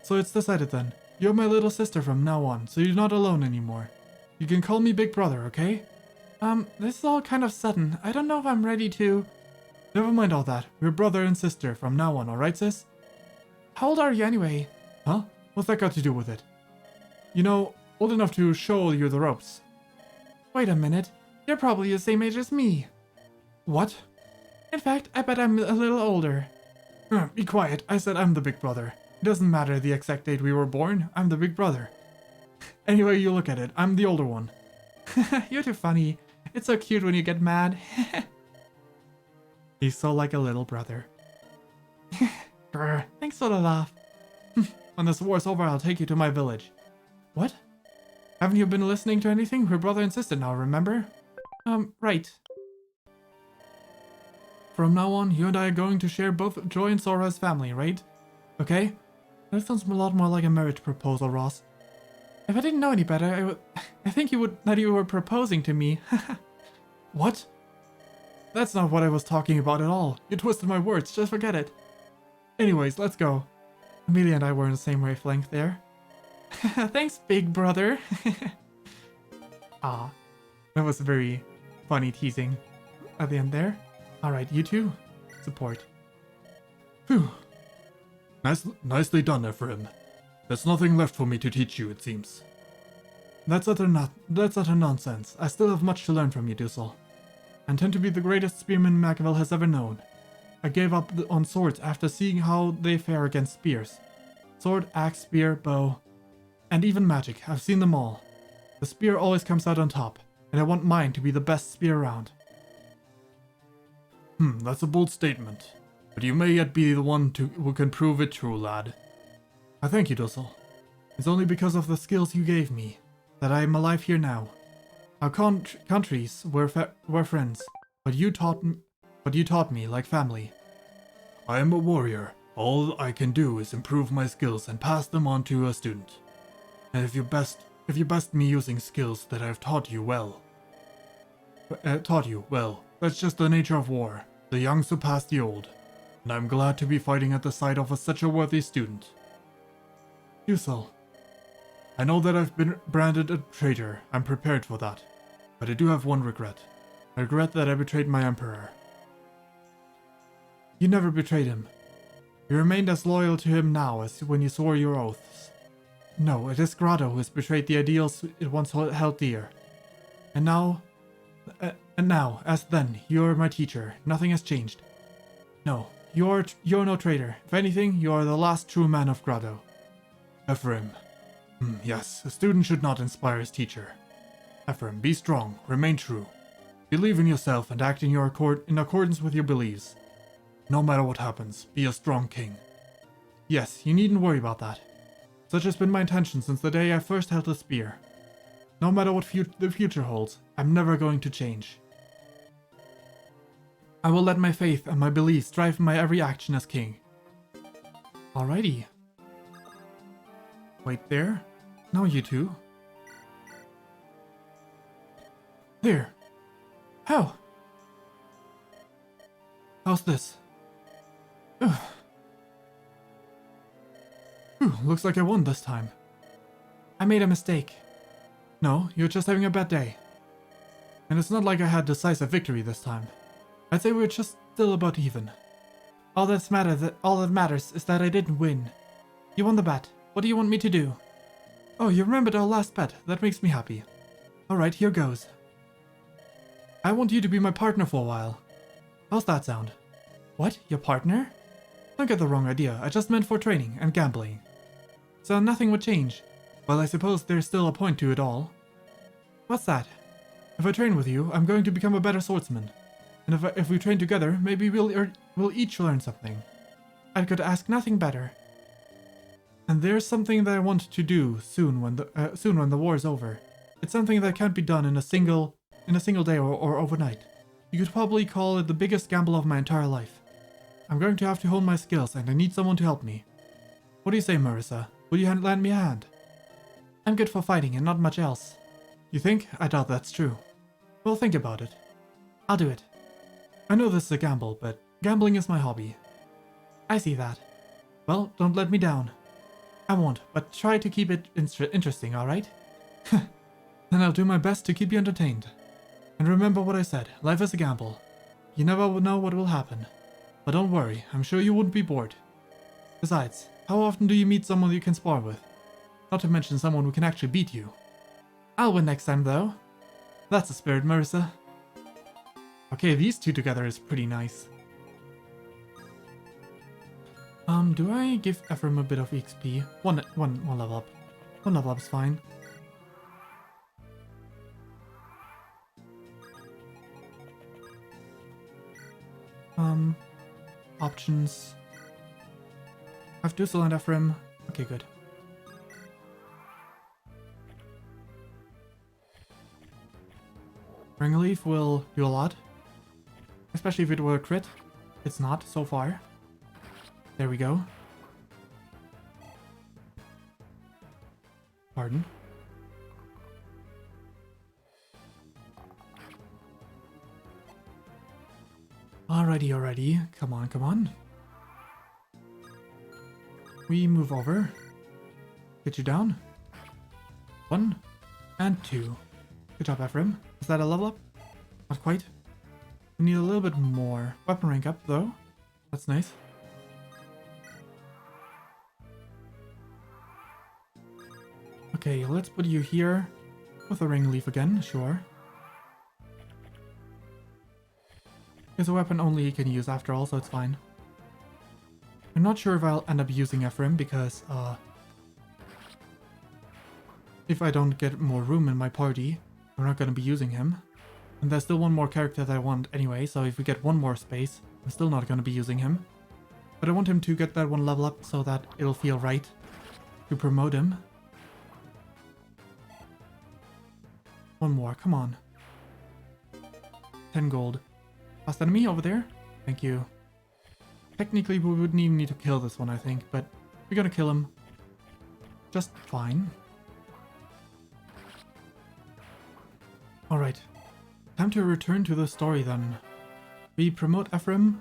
S2: So it's decided then. You're my little sister from now on, so you're not alone anymore. You can call me Big Brother, okay? This is all kind of sudden. I don't know if I'm ready to... Never mind all that. We're brother and sister from now on, alright, sis?
S3: How old are you anyway?
S2: Huh? What's that got to do with it? You know, old enough to show you the ropes.
S3: Wait a minute. You're probably the same age as me.
S2: What?
S3: In fact, I bet I'm a little older.
S2: Be quiet. I said I'm the big brother. It doesn't matter the exact date we were born. I'm the big brother. Anyway you look at it, I'm the older one.
S3: You're too funny. It's so cute when you get mad.
S2: He's so like a little brother.
S3: Grr, thanks for the laugh.
S2: When this war's over, I'll take you to my village.
S3: What?
S2: Haven't you been listening to anything? Her brother insisted now, remember?
S3: Right.
S2: From now on, you and I are going to share both Joy and sorrow as family, right? Okay? That sounds a lot more like a marriage proposal, Ross.
S3: If I didn't know any better, I think that you were proposing to me.
S2: What? That's not what I was talking about at all. You twisted my words, just forget it. Anyways, let's go. Amelia and I were in the same wavelength there.
S3: Thanks, big brother.
S2: Ah, that was very funny teasing at the end there. Alright, you two, support. Phew. Nicely done, Ephraim. There's nothing left for me to teach you, it seems. That's utter nonsense. I still have much to learn from you, Dussel. I intend to be the greatest spearman Machiavel has ever known. I gave up on swords after seeing how they fare against spears. Sword, axe, spear, bow, and even magic. I've seen them all. The spear always comes out on top, and I want mine to be the best spear around. That's a bold statement. But you may yet be the one who can prove it true, lad. I thank you, Dussel. It's only because of the skills you gave me that I am alive here now. Our countries were friends, but you taught me like family. I am a warrior. All I can do is improve my skills and pass them on to a student. And if you best me using skills that I've taught you well, that's just the nature of war. The young surpass the old, and I'm glad to be fighting at the side of such a worthy student. Dussel, I know that I've been branded a traitor. I'm prepared for that. But I do have one regret. I regret that I betrayed my emperor. You never betrayed him. You remained as loyal to him now as when you swore your oaths. No, it is Grotto who has betrayed the ideals it once held dear. And now, as then, you're my teacher. Nothing has changed. No, you're no traitor. If anything, you are the last true man of Grotto. Ephraim. Yes, a student should not inspire his teacher. Ephraim, be strong, remain true. Believe in yourself and act in accordance with your beliefs. No matter what happens, be a strong king. Yes, you needn't worry about that. Such has been my intention since the day I first held the spear. No matter what the future holds, I'm never going to change. I will let my faith and my beliefs drive my every action as king. Alrighty. Wait there. Now you two. There.
S3: How?
S2: How's this? Ugh. Whew, looks like I won this time.
S3: I made a mistake.
S2: No, you're just having a bad day. And it's not like I had decisive victory this time. I'd say we're just still about even.
S3: All that matters is that I didn't win. You won the bet. What do you want me to do?
S2: Oh, you remembered our last bet. That makes me happy. Alright, here goes. I want you to be my partner for a while. How's that sound?
S3: What? Your partner?
S2: Don't get the wrong idea. I just meant for training and gambling.
S3: So nothing would change?
S2: Well, I suppose there's still a point to it all.
S3: What's that?
S2: If I train with you, I'm going to become a better swordsman. And if we train together, maybe we'll each learn something.
S3: I could ask nothing better.
S2: And there's something that I want to do soon when the war is over. It's something that can't be done in a single day or overnight. You could probably call it the biggest gamble of my entire life. I'm going to have to hone my skills, and I need someone to help me. What do you say, Marissa? Will you lend me a hand?
S3: I'm good for fighting and not much else.
S2: You think? I doubt that's true. Well, think about it.
S3: I'll do it.
S2: I know this is a gamble, but gambling is my hobby.
S3: I see that.
S2: Well, don't let me down.
S3: I won't, but try to keep it interesting, alright?
S2: Then I'll do my best to keep you entertained. And remember what I said, life is a gamble. You never know what will happen. But don't worry, I'm sure you wouldn't be bored. Besides, How often do you meet someone you can spar with? Not to mention someone who can actually beat you. I'll win next time though. That's the spirit, Marissa. Okay, these two together is pretty nice. Do I give Ephraim a bit of XP? One level up. One level up is fine. Options. I have Dussel and Ephraim. Okay, good. Ringleaf will do a lot. Especially if it were a crit. It's not so far. There we go. Pardon. Alrighty. Come on. We move over. Get you down. 1 and 2. Good job, Ephraim. Is that a level up? Not quite. We need a little bit more. Weapon rank up, though. That's nice. Okay, let's put you here with a ring leaf again, sure. It's a weapon only he can use after all, so it's fine. I'm not sure if I'll end up using Ephraim because, if I don't get more room in my party, I'm not going to be using him. And there's still one more character that I want anyway, so if we get one more space, I'm still not going to be using him. But I want him to get that one level up so that it'll feel right to promote him. One more, come on. 10 gold. Last enemy over there? Thank you. Technically, we wouldn't even need to kill this one, I think, but we're gonna kill him. Just fine. Alright. Time to return to the story then. We promote Ephraim.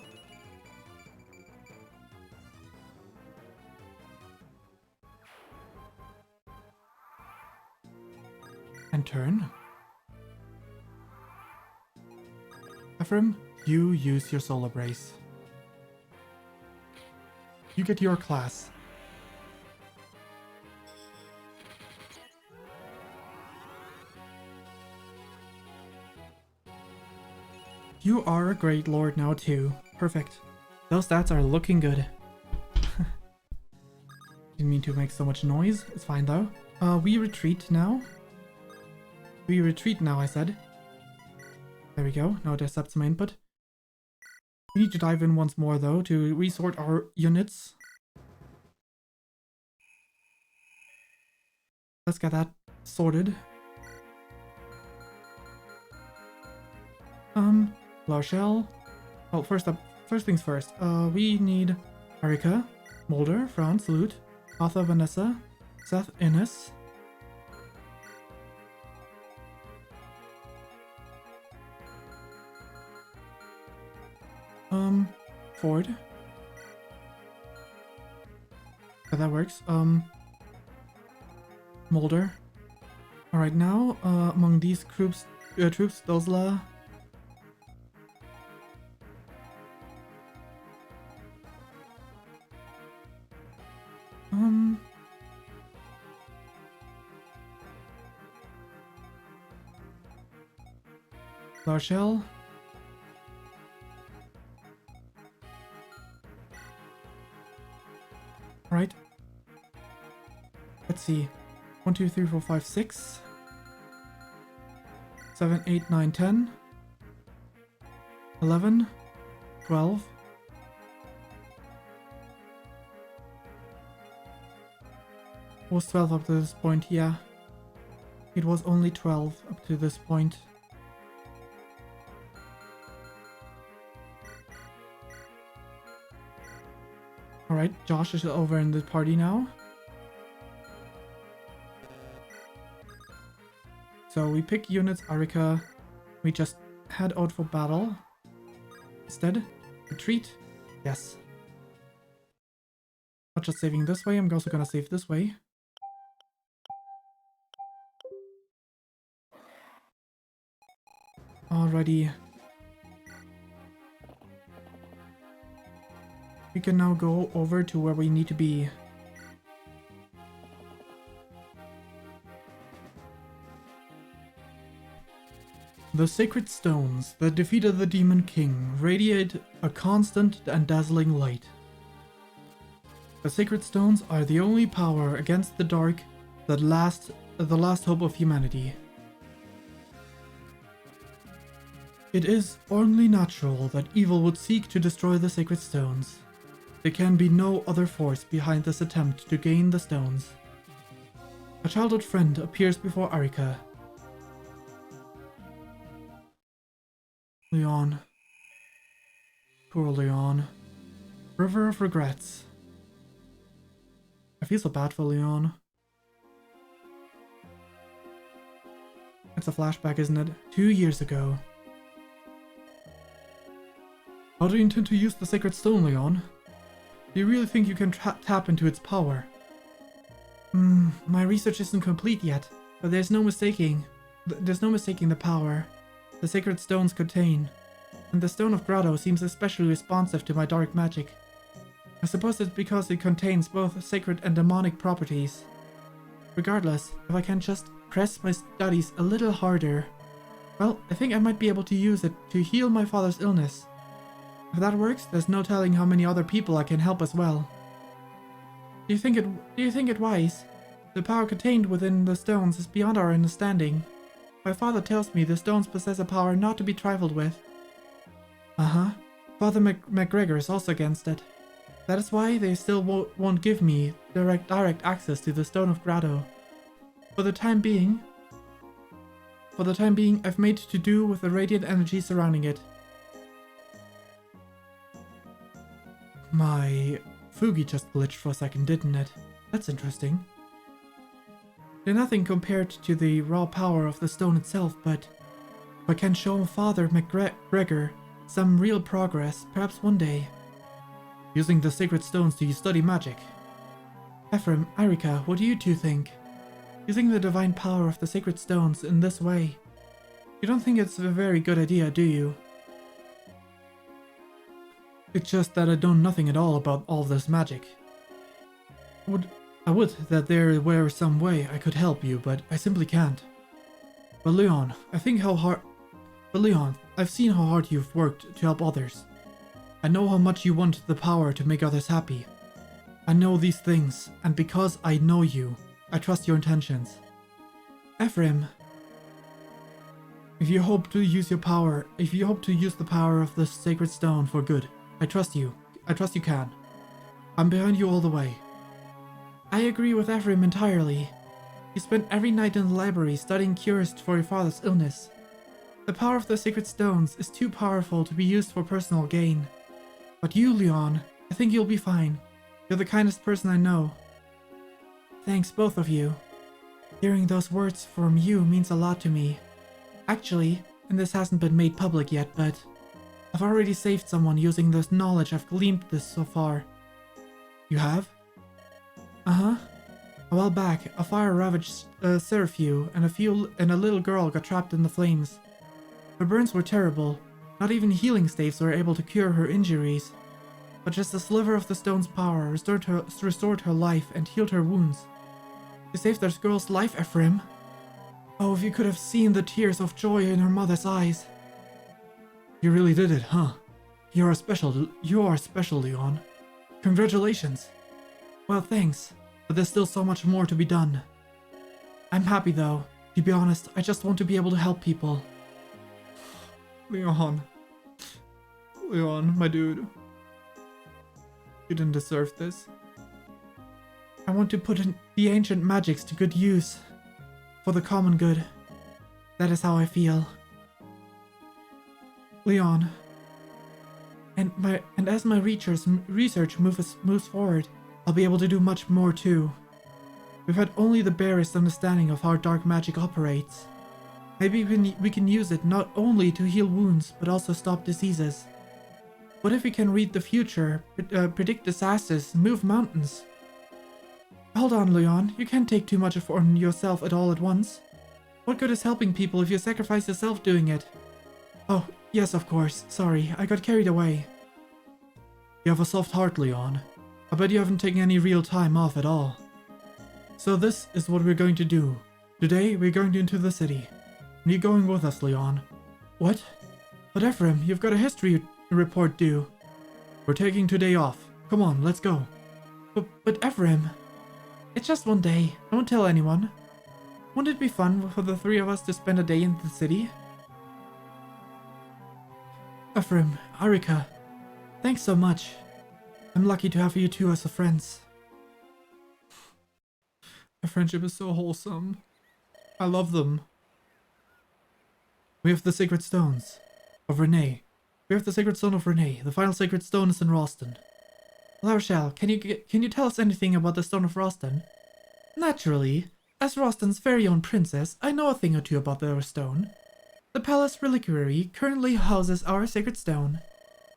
S2: And turn. Ephraim, you use your solar brace. You get your class.
S1: You are a great lord now too. Perfect. Those stats are looking good. Didn't mean to make so much noise. It's fine though. We retreat now. We retreat now, I said. There we go. Now there's some input. We need to dive in once more though to resort our units. Let's get that sorted. Larshell. Well, first things first. We need Erika, Mulder, Franz, Lute, Arthur, Vanessa, Seth, Innes. Ford. Yeah, that works. Mulder. Alright, now, among these troops, Dosla. Larshell. Right. Let's see. 1, 2, 3, 4, 5, 6. 7, 8, 9, 10. 11. 12. Was 12 up to this point, yeah. It was only 12 up to this point. Alright, Josh is over in the party now. So we pick units, Arika. We just head out for battle. Instead, retreat. Yes. Not just saving this way, I'm also gonna save this way. Alrighty. We can now go over to where we need to be. The sacred stones that defeated the Demon King radiate a constant and dazzling light. The sacred stones are the only power against the dark that the last hope of humanity. It is only natural that evil would seek to destroy the sacred stones. There can be no other force behind this attempt to gain the stones. A childhood friend appears before Arika. Leon. Poor Leon. River of Regrets. I feel so bad for Leon. It's a flashback, isn't it? 2 years ago. How do you intend to use the sacred stone, Leon? Do you really think you can tap into its power? My research isn't complete yet, but there's no mistaking the power the sacred stones contain, and the Stone of Grotto seems especially responsive to my dark magic. I suppose it's because it contains both sacred and demonic properties. Regardless, if I can just press my studies a little harder, well, I think I might be able to use it to heal my father's illness. If that works, there's no telling how many other people I can help as well. Do you think it wise? The power contained within the stones is beyond our understanding. My father tells me the stones possess a power not to be trifled with. Father McGregor is also against it. That is why they still won't give me direct access to the Stone of Grotto. For the time being, I've made to do with the radiant energy surrounding it. My Fugi just glitched for a second, didn't it? That's interesting. They're nothing compared to the raw power of the stone itself, but if I can show Father McGregor some real progress, perhaps one day. Using the sacred stones to study magic. Ephraim, Arika, what do you two think? Using the divine power of the sacred stones in this way. You don't think it's a very good idea, do you? It's just that I know nothing at all about all this magic. I would that there were some way I could help you, but I simply can't. But Leon, I've seen how hard you've worked to help others. I know how much you want the power to make others happy. I know these things, and because I know you, I trust your intentions. Ephraim, if you hope to use the power of the sacred stone for good, I trust you. I trust you can. I'm behind you all the way. I agree with Ephraim entirely. You spent every night in the library studying cures for your father's illness. The power of the sacred stones is too powerful to be used for personal gain. But you, Leon, I think you'll be fine. You're the kindest person I know. Thanks, both of you. Hearing those words from you means a lot to me. Actually, and this hasn't been made public yet, but I've already saved someone using this knowledge I've gleaned this so far. You have? Uh-huh. A while back, a fire ravaged Seraphiu, and a little girl got trapped in the flames. Her burns were terrible. Not even healing staves were able to cure her injuries. But just a sliver of the stone's power restored her life and healed her wounds. You saved that girl's life, Ephraim. Oh, if you could have seen the tears of joy in her mother's eyes. You really did it, huh? You are special, Leon. Congratulations. Well, thanks, but there's still so much more to be done. I'm happy though. To be honest, I just want to be able to help people. Leon, my dude. You didn't deserve this. I want to put the ancient magics to good use. For the common good. That is how I feel. Leon. And as my research moves forward, I'll be able to do much more too. We've had only the barest understanding of how dark magic operates. Maybe we can use it not only to heal wounds, but also stop diseases. What if we can read the future, predict disasters, move mountains? Hold on, Leon. You can't take too much on yourself at all at once. What good is helping people if you sacrifice yourself doing it? Oh, yes, of course. Sorry, I got carried away. You have a soft heart, Leon. I bet you haven't taken any real time off at all. So this is what we're going to do. Today, we're going into the city. And you're going with us, Leon. What? But Ephraim, you've got a history report due.
S2: We're taking today off. Come on, let's go.
S1: But Ephraim, it's just one day. I won't tell anyone. Wouldn't it be fun for the three of us to spend a day in the city? Ephraim, Arika, thanks so much. I'm lucky to have you two as friends.
S2: Our friendship is so wholesome. I love them. We have the sacred stones of Renee. We have the sacred stone of Renee. The final sacred stone is in Rausten.
S1: Larochelle, can you tell us anything about the stone of Rausten? Naturally. As Rausten's very own princess, I know a thing or two about the stone. The palace reliquary currently houses our sacred stone.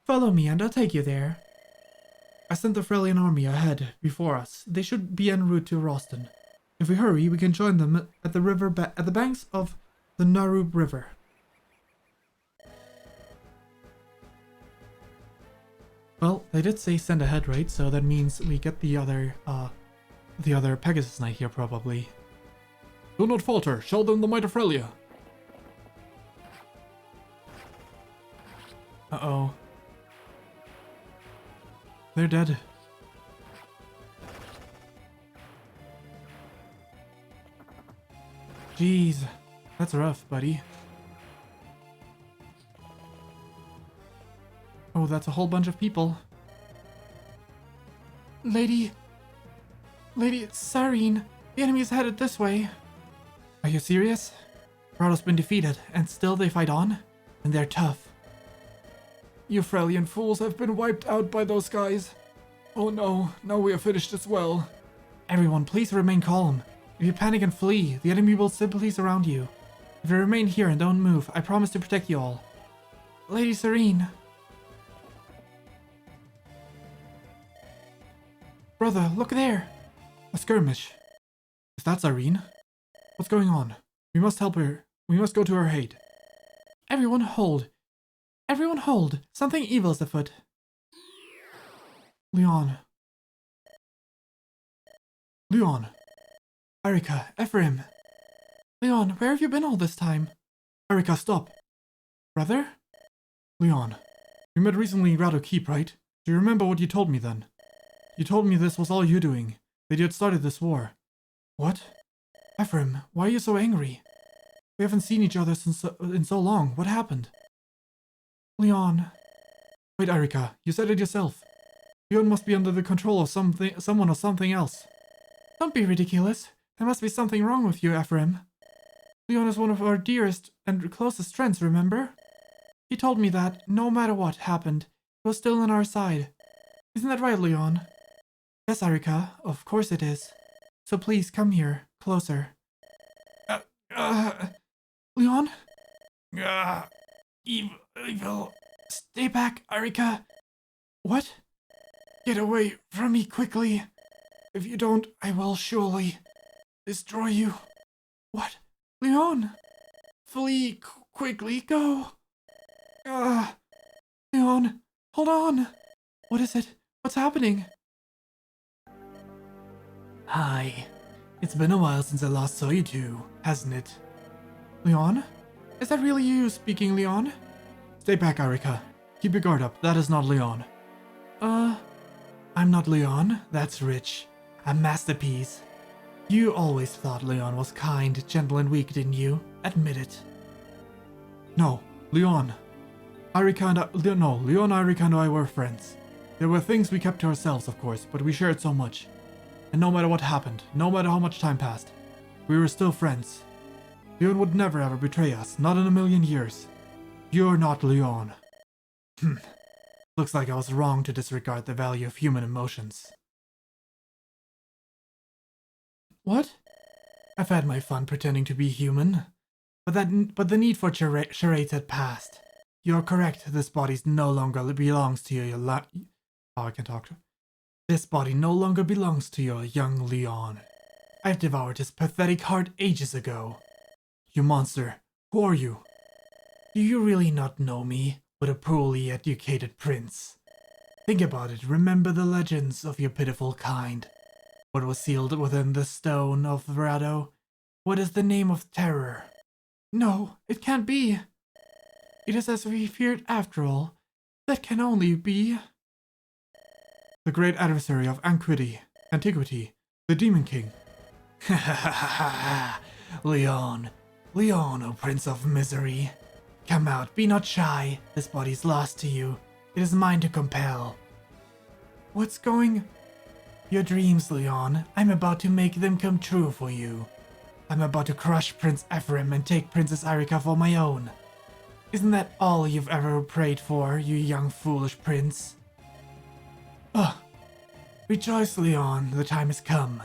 S1: Follow me and I'll take you there.
S2: I sent the Freljord army ahead before us. They should be en route to Rausten. If we hurry, we can join them at the at the banks of the Narub River. Well, they did say send ahead, right? So that means we get the other Pegasus Knight here, probably. Do not falter. Show them the might of Freljord. Uh-oh. They're dead. Jeez. That's rough, buddy. Oh, that's a whole bunch of people.
S1: Lady Cyrene, the enemy is headed this way.
S2: Are you serious? Rausten's been defeated, and still they fight on? And they're tough. You Freljord fools have been wiped out by those guys. Oh no, now we are finished as well. Everyone, please remain calm. If you panic and flee, the enemy will simply surround you. If you remain here and don't move, I promise to protect you all.
S1: Lady Cyrene.
S2: Brother, look there! A skirmish. Is that Cyrene? What's going on? We must help her. We must go to her aid.
S1: Everyone hold. Everyone hold. Something evil is afoot.
S2: Leon. Arika, Ephraim.
S1: Leon, where have you been all this time?
S2: Arika, stop.
S1: Brother?
S2: Leon, we met recently in Grotto Keep, right? Do you remember what you told me then? You told me this was all you doing, that you had started this war. What? Ephraim, why are you so angry? We haven't seen each other in so long. What happened?
S1: Leon.
S2: Wait, Arika, you said it yourself. Leon must be under the control of someone or something else.
S1: Don't be ridiculous. There must be something wrong with you, Ephraim. Leon is one of our dearest and closest friends, remember? He told me that, no matter what happened, he was still on our side. Isn't that right, Leon? Yes, Arika, of course it is. So please, come here, closer. Leon?
S2: Evil.
S1: Stay back, Arika. What? Get away from me quickly. If you don't, I will surely destroy you. What? Leon? Flee quickly, go. Leon, hold on. What is it? What's happening?
S2: Hi. It's been a while since I last saw you two, hasn't it?
S1: Leon? Is that really you speaking, Leon?
S2: Stay back, Arika. Keep your guard up. That is not Leon.
S1: I'm not Leon. That's Rich. A masterpiece. You always thought Leon was kind, gentle, and weak, didn't you? Admit it.
S2: No, Leon. Leon, Arika, and I were friends. There were things we kept to ourselves, of course, but we shared so much. And no matter what happened, no matter how much time passed, we were still friends. Leon would never ever betray us, not in a million years. You're not Leon.
S1: Looks like I was wrong to disregard the value of human emotions. What? I've had my fun pretending to be human. But the need for charades had passed. You're correct, this body no longer belongs to your I can talk to This body no longer belongs to your young Leon. I've devoured his pathetic heart ages ago.
S2: You monster, who are you?
S1: Do you really not know me, but a poorly educated prince? Think about it, remember the legends of your pitiful kind. What was sealed within the stone of Verado? What is the name of terror? No, it can't be.
S2: It is as we feared after all. That can only be the great adversary of antiquity, the Demon King. Ha ha ha ha ha! Leon, O Prince of Misery. Come out, be not shy. This body's lost to you. It is mine to compel. What's going? Your dreams, Leon. I'm about to make them come true for you. I'm about to crush Prince Ephraim and take Princess Irika for my own. Isn't that all you've ever prayed for, you young foolish prince? Rejoice, Leon, the time has come.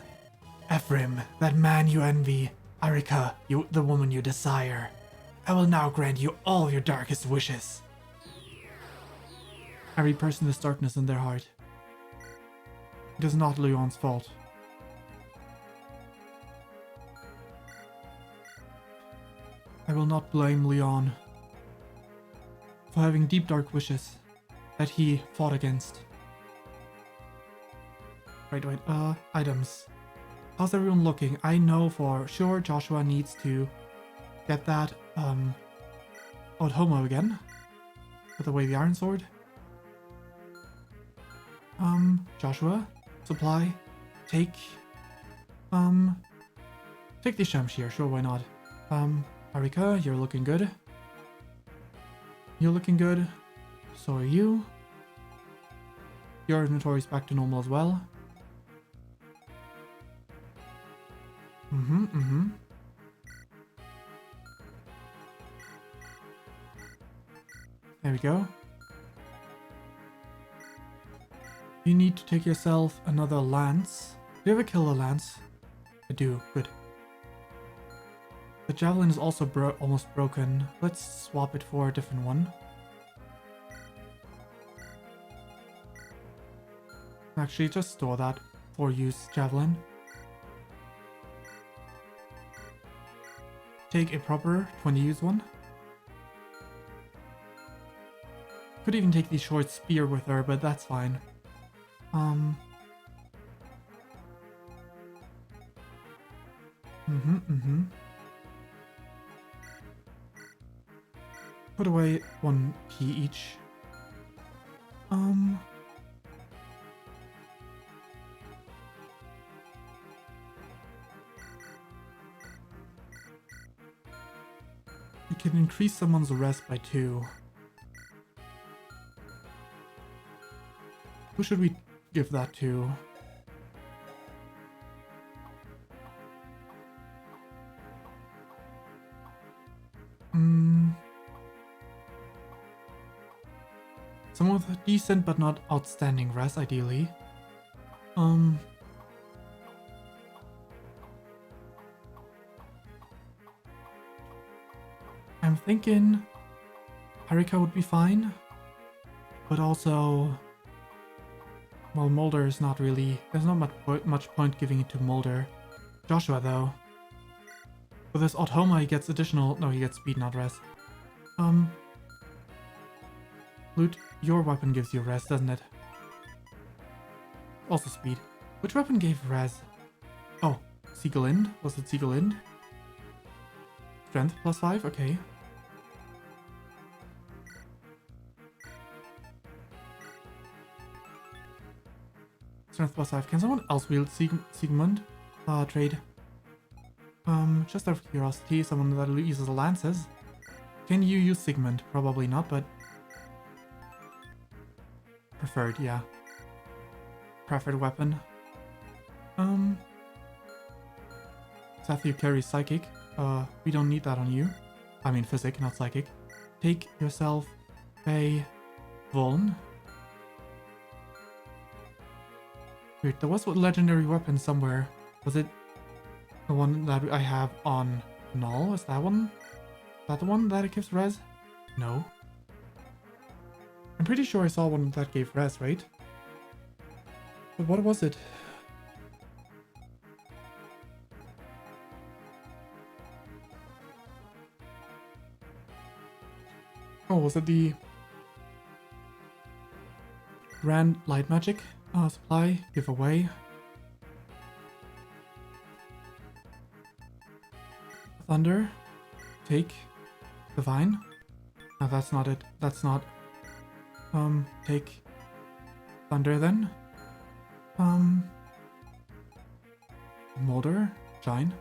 S2: Ephraim, that man you envy, Irika, the woman you desire. I will now grant you all your darkest wishes. Every person has darkness in their heart. It is not Leon's fault. I will not blame Leon for having deep dark wishes that he fought against. Wait, items. How's everyone looking? I know for sure Joshua needs to get that, old homo again. Put away the iron sword. Joshua, supply, take the shamshir, sure, why not? Arika, you're looking good. You're looking good. So are you. Your inventory's back to normal as well. There we go. You need to take yourself another lance. Do you ever kill a lance? I do. Good. The javelin is also almost broken. Let's swap it for a different one. Actually, just store that for use javelin. Take a proper 20-use one. Could even take the short spear with her, but that's fine. Put away one key each. You can increase someone's rest by 2. Who should we give that to? Someone with decent but not outstanding rest, ideally. I'm thinking Harika would be fine, but also, well, Mulder is not really, there's not much point giving it to Mulder. Joshua, though. With this Authoma, he gets additional, no, he gets speed, not rest. Loot, your weapon gives you res, doesn't it? Also speed. Which weapon gave res? Oh, Siegelind? Was it Siegelind? Strength plus 5? Okay. Strength plus 5. Can someone else wield Siegmund? Trade. Just out of curiosity, someone that uses lances. Can you use Sigmund? Probably not, but preferred, yeah. Preferred weapon. Seth, you carry psychic. We don't need that on you. I mean physic, not psychic. Take yourself a Vuln. Wait, there was a legendary weapon somewhere. Was it the one that I have on Null? Is that one? Is that the one that it gives res? No. I'm pretty sure I saw one that gave res, right? But what was it? Oh, was it the Grand Light Magic? Supply, give away. Thunder, take. Divine.
S1: No, that's not it. That's not. Take thunder then. Molder? Shine?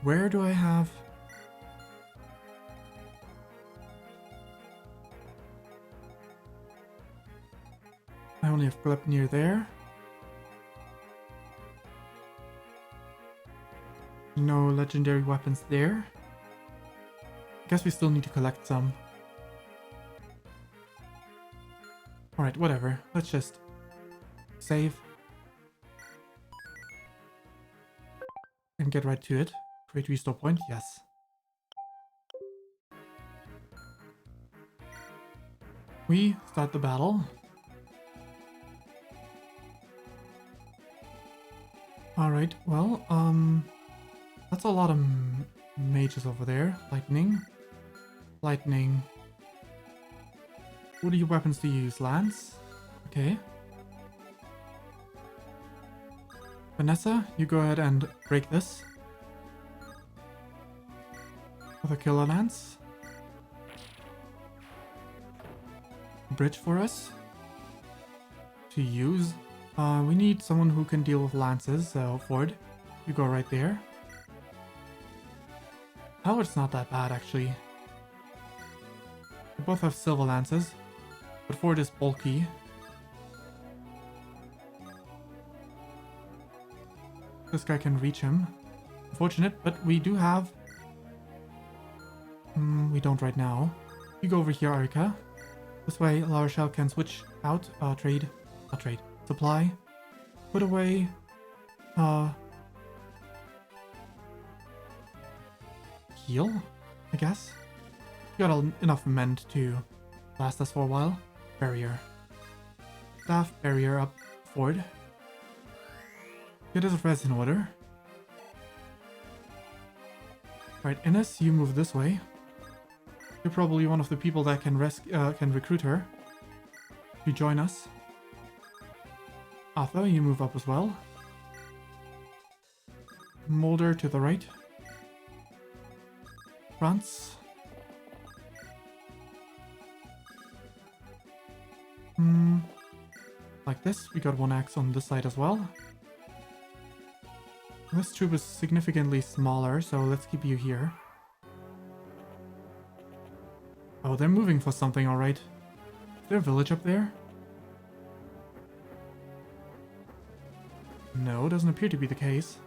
S1: Where do I have... I only have Glep near there. No legendary weapons there. Guess we still need to collect some. Alright, whatever. Let's just save. And get right to it. Create restore point, yes. We start the battle. Alright, well, that's a lot of mages over there. Lightning. Lightning. What are your weapons to use? Lance? Okay. Vanessa, you go ahead and break this. With a killer lance. Bridge for us to use. We need someone who can deal with lances, so Ford, you go right there. Howard's not that bad, actually. They both have silver lances, but Ford is bulky. This guy can reach him. Unfortunate, but we do have... we don't right now. You go over here, Arika. This way, La Rochelle can switch out. Trade. Not trade. Supply. Put away. Heal, I guess. Got enough mend to last us for a while. Barrier. Staff barrier up. Ford. Get his res in order. Right, Ines, you move this way. You're probably one of the people that can recruit her. You join us. Arthur, you move up as well. Mulder to the right. France. Like this. We got one axe on this side as well. This troop is significantly smaller, so let's keep you here. Oh, they're moving for something, alright. Is there a village up there? No, doesn't appear to be the case.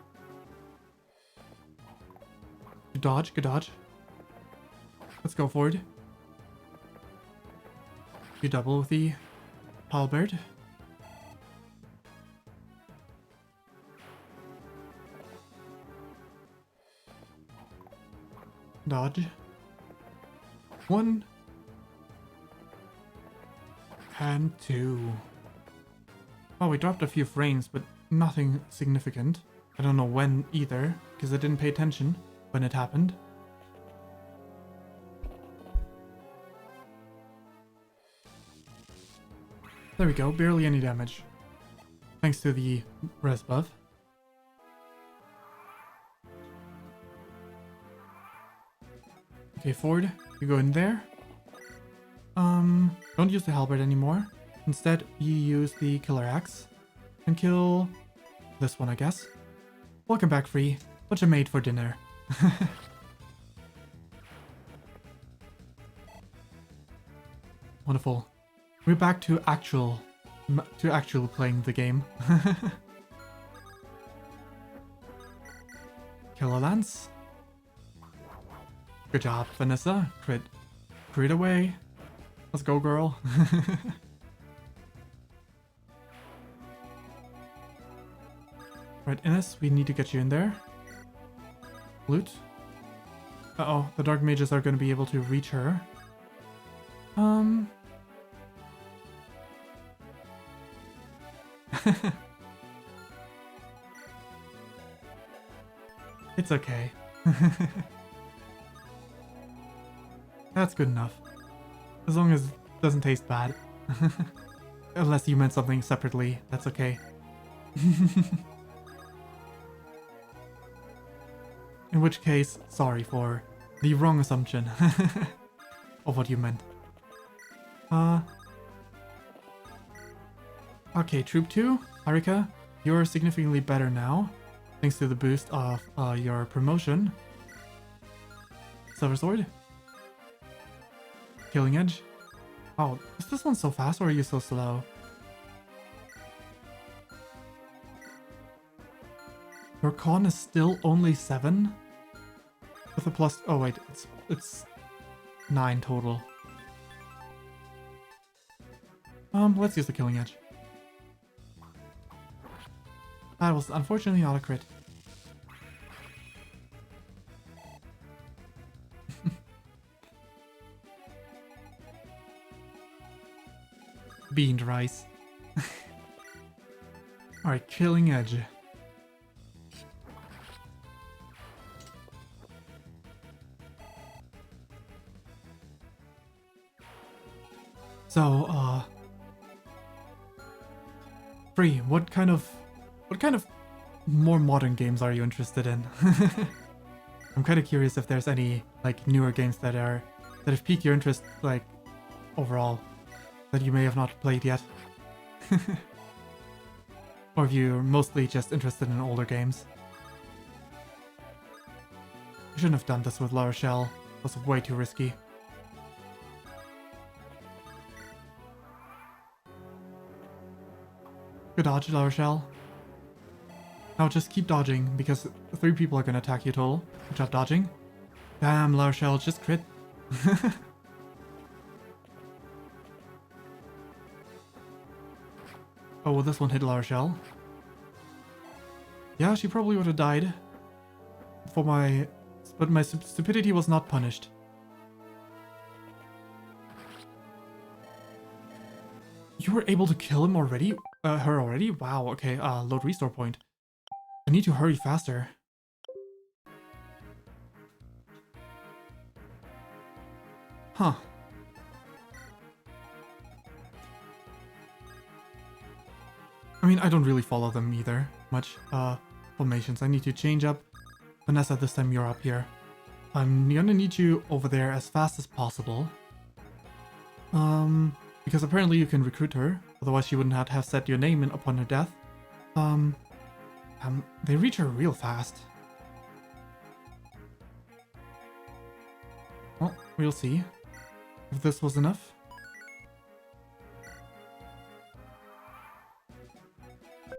S1: Good dodge, good dodge. Let's go forward. You double with the halberd. Dodge. 1 and 2. Oh, we dropped a few frames, but nothing significant. I don't know when either, because I didn't pay attention when it happened. There we go, barely any damage. Thanks to the res buff. Okay, Ford, you go in there. Don't use the halberd anymore. Instead, you use the killer axe and kill this one, I guess. Welcome back, Free. What you made for dinner? Wonderful. We're back to actual playing the game. Killer lance. Good job, Vanessa. Crit away. Let's go, girl. Right, Ines, we need to get you in there. Loot. Uh-oh, the dark mages are going to be able to reach her. It's okay. That's good enough. As long as it doesn't taste bad. Unless you meant something separately, that's okay. In which case, sorry for
S2: the wrong assumption of what you meant. Okay, Troop 2, Harika, you're significantly better now, thanks to the boost of your promotion. Silver Sword. Killing Edge. Oh, is this one so fast or are you so slow? Your con is still only 7? With a plus... Oh wait, it's 9 total. Let's use the Killing Edge. That was unfortunately not a crit. Beaned rice. Alright, Killing Edge. So, Free, what kind of more modern games are you interested in? I'm kind of curious if there's any like newer games that have piqued your interest like overall that you may have not played yet. Or if you're mostly just interested in older games. I shouldn't have done this with La Rochelle. It was way too risky. Good dodge, La Rochelle. Now just keep dodging, because 3 people are gonna attack you total. Good job dodging. Damn, La Rochelle, just crit. Oh, will this one hit La Rochelle? Yeah, she probably would have died. But my stupidity was not punished. You were able to kill him already? Her already? Wow, okay, load restore point. I need to hurry faster. Huh. I mean, I don't really follow them either much. Formations. I need to change up. Vanessa, this time you're up here. I'm gonna need you over there as fast as possible. Because apparently you can recruit her, otherwise she wouldn't have said your name upon her death. They reach her real fast. Well, we'll see if this was enough.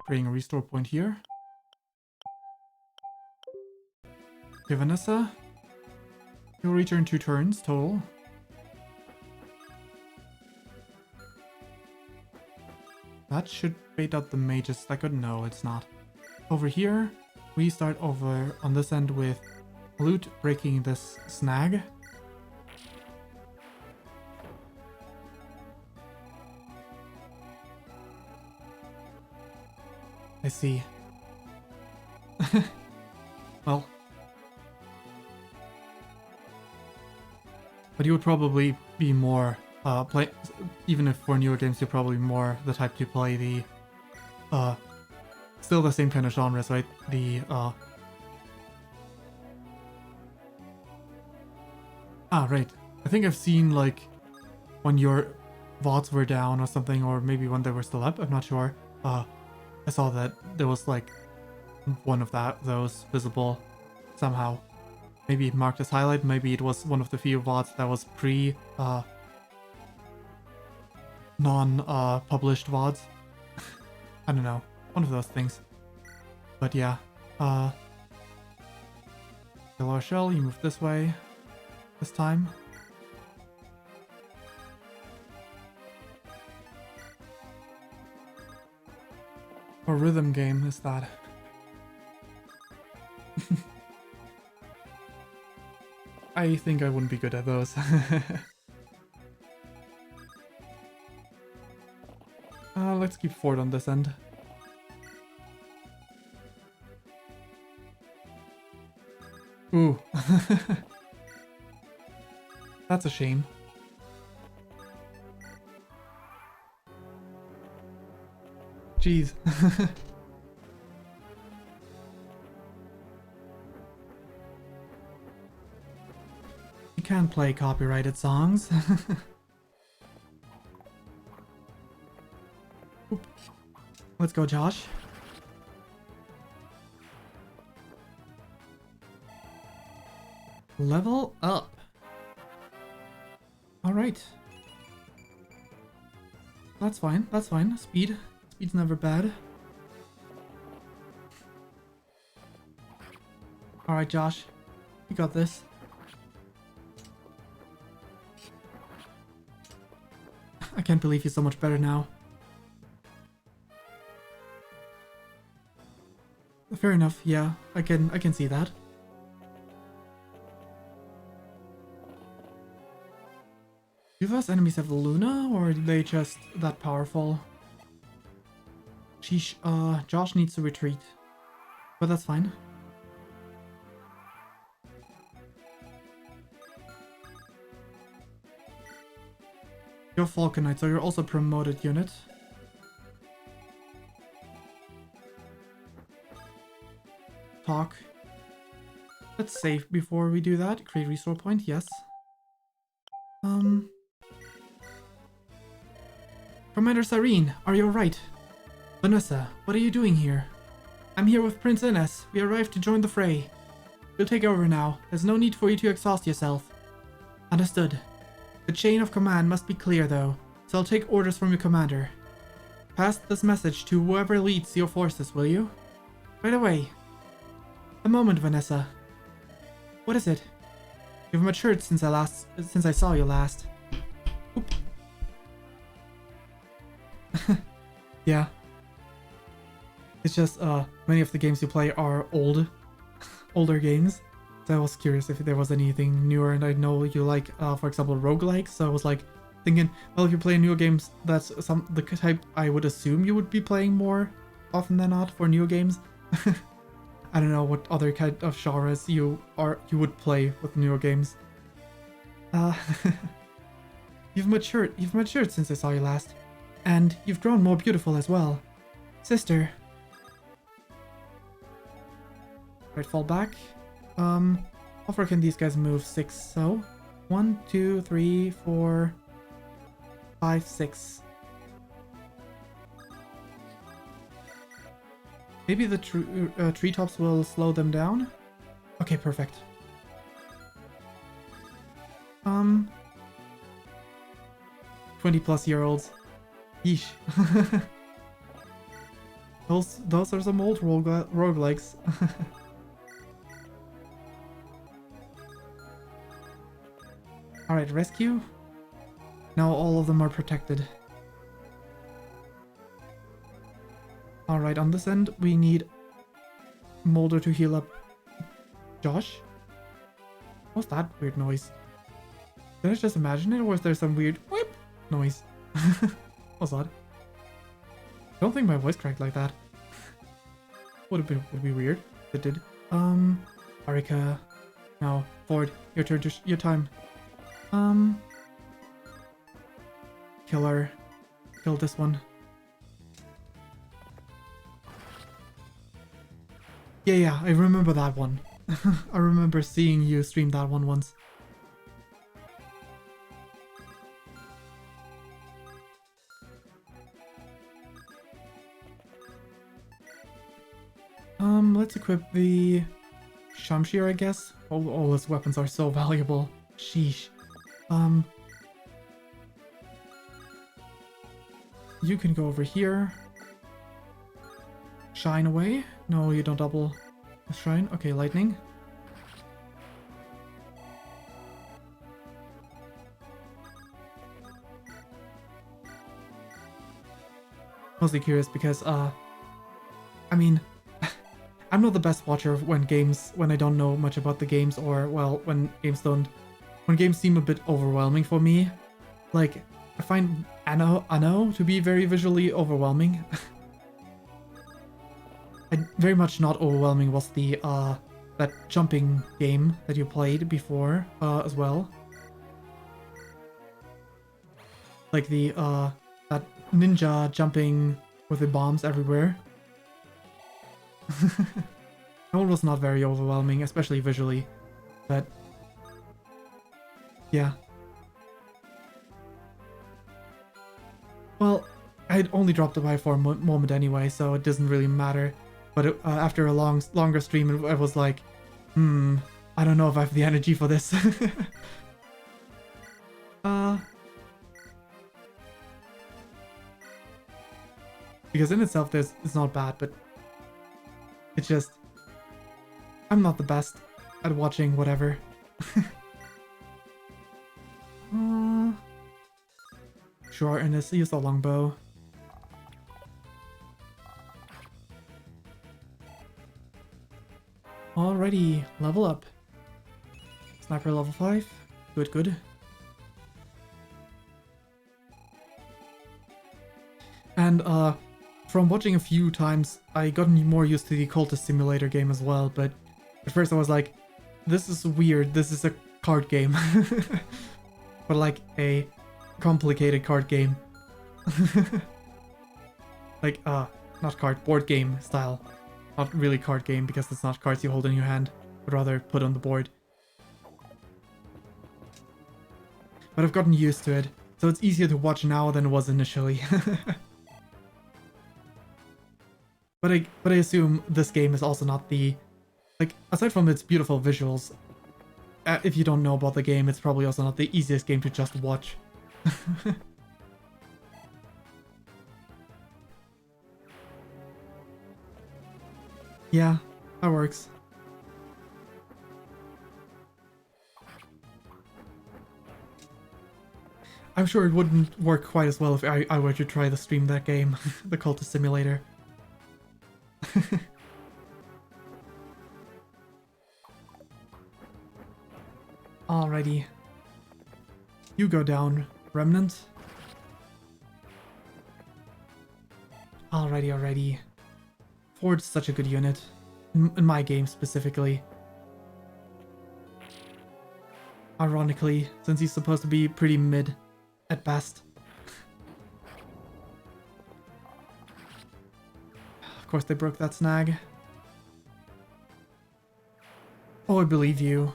S2: Creating a restore point here. Okay, Vanessa. You'll reach her in 2 turns total. That should bait out the mages. Like, no, it's not. Over here, we start over on this end with Loot breaking this snag. I see. Well. But you would probably be more, even if for newer games, you're probably more the type to play the, still the same kind of genres, right? The, right. I think I've seen, like, when your VODs were down or something, or maybe when they were still up, I'm not sure. I saw that there was, like, one of those visible somehow. Maybe it marked as highlight, maybe it was one of the few VODs that was non-published VODs. I don't know. One of those things. But yeah. Hello, Shell, you move this way. This time. What rhythm game is that? I think I wouldn't be good at those. Let's keep Ford on this end. Ooh. That's a shame. Jeez.
S1: You can't play copyrighted songs. Oop. Let's go, Josh. Level up. Alright. That's fine, that's fine. Speed's never bad. Alright, Josh. You got this. I can't believe he's so much better now. Fair enough, yeah. I can see that. Do those enemies have Luna, or are they just that powerful? Sheesh, Josh needs to retreat. But that's fine. You're Falcon Knight, so you're also promoted unit. Talk. Let's save before we do that. Create restore point, yes. Commander Cyrene, are you alright? Vanessa, what are you doing here? I'm here with Prince Ines. We arrived to join the fray. We'll take over now. There's no need for you to exhaust yourself. Understood. The chain of command must be clear though, so I'll take orders from your commander. Pass this message to whoever leads your forces, will you? Right away. A moment, Vanessa. What is it? You've matured since I saw you last. Oop. Yeah. It's just many of the games you play are older games. So I was curious if there was anything newer, and I know you like, for example, roguelikes. So I was like thinking, well, if you play newer games, that's the type I would assume you would be playing more often than not for newer games. I don't know what other kind of genres you would play with newer games. You've matured since I saw you last, and you've grown more beautiful as well, sister. Right, fall back. How far can these guys move? 6. So 1, 2, 3, 4, 5, 6. Maybe the treetops will slow them down. Okay, perfect. 20-plus-year-olds. Yeesh. Those are some old roguelikes. Alright, rescue. Now all of them are protected. Alright, on this end, we need Molder to heal up Josh. What's that weird noise? Did I just imagine it, or was there some weird whip noise? What's that? I don't think my voice cracked like that. would be weird if it did. Arika. Now, Ford, your turn, your time. Kill her. Kill this one. Yeah, I remember that one. I remember seeing you stream that one once. Let's equip the Shamshir, I guess. All his weapons are so valuable. Sheesh. You can go over here. Shine away. No, you don't double the shrine. Okay, lightning. Mostly curious because, I mean, I'm not the best watcher when I don't know much about the games, or, well, when games seem a bit overwhelming for me. Like, I find Anno to be very visually overwhelming. Very much not overwhelming was the, that jumping game that you played before, as well. Like the, that ninja jumping with the bombs everywhere. That one was not very overwhelming, especially visually, but Yeah. Well, I had only dropped it by for a moment anyway, so it doesn't really matter. But after a longer stream, I was like, I don't know if I have the energy for this. Because in itself, it's not bad, but it's just, I'm not the best at watching whatever. Sure, and let's use the longbow. Alrighty, level up. Sniper level 5. Good, good. And from watching a few times, I got more used to the cultist simulator game as well, but at first I was like, this is weird, this is a card game. But like a complicated card game. Like, not board game style. Not really card game, because it's not cards you hold in your hand, but rather put on the board. But I've gotten used to it, so it's easier to watch now than it was initially. But I assume this game is also not the... Like, aside from its beautiful visuals, if you don't know about the game, it's probably also not the easiest game to just watch. Yeah, that works. I'm sure it wouldn't work quite as well if I were to try to stream that game, the Cultist Simulator. Alrighty. You go down, Remnant. Alrighty. Ford's such a good unit. In my game specifically. Ironically, since he's supposed to be pretty mid at best. Of course they broke that snag. Oh, I believe you.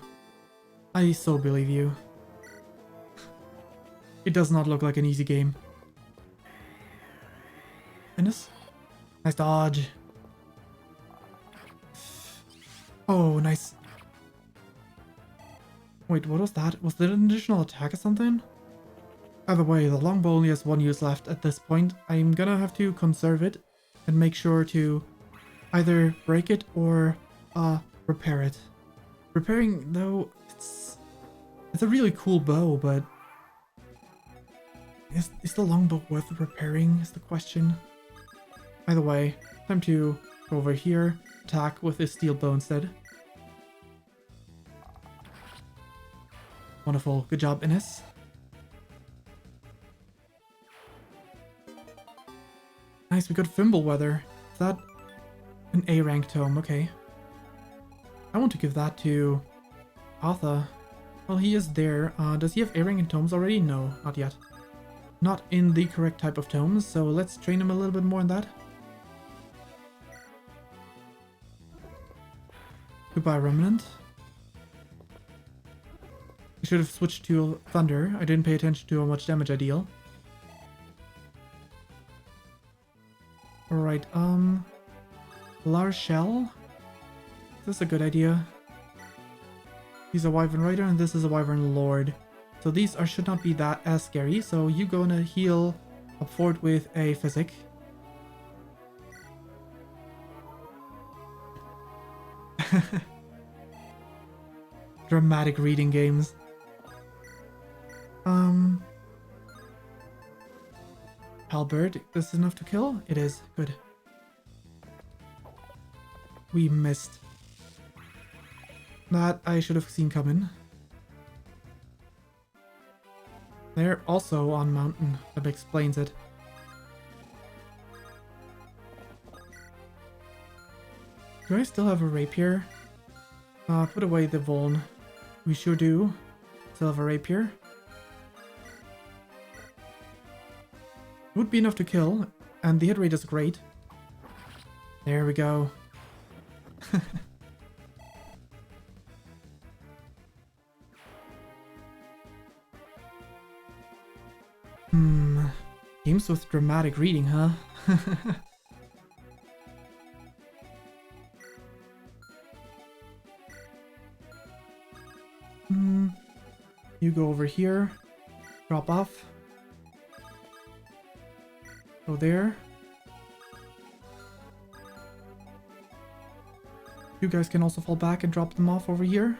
S1: I so believe you. It does not look like an easy game. Goodness. Nice dodge. Oh, nice. Wait, what was that? Was that an additional attack or something? Either way, the longbow only has one use left at this point. I'm gonna have to conserve it and make sure to either break it or repair it. Repairing, though, it's a really cool bow, but is the longbow worth repairing is the question. Either way, time to go over here, attack with this steel bow instead. Wonderful, good job, Ines. Nice, we got Fimble Weather. Is that an A rank tome? Okay. I want to give that to Arthur. Well, he is there. Does he have A rank in tomes already? No, not yet. Not in the correct type of tomes, so let's train him a little bit more in that. Goodbye, Remnant. I should have switched to Thunder. I didn't pay attention to how much damage I deal. Alright, Larshell? Is this a good idea? He's a Wyvern Rider and this is a Wyvern Lord. So these should not be that as scary. So you gonna heal up forward with a Physic. Dramatic reading games. Halberd, this is enough to kill? It is. Good. We missed. That I should have seen coming. They're also on mountain. That explains it. Do I still have a rapier? Put away the Vuln. We sure do. Still have a rapier. Would be enough to kill, and the hit rate is great. There we go. Games with dramatic reading, huh? You go over here. Drop off. Go there. You guys can also fall back and drop them off over here.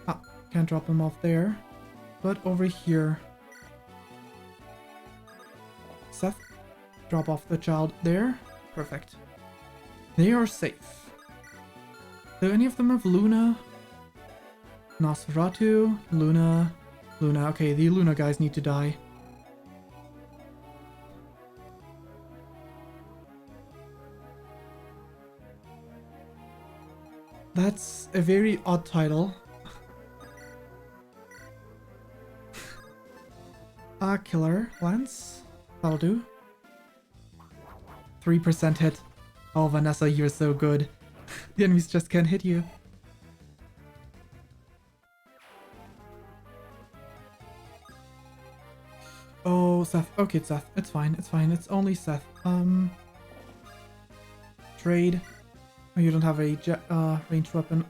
S1: Ah, can't drop them off there. But over here. Seth, drop off the child there. Perfect. They are safe. Do any of them have Luna? Nosferatu, Luna, Luna. Okay, the Luna guys need to die. That's a very odd title. Killer Lance. That'll do. 3% hit. Oh, Vanessa, you're so good. The enemies just can't hit you. Oh, Seth. Okay, Seth. It's fine. It's fine. It's only Seth. Trade. Oh, you don't have a ranged weapon.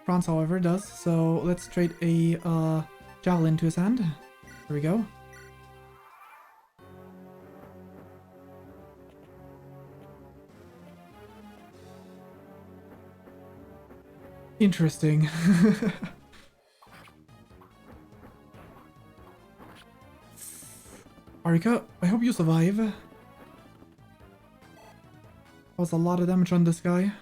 S1: Franz, however, does. So let's trade a javelin to his hand. There we go. Interesting. Arika, I hope you survive. That was a lot of damage on this guy.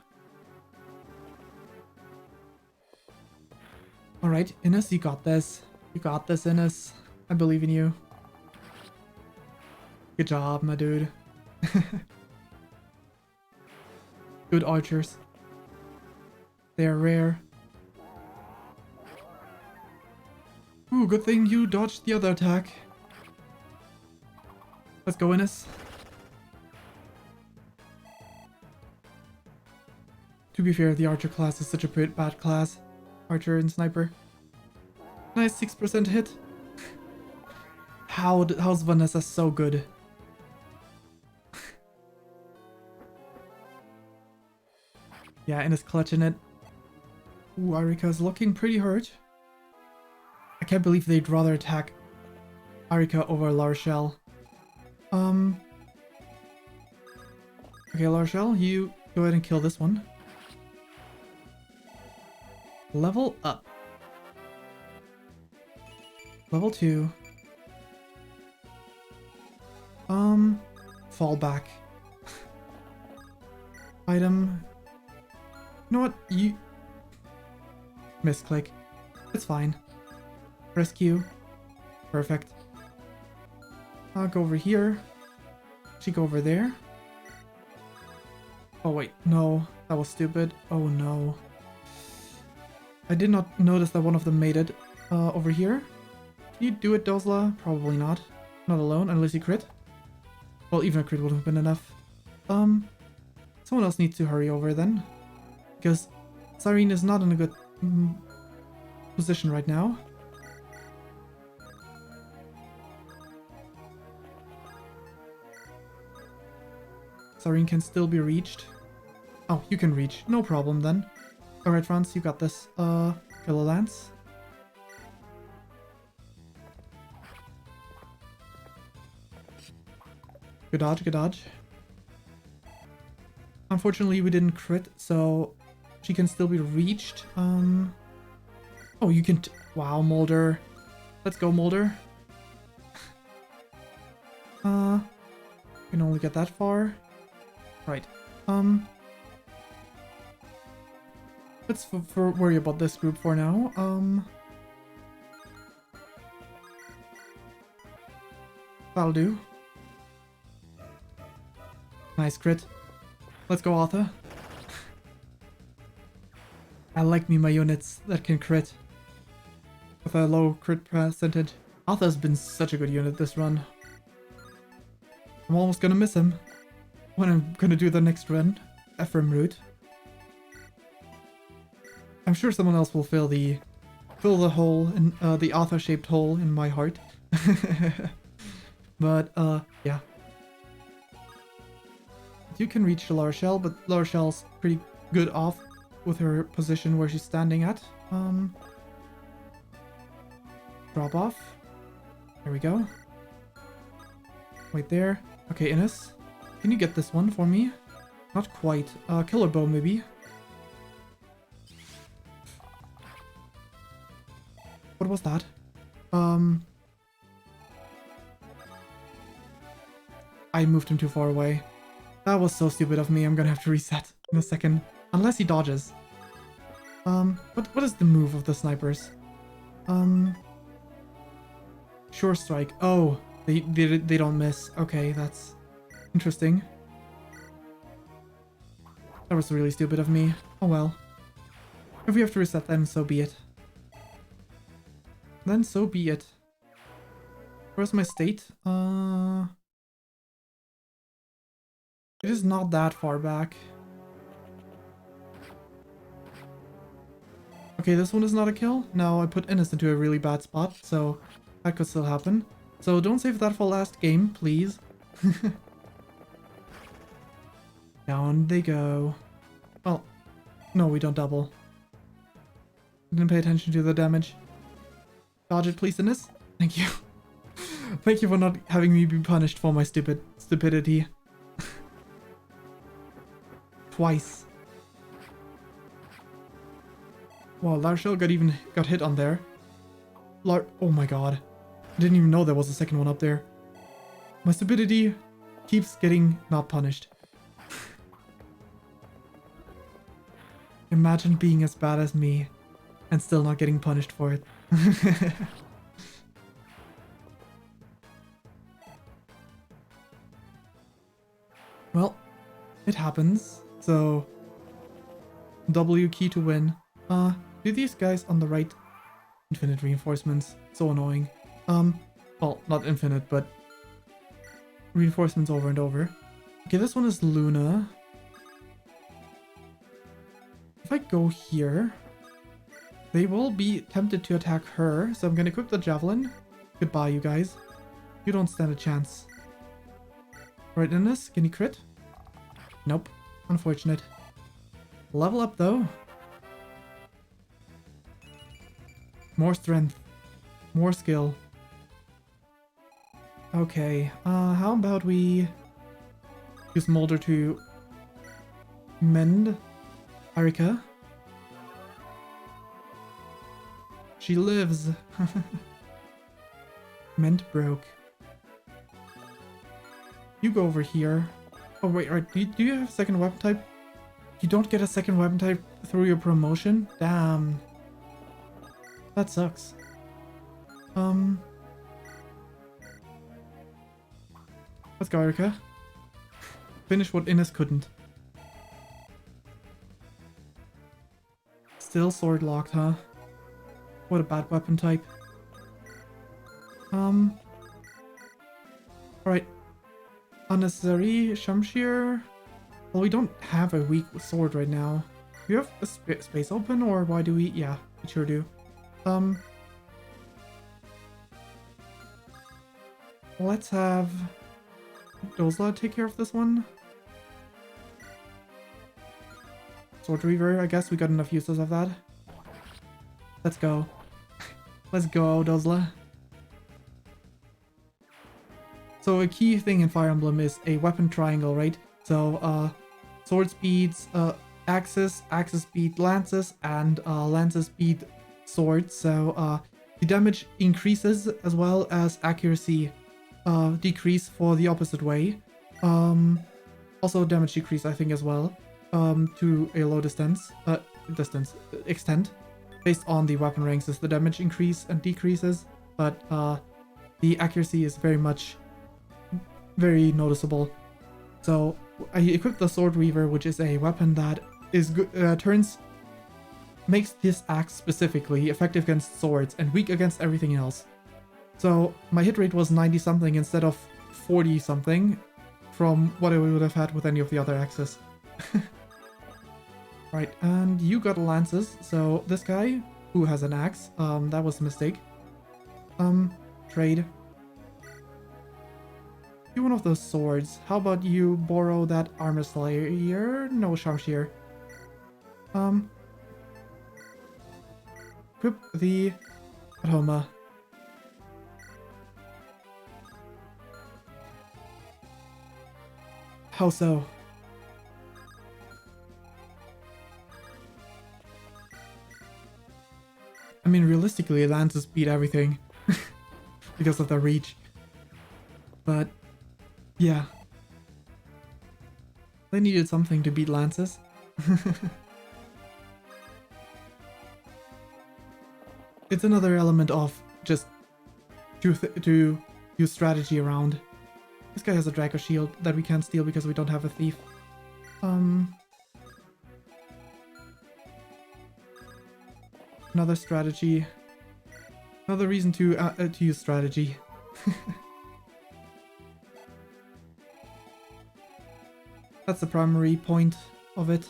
S1: Alright, Innes, you got this. You got this, Innes. I believe in you. Good job, my dude. Good archers. They're rare. Ooh, good thing you dodged the other attack. Let's go, Innes. To be fair, the archer class is such a bad class. Archer and sniper. Nice 6% hit. How's Vanessa so good? Yeah, and it's clutching it. Ooh, Arika's looking pretty hurt. I can't believe they'd rather attack Arika over Larshell. Okay, Larshell, you go ahead and kill this one. Level up. Level 2. Fall back. Item. You know what? You... Misclick. It's fine. Rescue. Perfect. I'll go over here. She go over there. Oh wait, no. That was stupid. Oh no. I did not notice that one of them made it over here. Can you do it, Dozla? Probably not. Not alone, unless you crit. Well, even a crit would have been enough. Someone else needs to hurry over then. Because Cyrene is not in a good position right now. Cyrene can still be reached. Oh, you can reach. No problem then. Alright, Franz, you got this. Kill a lance. Good dodge, good dodge. Unfortunately, we didn't crit, so she can still be reached. Oh, you can... Wow, Mulder. Let's go, Mulder. Can only get that far. Right. Let's worry about this group for now. That'll do. Nice crit. Let's go, Arthur. I like me my units that can crit with a low crit percentage. Arthur's been such a good unit this run. I'm almost gonna miss him when I'm gonna do the next run, Ephraim route. I'm sure someone else will fill the hole in the Arthur-shaped hole in my heart. But yeah. You can reach La Rochelle, but La Rochelle's pretty good off with her position where she's standing at. Drop off. There we go. Right there. Okay, Innes. Can you get this one for me? Not quite. Killer Bow, maybe. What was that? I moved him too far away. That was so stupid of me. I'm gonna have to reset in a second. Unless he dodges. What is the move of the snipers? Sure strike. Oh, they don't miss. Okay, that's interesting. That was really stupid of me. Oh well. If we have to reset them, so be it. Then so be it. Where's my state? It is not that far back. Okay, this one is not a kill. No, I put Innes into a really bad spot, so that could still happen. So don't save that for last game, please. Down they go. Well, no, we don't double. Didn't pay attention to the damage. Dodge it, please, Innes. Thank you. Thank you for not having me be punished for my stupidity. Twice. Wow, La Rochelle got hit on there. Oh my god. I didn't even know there was a second one up there. My stupidity keeps getting not punished. Imagine being as bad as me and still not getting punished for it. Well, it happens. So, W key to win. Do these guys on the right infinite reinforcements? So annoying. Well, not infinite, but reinforcements over and over. Okay, this one is Luna. If I go here, they will be tempted to attack her, so I'm gonna equip the javelin. Goodbye, you guys. You don't stand a chance. Right, Innes, can you crit? Nope. Unfortunate. Level up, though. More strength. More skill. Okay, how about we use Molder to mend Erika? She lives. Mend broke. You go over here. Oh wait, right, do you have a second weapon type? You don't get a second weapon type through your promotion? Damn. That sucks. Let's go, Erika. Finish what Innes couldn't. Still sword locked, huh? What a bad weapon type. Alright. Unnecessary Shamshir. Well, we don't have a weak sword right now. Do you have a space open, or why do we? Yeah, we sure do. Let's have Dozla take care of this one. Sword Reaver, I guess we got enough uses of that. Let's go. Let's go, Dozla. So a key thing in Fire Emblem is a weapon triangle, right? So sword speeds, axes speed lances, and lances speed swords. So the damage increases as well as accuracy decrease for the opposite way. Also damage decrease, I think, as well, to a low extent, based on the weapon ranks as the damage increase and decreases, but the accuracy is very noticeable. So I equipped the Sword Weaver, which is a weapon that is good, makes this axe specifically effective against swords and weak against everything else. So my hit rate was 90 something instead of 40 something from what I would have had with any of the other axes. Right, and you got lances, so this guy who has an axe, that was a mistake. Trade. You one of those swords. How about you borrow that armor slayer? No, Shamshir. Equip the Atoma. How so? I mean, realistically, lances beat everything because of the reach. But yeah, they needed something to beat lances. It's another element of just to use strategy around. This guy has a Draco shield that we can't steal because we don't have a thief. Another strategy. Another reason to use strategy. That's the primary point of it.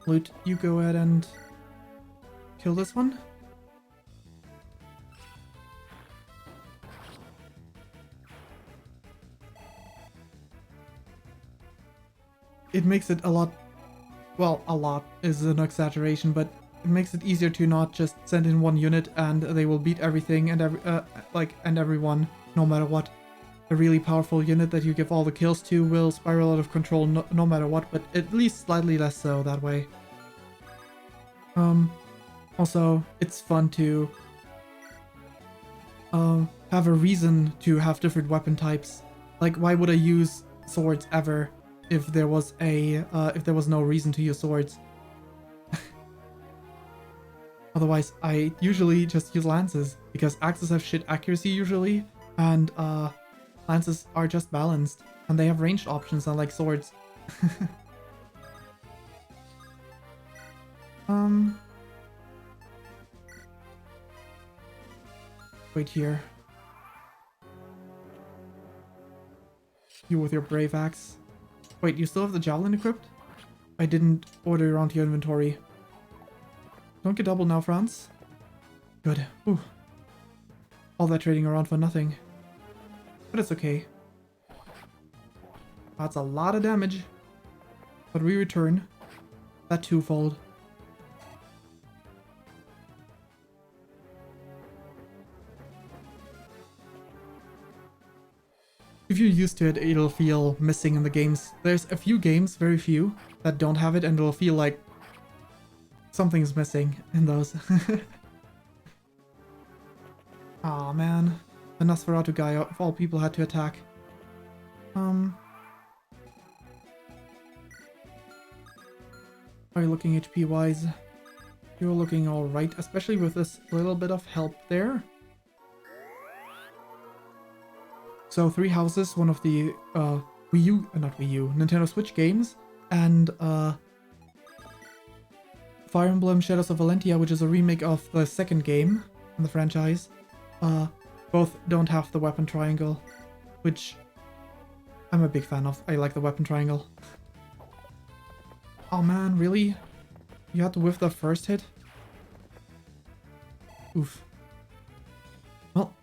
S1: Loot, you go ahead and kill this one. It makes it a lot, well, a lot is an exaggeration, but it makes it easier to not just send in one unit and they will beat everything and everyone, no matter what. A really powerful unit that you give all the kills to will spiral out of control no matter what, but at least slightly less so that way. Also, it's fun to have a reason to have different weapon types. Like, why would I use swords ever if there was no reason to use swords? Otherwise, I usually just use lances because axes have shit accuracy usually, and lances are just balanced, and they have ranged options unlike swords. Wait here. You with your brave axe. Wait, you still have the javelin equipped? I didn't order around your inventory. Don't get double now, Franz. Good. Ooh. All that trading around for nothing. But it's okay. That's a lot of damage. But we return that twofold. If you're used to it, it'll feel missing in the games. There's a few games, very few, that don't have it, and it'll feel like something's missing in those. Aw, man. The Nosferatu guy, of all people, had to attack. How are you looking HP-wise? You're looking alright, especially with this little bit of help there. So 3 houses, one of the Nintendo Switch games, and Fire Emblem Shadows of Valentia, which is a remake of the second game in the franchise. Both don't have the weapon triangle, which I'm a big fan of. I like the weapon triangle. Oh man, really? You had to whiff the first hit? Oof. Well.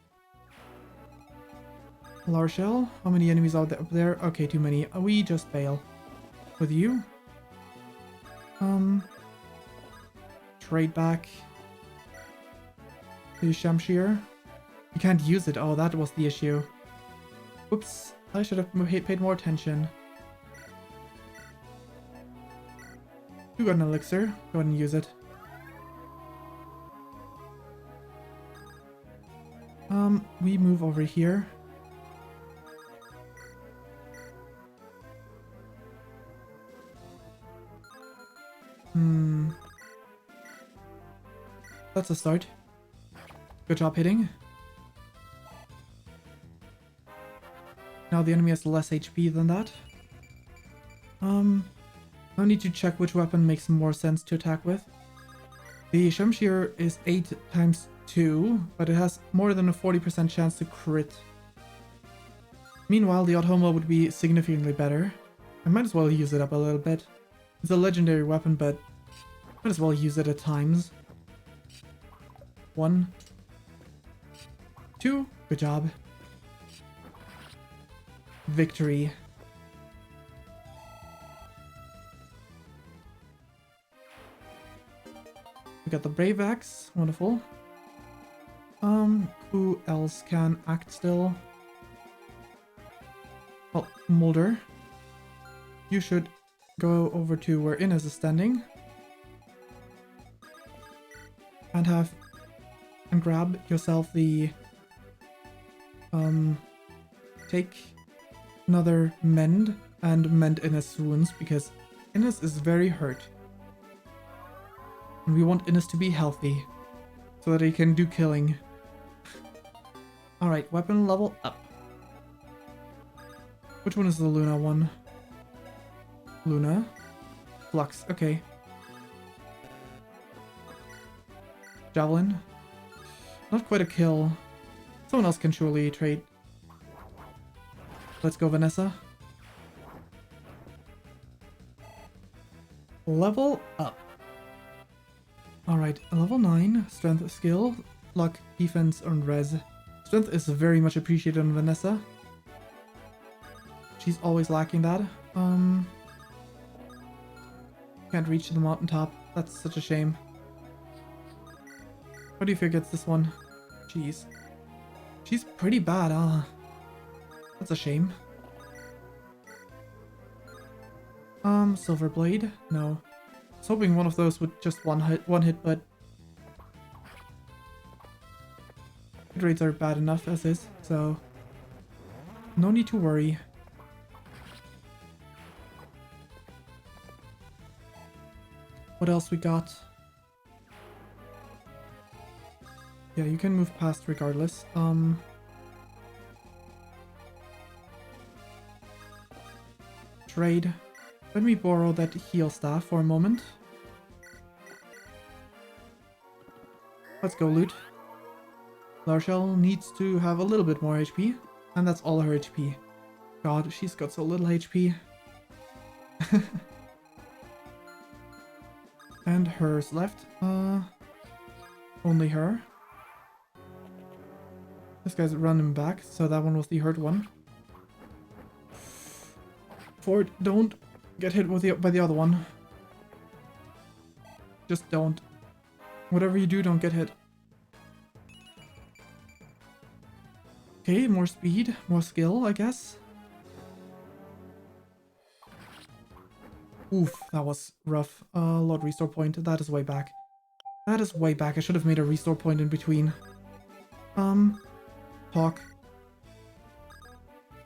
S1: Large shell? How many enemies are there? Okay, too many. We just fail. With you? Trade back. The Shamshir. You can't use it. Oh, that was the issue. Oops. I should have paid more attention. You got an elixir. Go ahead and use it. We move over here. That's a start. Good job hitting. Now the enemy has less HP than that. I need to check which weapon makes more sense to attack with. The Shamshir is 8 times 2, but it has more than a 40% chance to crit. Meanwhile, the Authoma would be significantly better. I might as well use it up a little bit. It's a legendary weapon, but might as well use it at times. 1, 2, good job. Victory. We got the Brave Axe, wonderful. Who else can act still? Well, Mulder. You should go over to where Innes is standing. And grab yourself the take another mend and mend Innes' wounds, because Innes is very hurt. And we want Innes to be healthy so that he can do killing. Alright, weapon level up. Which one is the Luna one? Luna? Flux, okay. Javelin. Not quite a kill. Someone else can surely trade. Let's go, Vanessa. Level up. Alright, level 9. Strength, skill, luck, defense, and res. Strength is very much appreciated on Vanessa. She's always lacking that. Can't reach the mountaintop. That's such a shame. What do you figure gets this one? Jeez. She's pretty bad, that's a shame. Silver Blade? No. I was hoping one of those would just one hit, but hit rates are bad enough as is, so no need to worry. What else we got? Yeah, you can move past regardless. Trade. Let me borrow that heal staff for a moment. Let's go loot. Larshell needs to have a little bit more HP, and that's all her HP. God, she's got so little HP. And hers left. Only her. This guy's running back, so that one was the hurt one. Ford, don't get hit with by the other one. Just don't. Whatever you do, don't get hit. Okay, more speed, more skill, I guess. Oof, that was rough. Lord restore point, that is way back. That is way back. I should have made a restore point in between. Talk.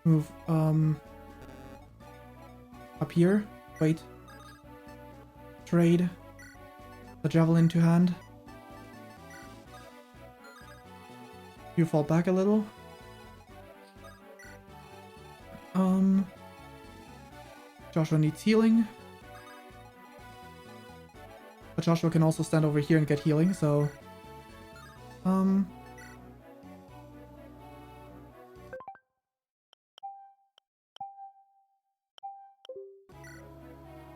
S1: Move, up here. Wait. Trade. The javelin to hand. You fall back a little. Joshua needs healing. But Joshua can also stand over here and get healing, so...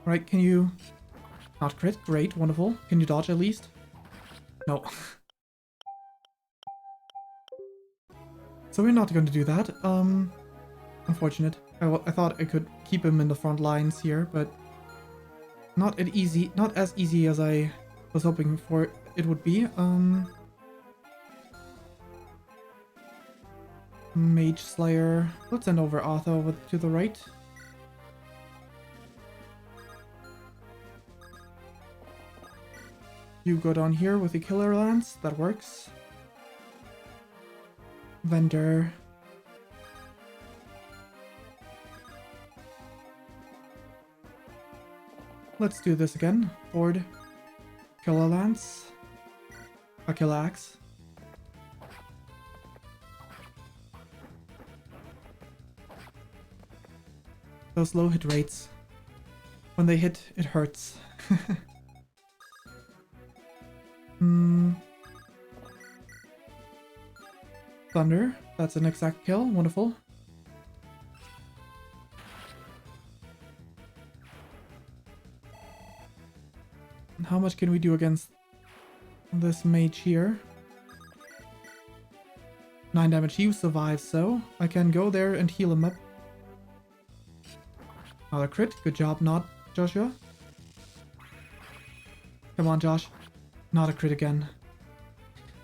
S1: Right, can you... Not crit? Great, wonderful. Can you dodge at least? No. So we're not going to do that. Unfortunate. I thought I could keep him in the front lines here, but... Not as easy as I was hoping for it would be. Mage Slayer. Let's send over Arthur over to the right. You go down here with the Killer Lance. That works. Vendor. Let's do this again. Ford. Killer Lance. A Killer Axe. Those low hit rates. When they hit, it hurts. Thunder. That's an exact kill. Wonderful. And how much can we do against this mage here? 9 damage. He survives, so I can go there and heal him up. Another crit. Good job, not Joshua. Come on, Josh. Not a crit again.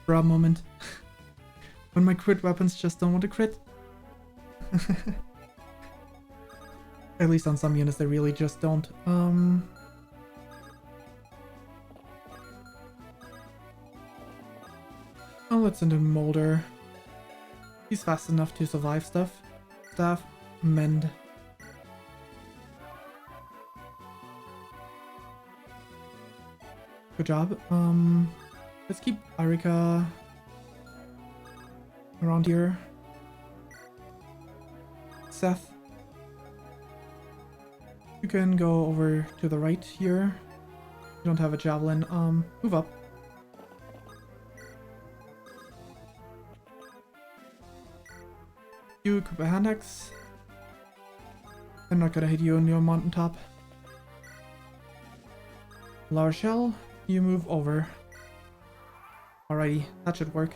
S1: Proud moment. When my crit weapons just don't want to crit. At least on some units they really just don't. Oh, let's send in Molder. He's fast enough to survive stuff. Staff, mend. Good job. Let's keep Arika around here. Seth, you can go over to the right here. You don't have a javelin. Move up. You equip a hand axe. I'm not gonna hit you on your mountaintop. Lower shell, you move over. Alrighty, that should work.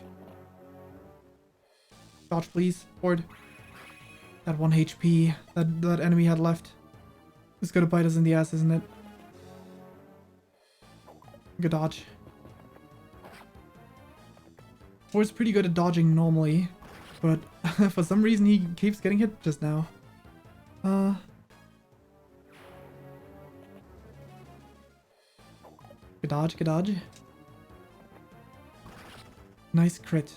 S1: Dodge, please. Forward. That 1 HP that enemy had left is gonna bite us in the ass, isn't it? Good dodge. Forward's pretty good at dodging normally, but for some reason he keeps getting hit just now. Good dodge, good dodge. Nice crit.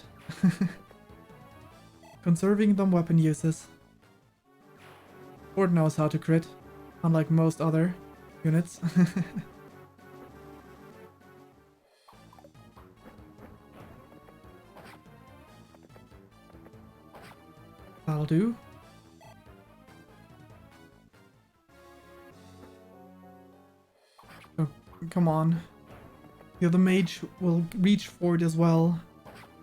S1: Conserving them weapon uses. Ford knows how to crit, unlike most other units. That'll do. Oh, come on. The other mage will reach Ford as well.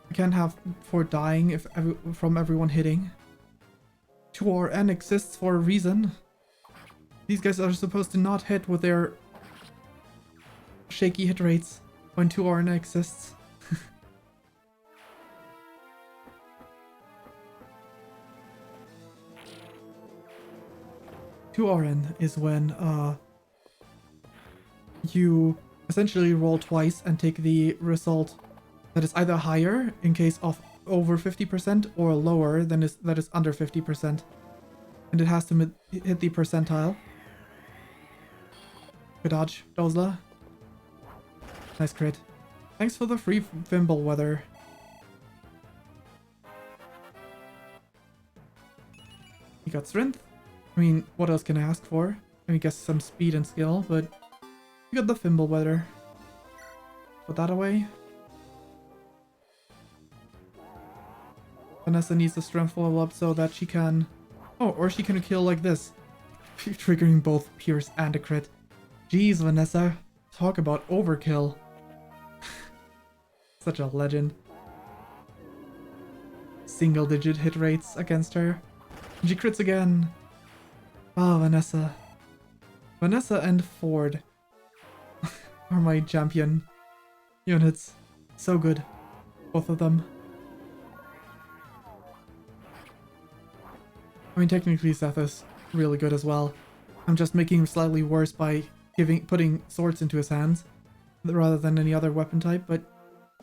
S1: I can't have Ford dying from everyone hitting. 2RN exists for a reason. These guys are supposed to not hit with their shaky hit rates when 2RN exists. 2RN is when you essentially roll twice and take the result that is either higher in case of over 50% or lower than that is under 50%. And it has to hit the percentile. Good dodge, Dozla. Nice crit. Thanks for the free Thimble Weather. You got strength. I mean, what else can I ask for? I guess some speed and skill, but you got the Thimble Weather. Put that away. Vanessa needs the strength level up so that she can... Oh, or she can kill like this. Triggering both Pierce and a crit. Jeez, Vanessa. Talk about overkill. Such a legend. Single digit hit rates against her. And she crits again. Oh, Vanessa. Vanessa and Ford are my champion units. So good. Both of them. I mean, technically Seth is really good as well. I'm just making him slightly worse by putting swords into his hands rather than any other weapon type, but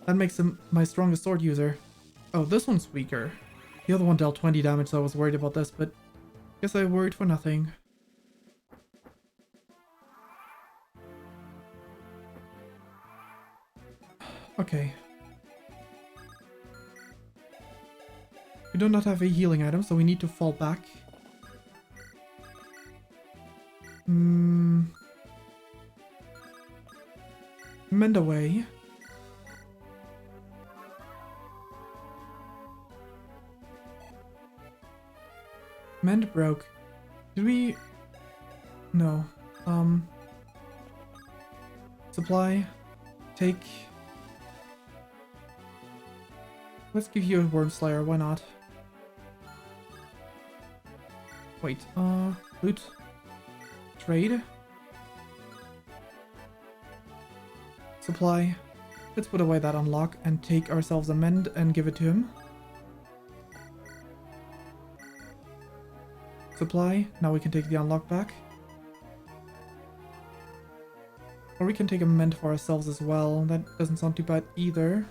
S1: that makes him my strongest sword user. Oh, this one's weaker. The other one dealt 20 damage, so I was worried about this, but guess I worried for nothing. Okay. We do not have a healing item, so we need to fall back. Mend away. Mend broke. Did we... No. Supply. Take Let's give you a Worm Slayer, why not? Wait, loot. Trade. Supply. Let's put away that unlock and take ourselves a mend and give it to him. Supply. Now we can take the unlock back. Or we can take a mend for ourselves as well. That doesn't sound too bad either.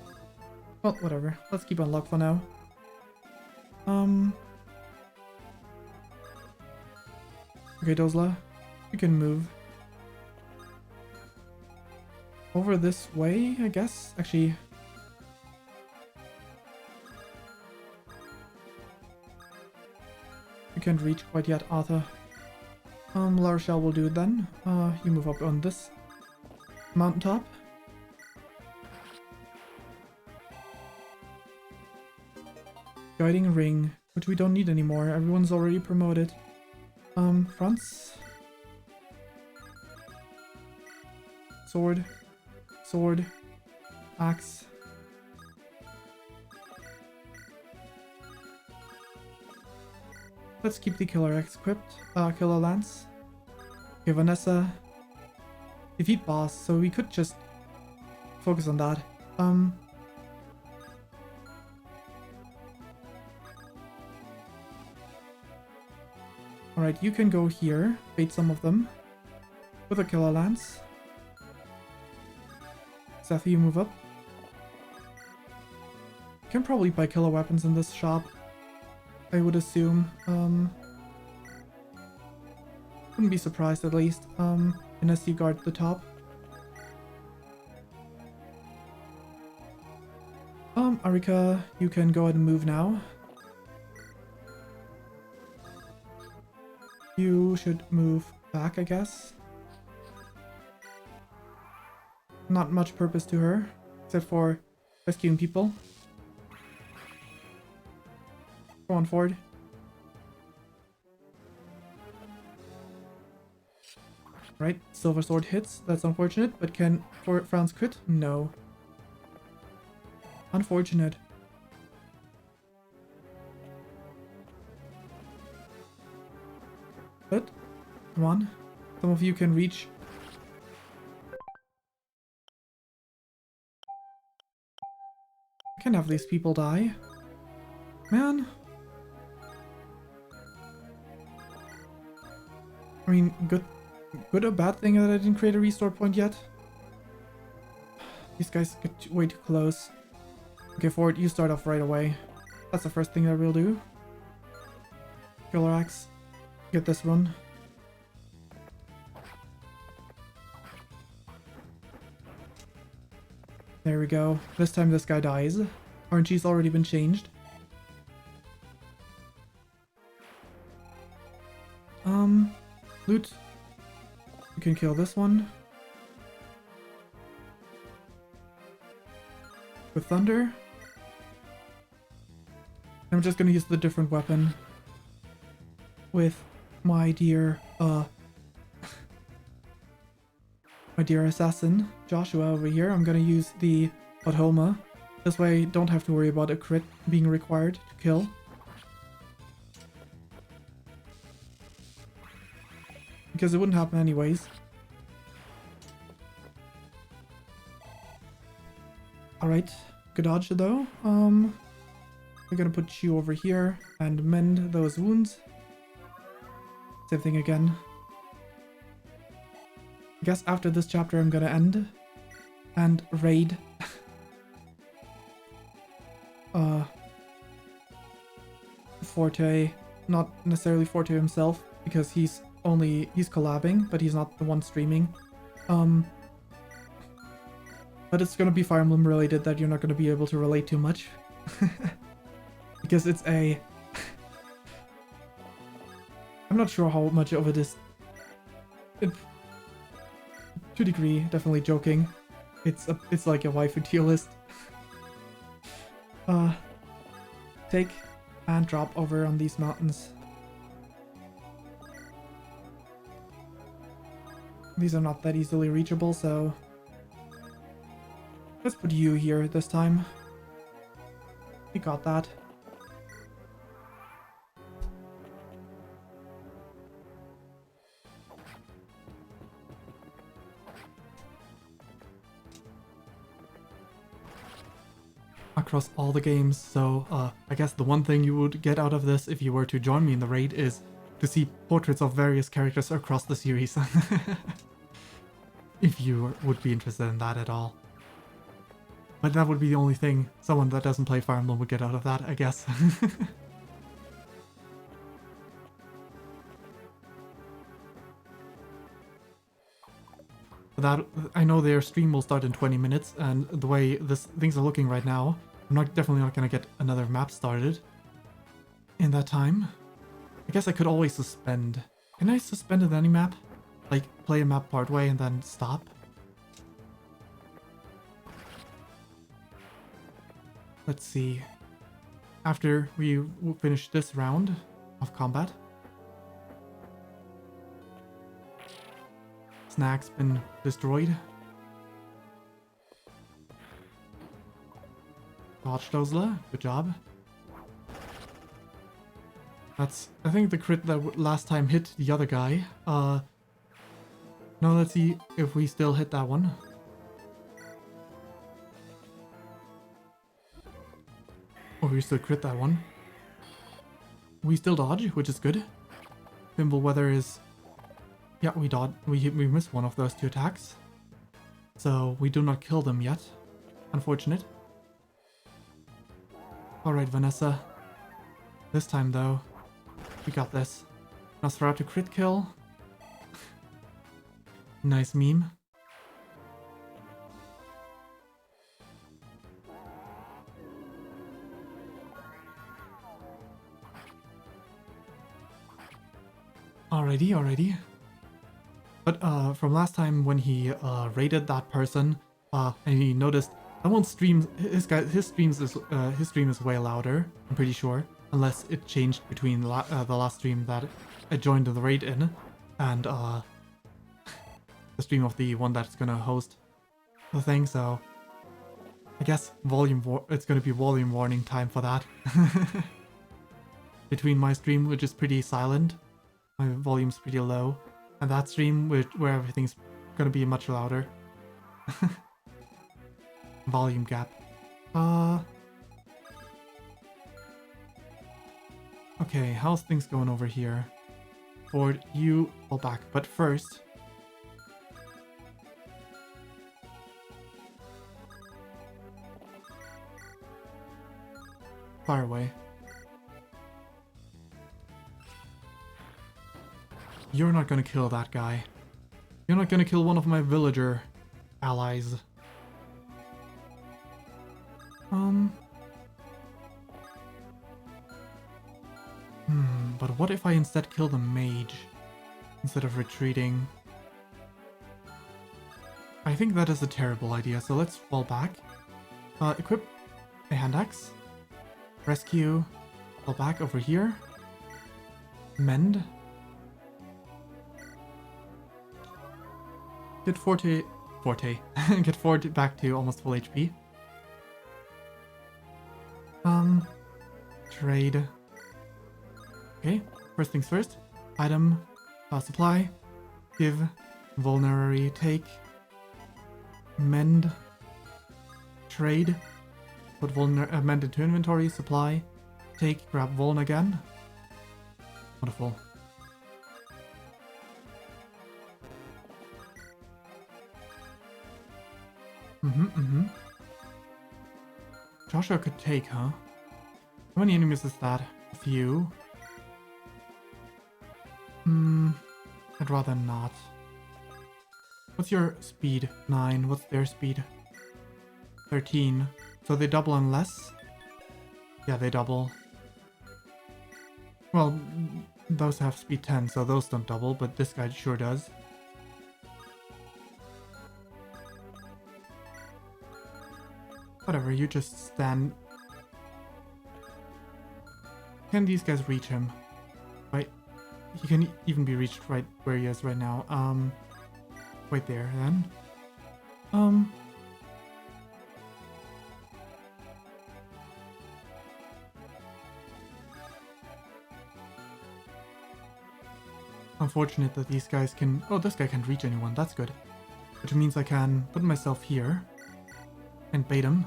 S1: Well, whatever. Let's keep unlock for now. Okay, Dozla. You can move. Over this way, I guess? Actually... You can't reach quite yet, Arthur. La Rochelle will do it then. You move up on this mountaintop. Guiding ring, which we don't need anymore. Everyone's already promoted. Franz. Sword. Sword. Axe. Let's keep the killer axe equipped. Killer lance. Okay, Vanessa. Defeat boss, so we could just focus on that. Alright, you can go here, bait some of them with a killer lance. Sethy, you move up. You can probably buy killer weapons in this shop, I would assume. Wouldn't be surprised at least, unless you guard the top. Arika, you can go ahead and move now. You should move back, I guess. Not much purpose to her, except for rescuing people. Go on, Ford. Right, Silver Sword hits. That's unfortunate, but can Franz crit? No. Unfortunate. But, come on. Some of you can reach. I can't have these people die. Man. I mean, good or bad thing that I didn't create a restore point yet? These guys get way too close. Okay, Ford, you start off right away. That's the first thing that we'll do. Killer Axe. Get this run. There we go. This time this guy dies. RNG's already been changed. Loot. You can kill this one. With thunder. I'm just gonna use the different weapon. With my dear, my dear assassin, Joshua over here. I'm gonna use the Automa. This way, don't have to worry about a crit being required to kill. Because it wouldn't happen anyways. Alright, good dodge though. We're gonna put you over here and mend those wounds. Same thing again. I guess after this chapter I'm gonna end and raid Forte, not necessarily Forte himself, because he's collabing, but he's not the one streaming. But it's gonna be Fire Emblem related that you're not gonna be able to relate too much. Because it's a... I'm not sure how much of it is... to a degree, definitely joking. It's like a waifu tier list. Take and drop over on these mountains. These are not that easily reachable, so... Let's put you here this time. We got that.
S2: Across all the games, so I guess the one thing you would get out of this if you were to join me in the raid is to see portraits of various characters across the series. If you would be interested in that at all. But that would be the only thing someone that doesn't play Fire Emblem would get out of that, I guess. That, I know their stream will start in 20 minutes, and the way things are looking right now, I'm definitely not going to get another map started in that time. I guess I could always suspend. Can I suspend at any map? Like, play a map part way and then stop? Let's see. After we finish this round of combat. Snack's been destroyed. Dodge Dozla, good job. That's, I think, the crit that last time hit the other guy. Now let's see if we still hit that one. Oh, we still crit that one. We still dodge, which is good. Thimble Weather is... Yeah, we dodge. We missed one of those two attacks. So we do not kill them yet. Unfortunate. Alright, Vanessa. This time, though, we got this. Nosferatu crit kill. Nice meme. Alrighty. But from last time when he raided that person, and he noticed I won't stream his stream is way louder, I'm pretty sure, unless it changed between the last stream that I joined the raid in and the stream of the one that's gonna host the thing. So I guess it's gonna be volume warning time for that. Between my stream, which is pretty silent, my volume's pretty low, and that stream where everything's gonna be much louder. Volume gap. Okay, how's things going over here? Ford, you fall back, but first... Fire away. You're not gonna kill that guy. You're not gonna kill one of my villager allies. But what if I instead kill the mage instead of retreating? I think that is a terrible idea, so let's fall back. Equip a hand axe. Rescue. Fall back over here. Mend. Get Forte. Get Forte back to almost full HP. Trade. Okay, first things first. Item, supply, give, vulnerary, take, mend, trade, put mend into inventory, supply, take, grab vuln again. Wonderful. Joshua could take, huh? How many enemies is that? A few. I'd rather not. What's your speed? 9. What's their speed? 13. So they double unless? Yeah, they double. Well, those have speed 10, so those don't double, but this guy sure does. Whatever, you just stand. Can these guys reach him? Right? He can even be reached right where he is right now. Right there, then. unfortunate that these guys can... Oh, this guy can't reach anyone. That's good. Which means I can put myself here and bait him.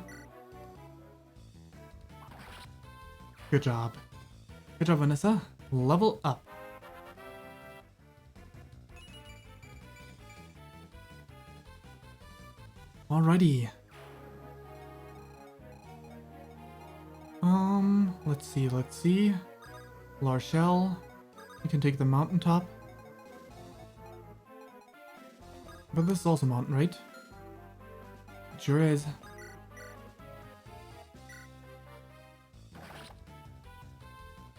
S2: Good job. Good job, Vanessa. Level up. Alrighty. Let's see. Larshell. You can take the mountaintop. But this is also mountain, right? It sure is.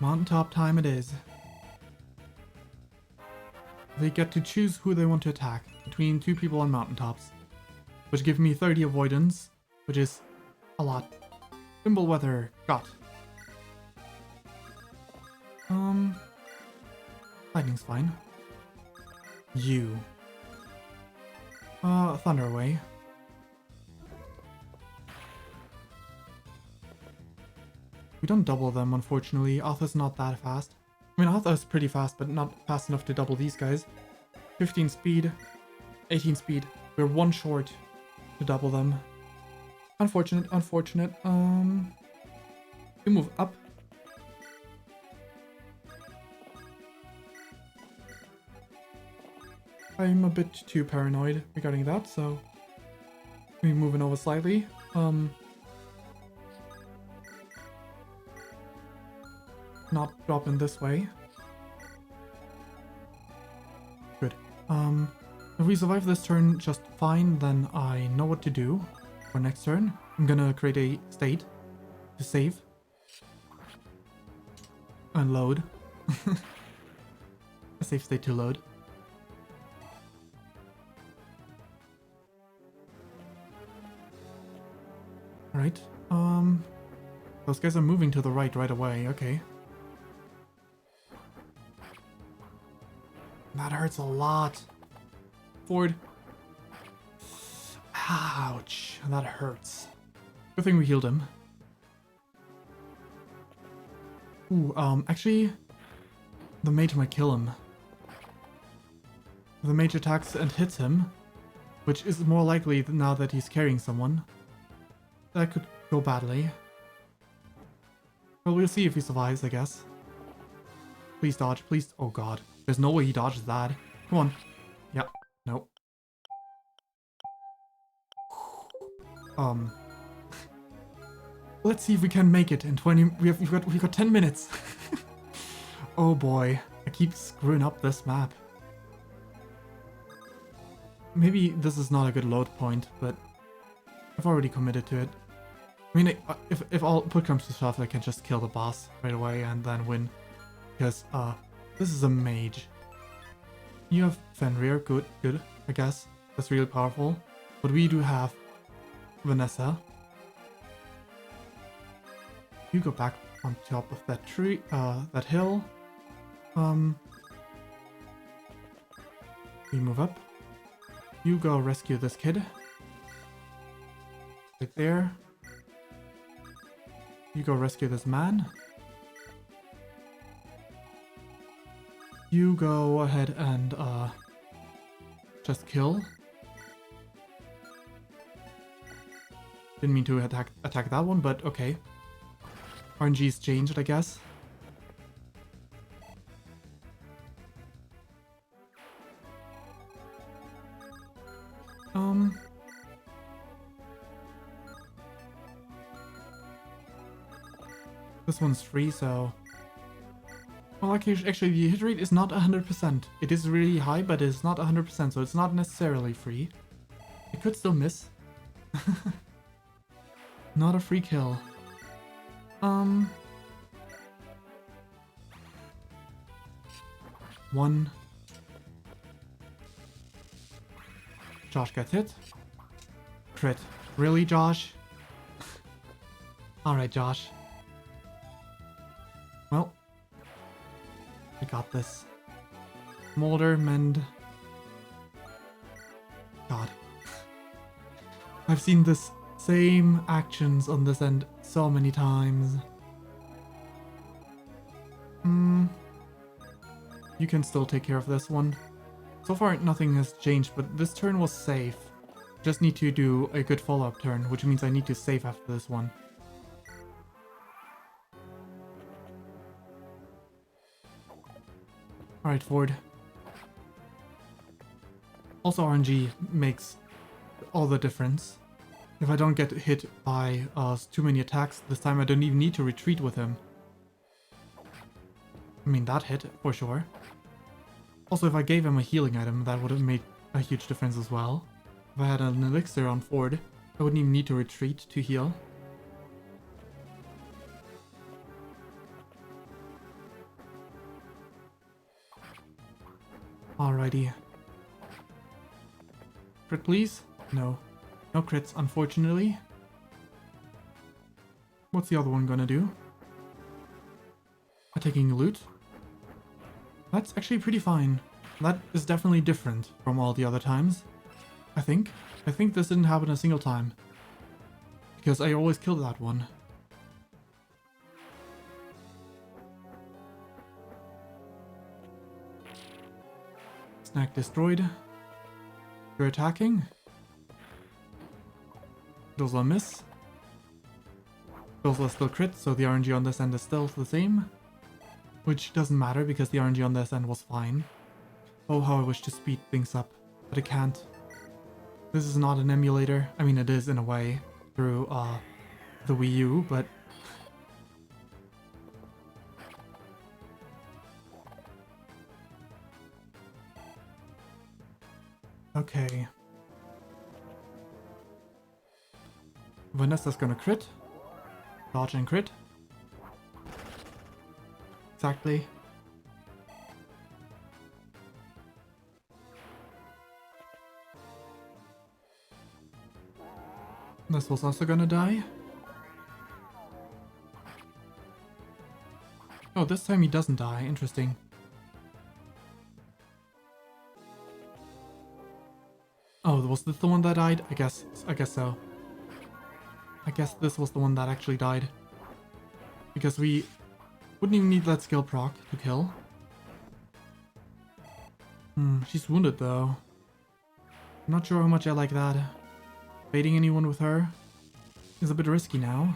S2: Mountaintop time it is. They get to choose who they want to attack between two people on mountaintops, which give me 30 avoidance, which is a lot. Thimble weather, got. Lightning's fine. You. Thunder away. We don't double them, unfortunately. Arthur's not that fast. I mean, Arthur's pretty fast, but not fast enough to double these guys. 15 speed, 18 speed. We're one short to double them. Unfortunate, unfortunate. We move up. I'm a bit too paranoid regarding that, so we're moving over slightly. Not dropping this way. Good. If we survive this turn just fine, then I know what to do for next turn. I'm gonna create a state to save and load. A safe state to load. Right. Those guys are moving to the right away. Okay. That hurts a lot. Forward. Ouch. That hurts. Good thing we healed him. Ooh, actually, the mage might kill him. The mage attacks and hits him, which is more likely now that he's carrying someone. That could go badly. Well, we'll see if he survives, I guess. Please dodge, please. Oh god. There's no way he dodges that. Come on. Yep. Nope. Let's see if we can make it in 20... We've got 10 minutes. Oh boy. I keep screwing up this map. Maybe this is not a good load point, but I've already committed to it. I mean, if all put comes to shove, I can just kill the boss right away and then win. Because, this is a mage. You have Fenrir, good, I guess. That's really powerful. But we do have Vanessa. You go back on top of that tree, that hill. We move up. You go rescue this kid. Right there. You go rescue this man. You go ahead and just kill. Didn't mean to attack that one, but okay. RNG's changed, I guess. This one's free, so... Well, actually, the hit rate is not 100%. It is really high, but it's not 100%, so it's not necessarily free. It could still miss. Not a free kill. One. Josh gets hit. Crit. Really, Josh? Alright, Josh. Well. I got this. Molder, mend. God. I've seen this same actions on this end so many times. you can still take care of this one. So far, nothing has changed, but this turn was safe. Just need to do a good follow-up turn, which means I need to save after this one. Alright, Ford. Also, RNG makes all the difference. If I don't get hit by too many attacks, this time I don't even need to retreat with him. I mean, that hit, for sure. Also, if I gave him a healing item, that would have made a huge difference as well. If I had an elixir on Ford, I wouldn't even need to retreat to heal. Alrighty. Crit, please? No. No crits, unfortunately. What's the other one gonna do? Taking loot? That's actually pretty fine. That is definitely different from all the other times. I think. I think this didn't happen a single time. Because I always killed that one. Snack destroyed. You're attacking. Those will miss. Those will still crit, so the RNG on this end is still the same. Which doesn't matter because the RNG on this end was fine. Oh, how I wish to speed things up, but I can't. This is not an emulator. I mean, it is in a way through the Wii U, but okay. Vanessa's gonna crit. Dodge and crit. Exactly. This was also gonna die. Oh, this time he doesn't die. Interesting. Oh, was this the one that died? I guess so. I guess this was the one that actually died. Because we wouldn't even need that skill proc to kill. She's wounded though. I'm not sure how much I like that. Baiting anyone with her is a bit risky now.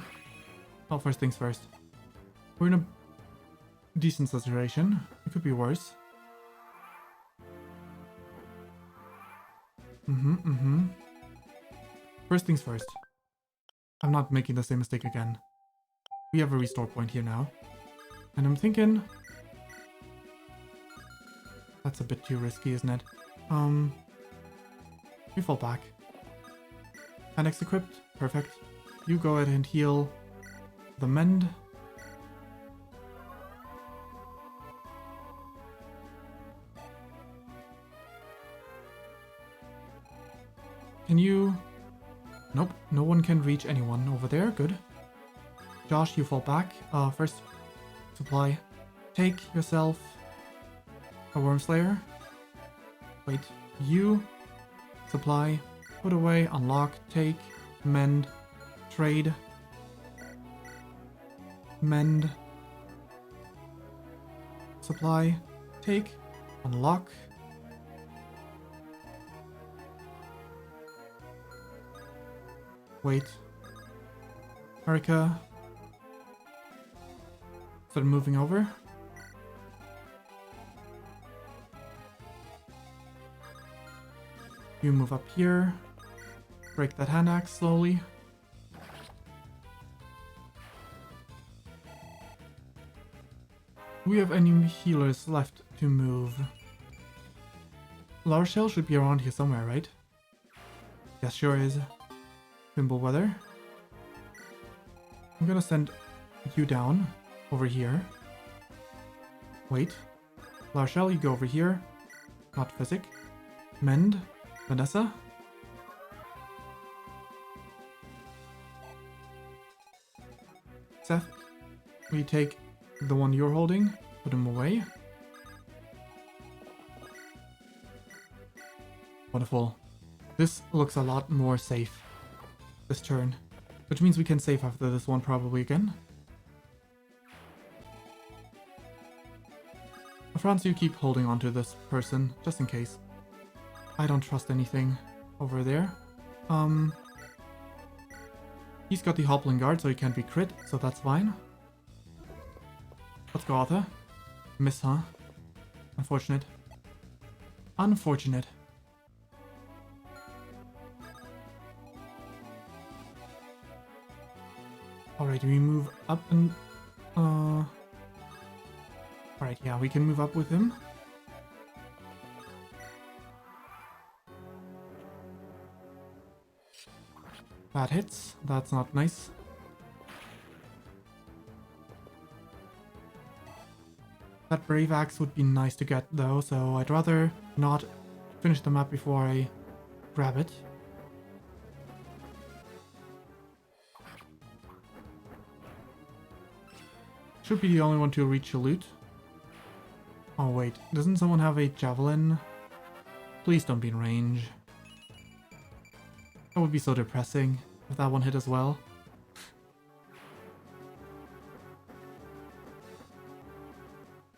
S2: Well, first things first. We're in a decent situation. It could be worse. First things first. I'm not making the same mistake again. We have a restore point here now. And I'm thinking... That's a bit too risky, isn't it? We fall back. Annex equipped. Perfect. You go ahead and heal the mend. Can you... Nope, no one can reach anyone over there. Good. Josh, you fall back. First, supply. Take yourself a Worm Slayer. Wait, you. Supply. Put away, unlock, take, mend, trade. Mend. Supply. Take, unlock. Wait. Harika. Start moving over. You move up here. Break that hand axe slowly. Do we have any healers left to move? La Rochelle should be around here somewhere, right? Yes, sure is. Thimble Weather. I'm gonna send you down over here. Wait. La Rochelle, you go over here. Not Physic. Mend. Vanessa. Seth, we take the one you're holding, put him away. Wonderful. This looks a lot more safe this turn, which means we can save after this one probably again. Franz, you keep holding on to this person, just in case. I don't trust anything over there. He's got the Hoppling Guard, so he can't be crit, so that's fine. Let's go, Arthur. Miss, huh? Unfortunate. Unfortunate. Alright, we move up and... Alright, yeah, we can move up with him. That hits. That's not nice. That Brave Axe would be nice to get though, so I'd rather not finish the map before I grab it. Should be the only one to reach a loot. Oh wait, doesn't someone have a javelin? Please don't be in range. That would be so depressing if that one hit as well.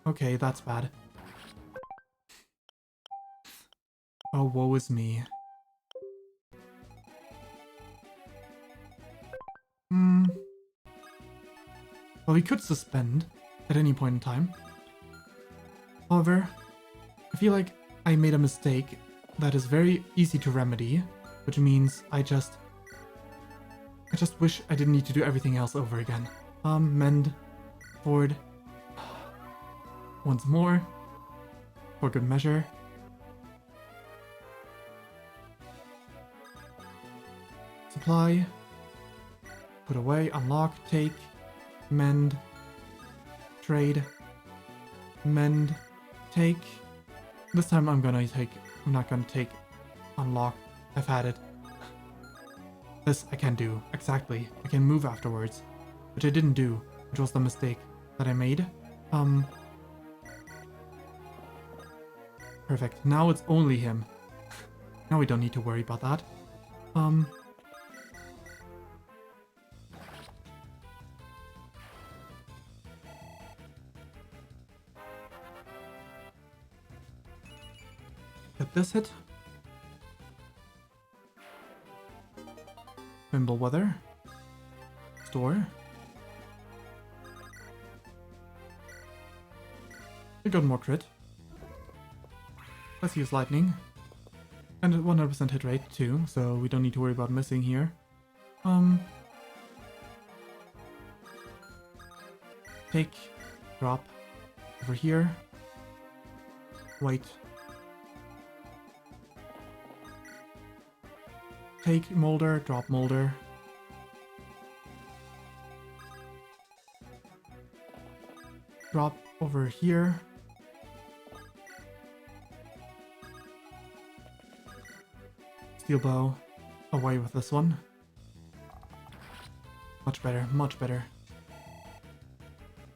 S2: Okay, that's bad. Oh, woe is me. Well, we could suspend at any point in time. However, I feel like I made a mistake that is very easy to remedy, which means I just wish I didn't need to do everything else over again. Mend, forward, once more, for good measure. Supply, put away, unlock, take, mend, trade, mend, take. This time I'm not gonna take unlock. I've had it. This I can do, exactly. I can move afterwards, which I didn't do, which was the mistake that I made. Perfect. Now it's only him. Now we don't need to worry about that. Get this hit. Wimble Weather. Store. We got more crit. Let's use lightning. And a 100% hit rate too, so we don't need to worry about missing here. Take, drop, over here. Wait. Take Molder, drop Molder. Drop over here. Steel Bow, away with this one. Much better, much better.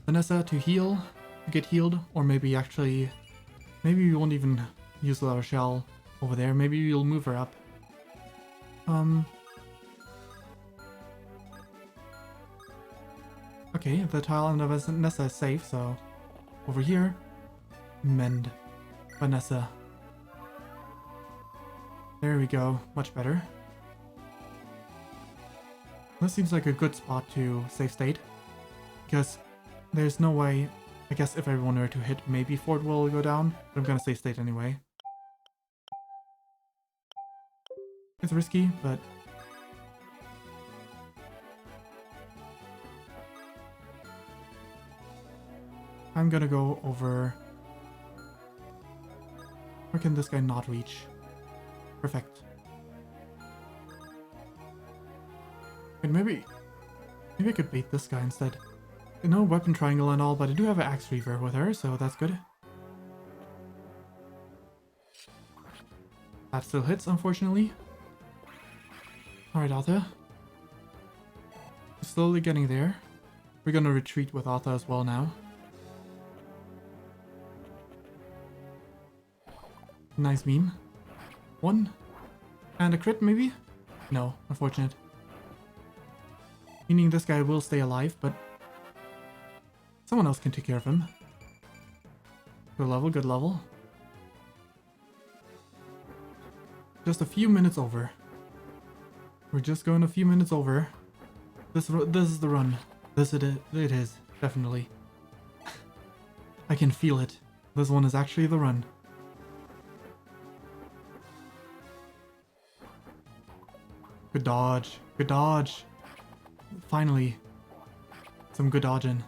S2: Vanessa to heal, to get healed, or maybe we won't even use La Rochelle over there. Maybe we'll move her up. Okay, the tile and the Vanessa is safe, so over here, mend Vanessa. There we go, much better. This seems like a good spot to save state, because there's no way, I guess if everyone were to hit, maybe Ford will go down, but I'm gonna save state anyway. It's risky, but I'm gonna go over... Where can this guy not reach? Perfect. Wait, maybe I could bait this guy instead. No weapon triangle and all, but I do have an Axe Reaver with her, so that's good. That still hits, unfortunately. Alright, Arthur. Slowly getting there. We're gonna retreat with Arthur as well now. Nice meme. One. And a crit, maybe? No, unfortunate. Meaning this guy will stay alive, but someone else can take care of him. Good level, good level. Just a few minutes over. We're just going a few minutes over. This is the run. It is, definitely. I can feel it. This one is actually the run. Good dodge. Good dodge. Finally. Some good dodging.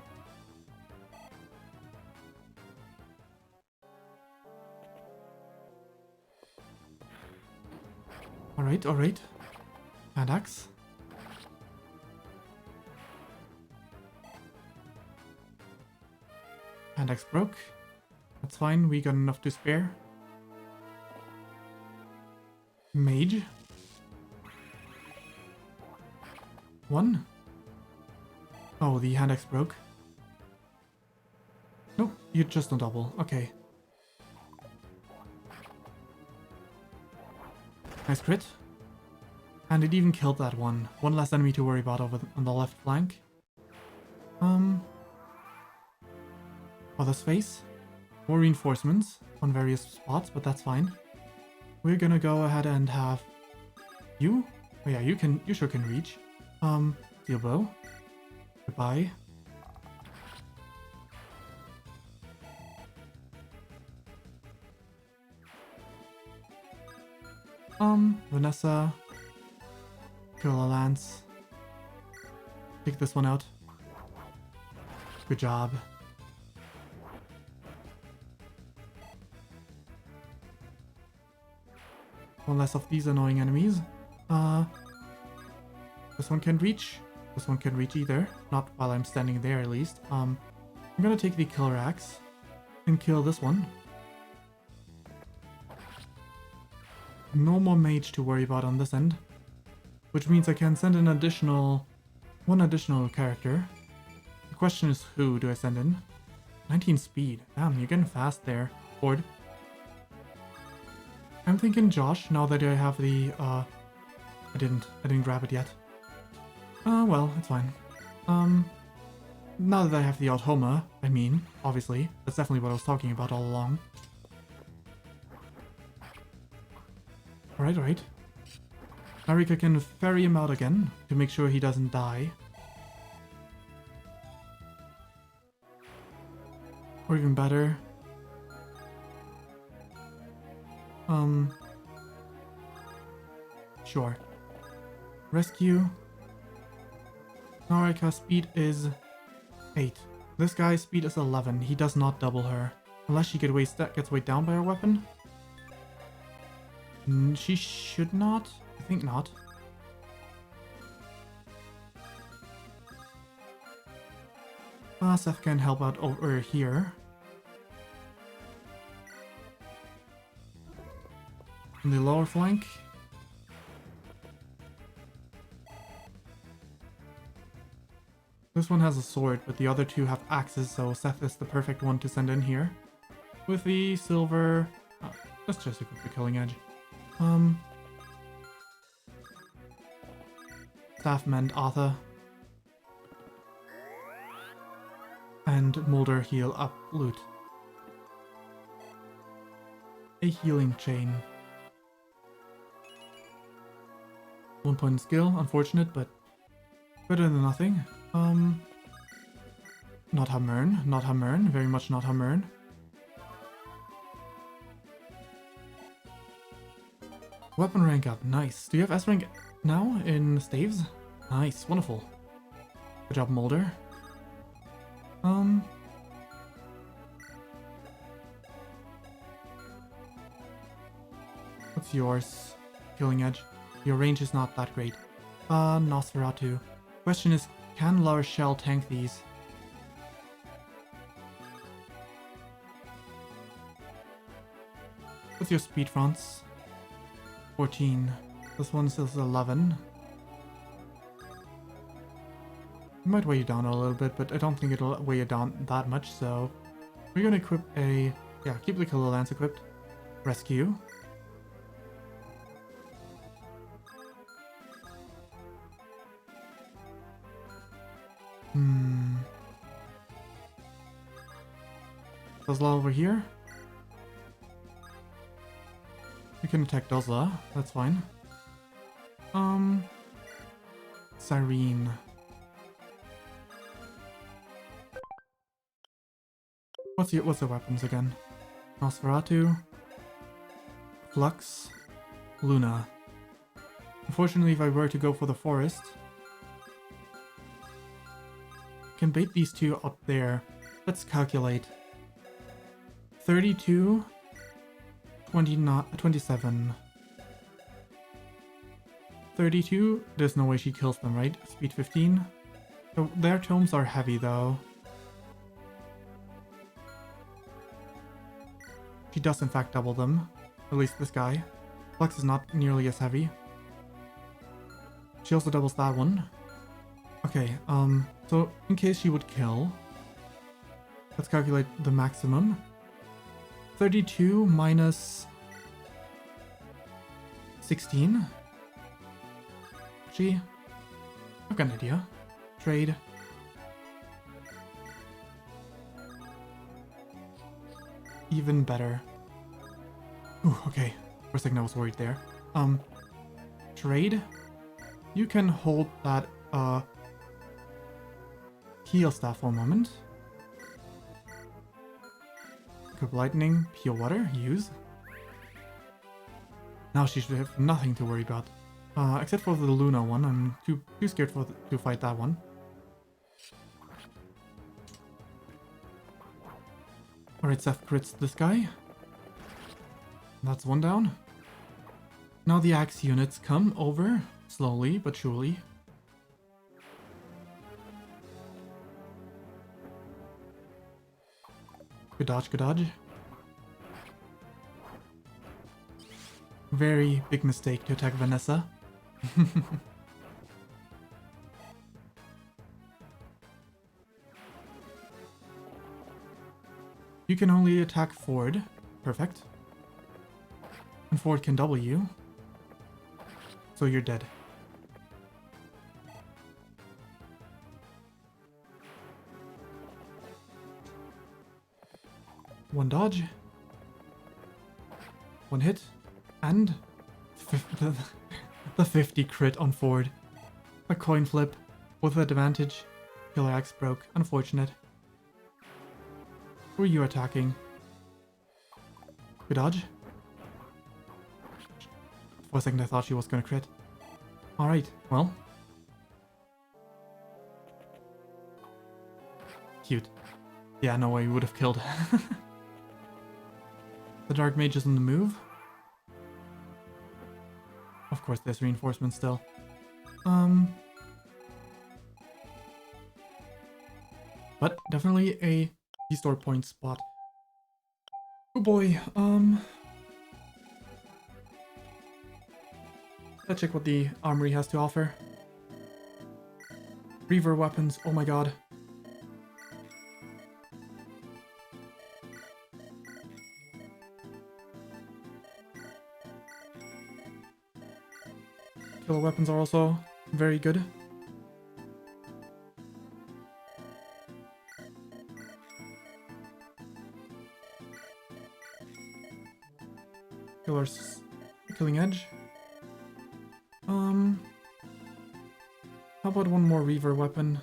S2: Alright, alright. Hand axe. Hand axe broke. That's fine, we got enough to spare. Mage. One. Oh, the hand axe broke. Nope, you just don't double. Okay. Nice crit. And it even killed that one. One less enemy to worry about over on the left flank. Other space. More reinforcements on various spots, but that's fine. We're gonna go ahead and have you. Oh yeah, you sure can reach. Steel bow. Goodbye. Vanessa. Kill a lance. Take this one out. Good job. One less of these annoying enemies. This one can reach. This one can reach either. Not while I'm standing there, at least. I'm gonna take the killer axe and kill this one. No more mage to worry about on this end, which means I can send an one additional character. The question is, who do I send in? 19 speed. Damn, you're getting fast there, Ford. I'm thinking Josh, now that I have the, I didn't grab it yet. Well, it's fine. Now that I have the Authoma, I mean, obviously, that's definitely what I was talking about all along. Alright. Marika can ferry him out again, to make sure he doesn't die. Or even better. Sure. Rescue. Narika's speed is 8. This guy's speed is 11. He does not double her. Unless she gets weighed down by her weapon. She should not. I think not. Seth can help out over here. On the lower flank. This one has a sword, but the other two have axes, so Seth is the perfect one to send in here. With the silver... let's just equip the killing edge. Staff mend Arthur. And Mulder heal up loot. A healing chain. 1 point in skill, unfortunate, but better than nothing. Not Hammern, very much not Hammern. Weapon rank up, nice. Do you have S rank now in staves? Nice, wonderful. Good job, Mulder. What's yours? Killing edge. Your range is not that great. Nosferatu. Question is, can La Rochelle tank these? What's your speed, France? 14. This one says 11. It might weigh you down a little bit, but I don't think it'll weigh you down that much, so... We're gonna equip a... Yeah, keep the Killer Lance equipped. Rescue. Tesla over here. can attack Dozla, that's fine. Cyrene. What's the weapons again? Nosferatu, Flux, Luna. Unfortunately, if I were to go for the forest, I can bait these two up there. Let's calculate. 32, 27. 32, there's no way she kills them, right? Speed 15. So their tomes are heavy though. She does in fact double them. At least this guy. Flux is not nearly as heavy. She also doubles that one. Okay, so in case she would kill, let's calculate the maximum. 32 minus 16. Actually, I've got an idea. Trade. Even better. Ooh, okay. For a second I was worried there. Trade. You can hold that, heal staff for a moment. Good lightning, pure water, use. Now she should have nothing to worry about. Except for the Luna one, I'm too scared to fight that one. Alright, Seth crits this guy. That's one down. Now the axe units come over, slowly but surely. Good dodge, good dodge. Very big mistake to attack Vanessa. You can only attack Ford. Perfect. And Ford can double you. So you're dead. One dodge. One hit. And the 50 crit on Ford. A coin flip with advantage. Killer axe broke. Unfortunate. Who are you attacking? Good dodge. For a second I thought she was gonna crit. Alright, well. Cute. Yeah, no way, we would have killed. The Dark Mage is on the move. Of course, there's reinforcements still. But definitely a store point spot. Oh boy, let's check what the armory has to offer. Reaver weapons, oh my god. Killer weapons are also very good. Killer's killing edge. How about one more Reaver weapon?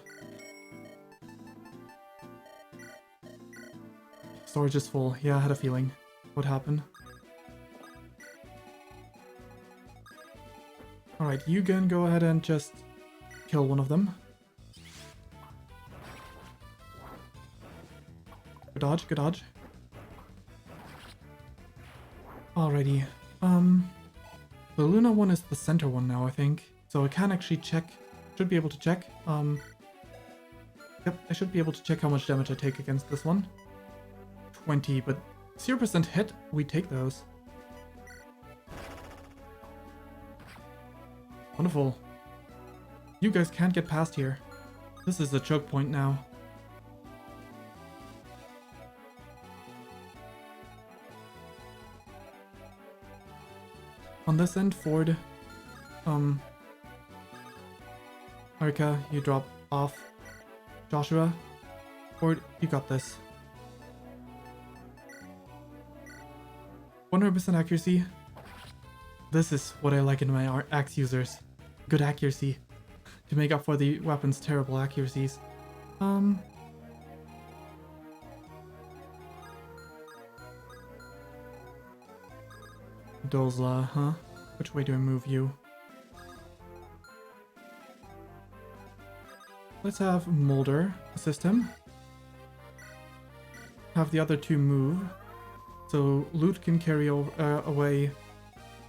S2: Storage is full. Yeah, I had a feeling. What happened? Alright, you can go ahead and just kill one of them. Good dodge, good dodge. Alrighty. The Luna one is the center one now, I think. So I can actually check. Should be able to check. Yep, I should be able to check how much damage I take against this one. 20, but 0% hit, we take those. Wonderful. You guys can't get past here. This is a choke point now. On this end, Ford. Arika, you drop off. Joshua, Ford, you got this. 100% accuracy.
S1: This is what I like in my axe users. Good accuracy. To make up for the weapon's terrible accuracies. Dozla, huh? Which way do I move you? Let's have Molder assist him. Have the other two move. So Loot can carry away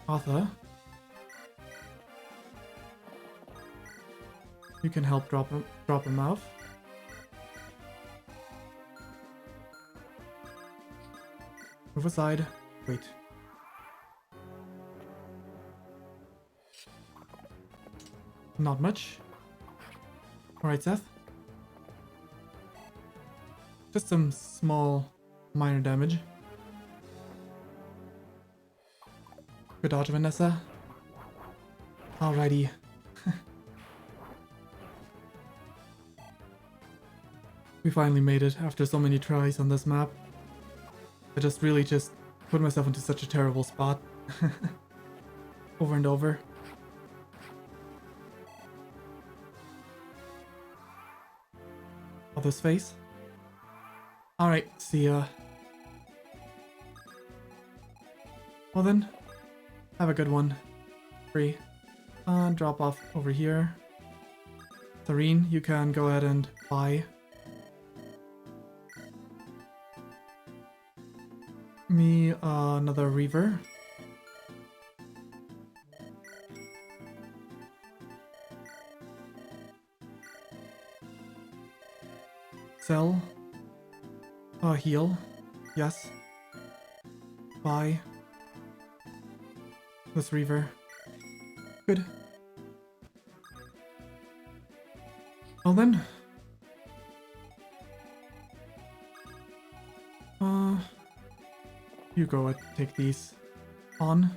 S1: Arthur. You can help drop him off. Move aside. Wait. Not much. Alright, Seth. Just some small, minor damage. Good dodge, Vanessa. Alrighty. We finally made it after so many tries on this map. I just really put myself into such a terrible spot. Over and over. Other's face. Alright, see ya. Well then, have a good one. Free. Drop off over here. Serene, you can go ahead and buy me another Reaver. Sell. Heal. Yes. Buy. This Reaver. Good. Well then. You go and take these on.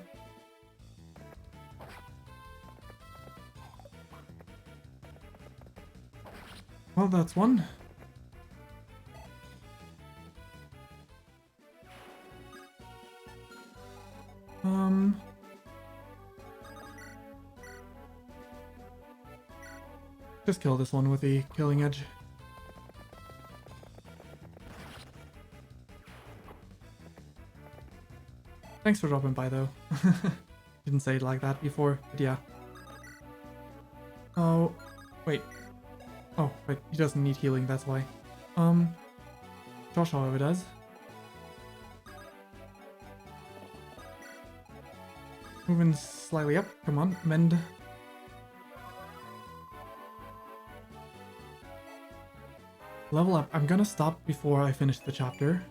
S1: Well, that's one. Just kill this one with the killing edge. Thanks for dropping by though. Didn't say it like that before, but yeah. Oh, wait. Oh, wait, he doesn't need healing, that's why. Josh, however, does. Moving slightly up, come on, mend. Level up. I'm gonna stop before I finish the chapter.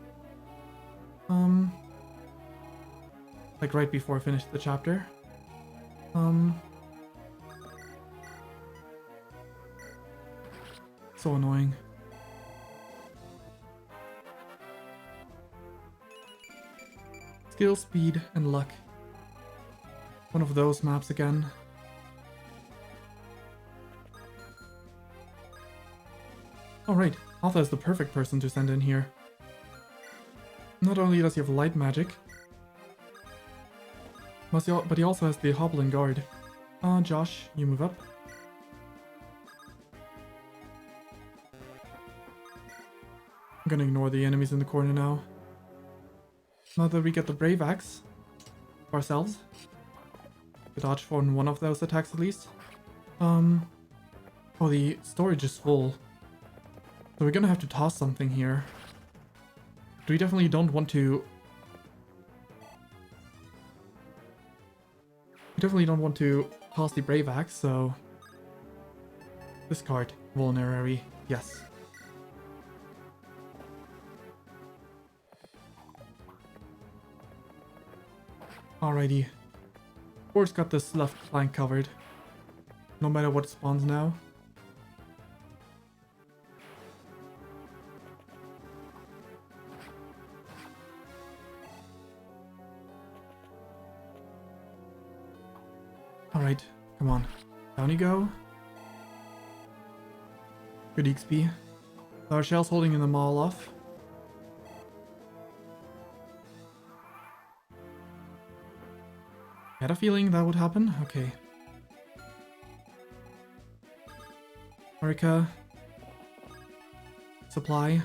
S1: Like right before I finish the chapter. So annoying. Skill, speed, and luck. One of those maps again. Alright, Alpha is the perfect person to send in here. Not only does he have light magic, but he also has the Hobbling Guard. Josh, you move up. I'm gonna ignore the enemies in the corner now. Now that we get the Brave Axe for ourselves. We dodge for one of those attacks at least. Oh, the storage is full. So we're gonna have to toss something here. But we definitely don't want to... We definitely don't want to toss the Brave Axe, so... Discard. Vulnerary. Yes. Alrighty. Board's got this left flank covered. No matter what spawns now. Alright, come on. Down you go. Good XP. Our shell's holding in the maul off. I had a feeling that would happen. Okay. Marika. Supply.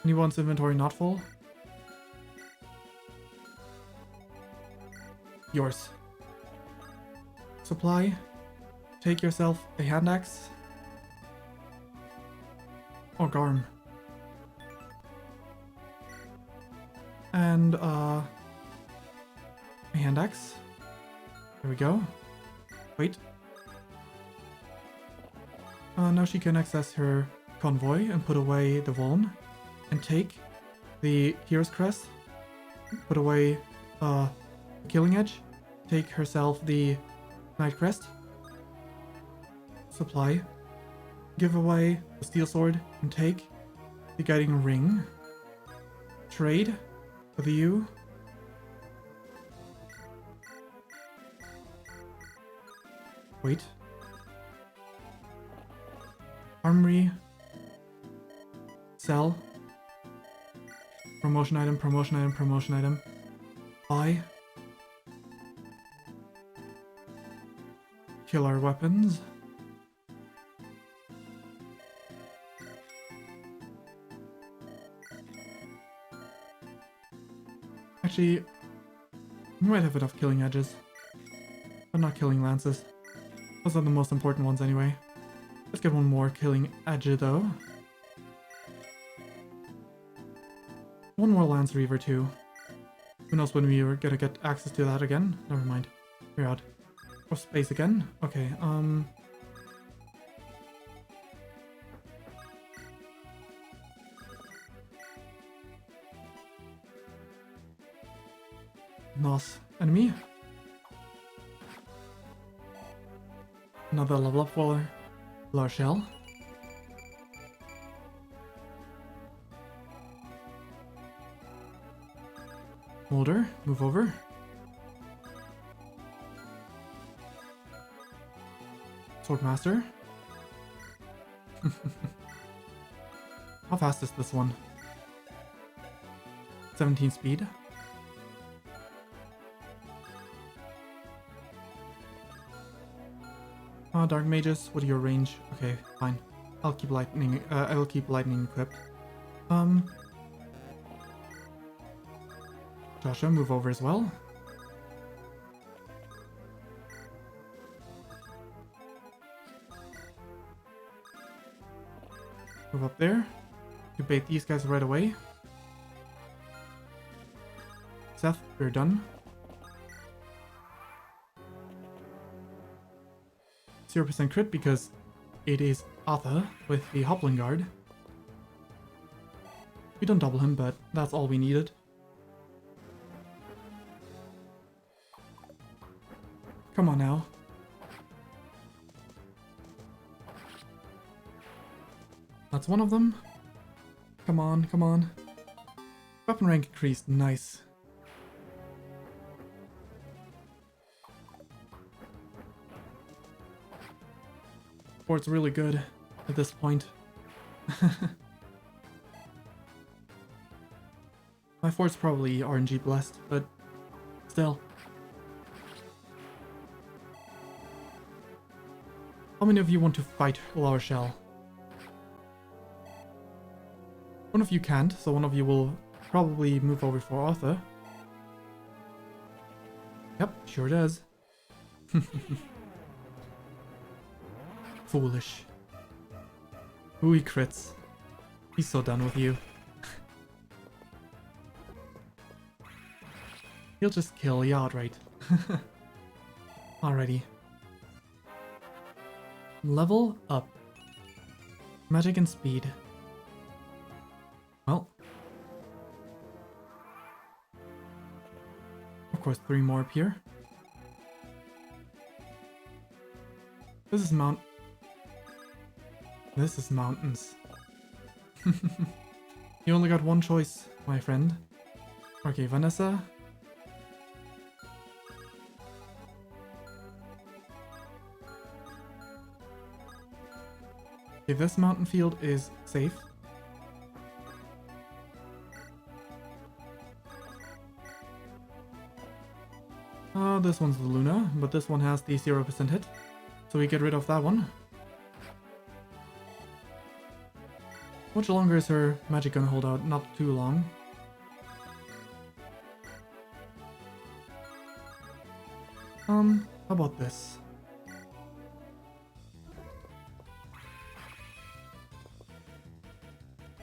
S1: Anyone's inventory not full? Yours. Supply. Take yourself a hand axe. Oh, Garm. And, a hand axe. There we go. Wait. Now she can access her convoy and put away the Vuln. And take the Hero's Crest. Put away, the Killing Edge. Take herself the Knight Crest. Supply. Give away the Steel Sword and take the Guiding Ring. Trade with you. Wait. Armory. Sell. Promotion item, promotion item, promotion item. Buy. Kill our weapons. Actually, we might have enough killing edges. But not killing lances. Those are the most important ones anyway. Let's get one more killing edge though. One more Lance Reaver too. Who knows when we are gonna get access to that again? Never mind. We're out of space again. Okay, Nos enemy. Another level up for Larshell. Molder, move over. Swordmaster. How fast is this one? 17 speed. Dark Mages, what are your range? Okay, fine. I'll keep lightning equipped. Joshua, move over as well. Move up there. Debate these guys right away. Seth, we're done. 0% crit because it is Atha with the Hoplin Guard. We don't double him, but that's all we needed. Come on now. That's one of them. Come on, come on. Weapon rank increased, nice. Fort's really good at this point. My fort's probably RNG blessed, but still. How many of you want to fight Larshell? One of you can't, so one of you will probably move over for Arthur. Yep, sure does. Foolish. Ooh, he crits. He's so done with you. He'll just kill you outright. Alrighty. Level up. Magic and speed. Well. Of course, 3 more appear. This is mountains. You only got one choice, my friend. Okay, Vanessa. Okay, this mountain field is safe.
S2: This one's the Luna, but this one has the 0% hit. So we get rid of that one. How much longer is her magic gonna hold out? Not too long. How about this?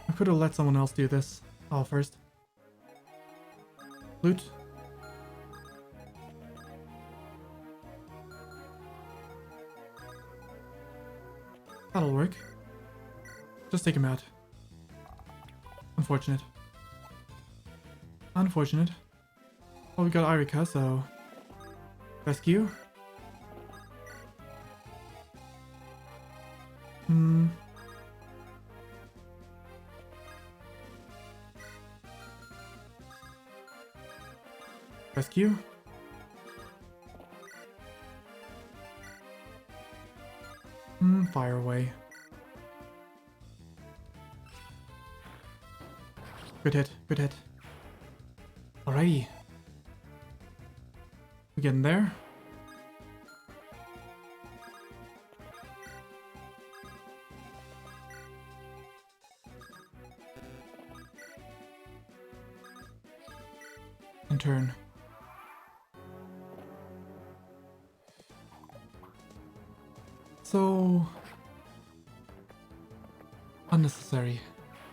S2: I could have let someone else do this. Oh, first. Loot. That'll work. Just take him out. Unfortunate. Unfortunate. Oh, we got Irika, so... Rescue. Rescue. Fire away. Good hit, good hit. Alrighty. We getting there? And turn. So... unnecessary.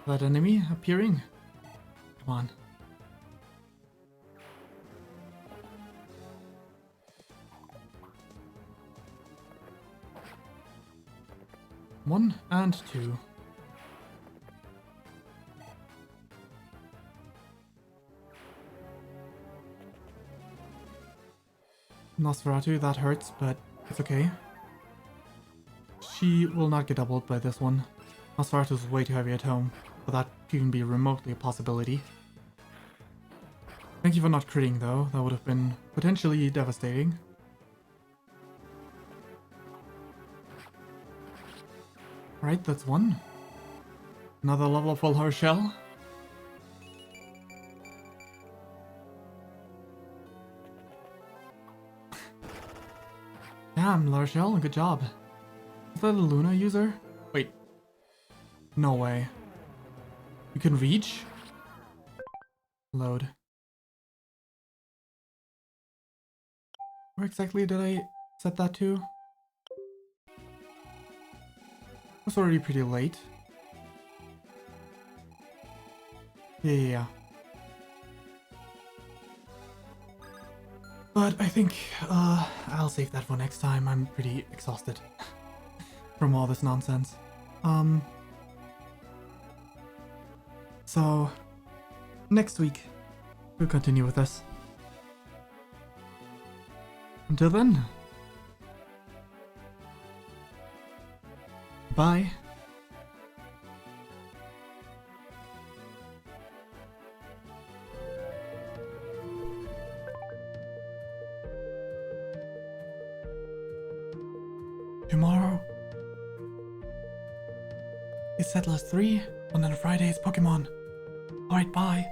S2: That enemy appearing? Come on. One and two. Nosferatu, that hurts, but it's okay. She will not get doubled by this one. Nosferatu is way too heavy at home, but that could even be remotely a possibility. Thank you for not critting though, that would have been potentially devastating. Right, that's one. Another level of full her shell. Damn, Larshell, good job. Is that a Luna user? Wait. No way. You can reach? Load. Where exactly did I set that to? It's already pretty late. Yeah. But I think, I'll save that for next time. I'm pretty exhausted from all this nonsense. So, next week, we'll continue with this. Until then, bye. Tomorrow it's Settlers 3, and then Friday is Pokemon. Alright, bye.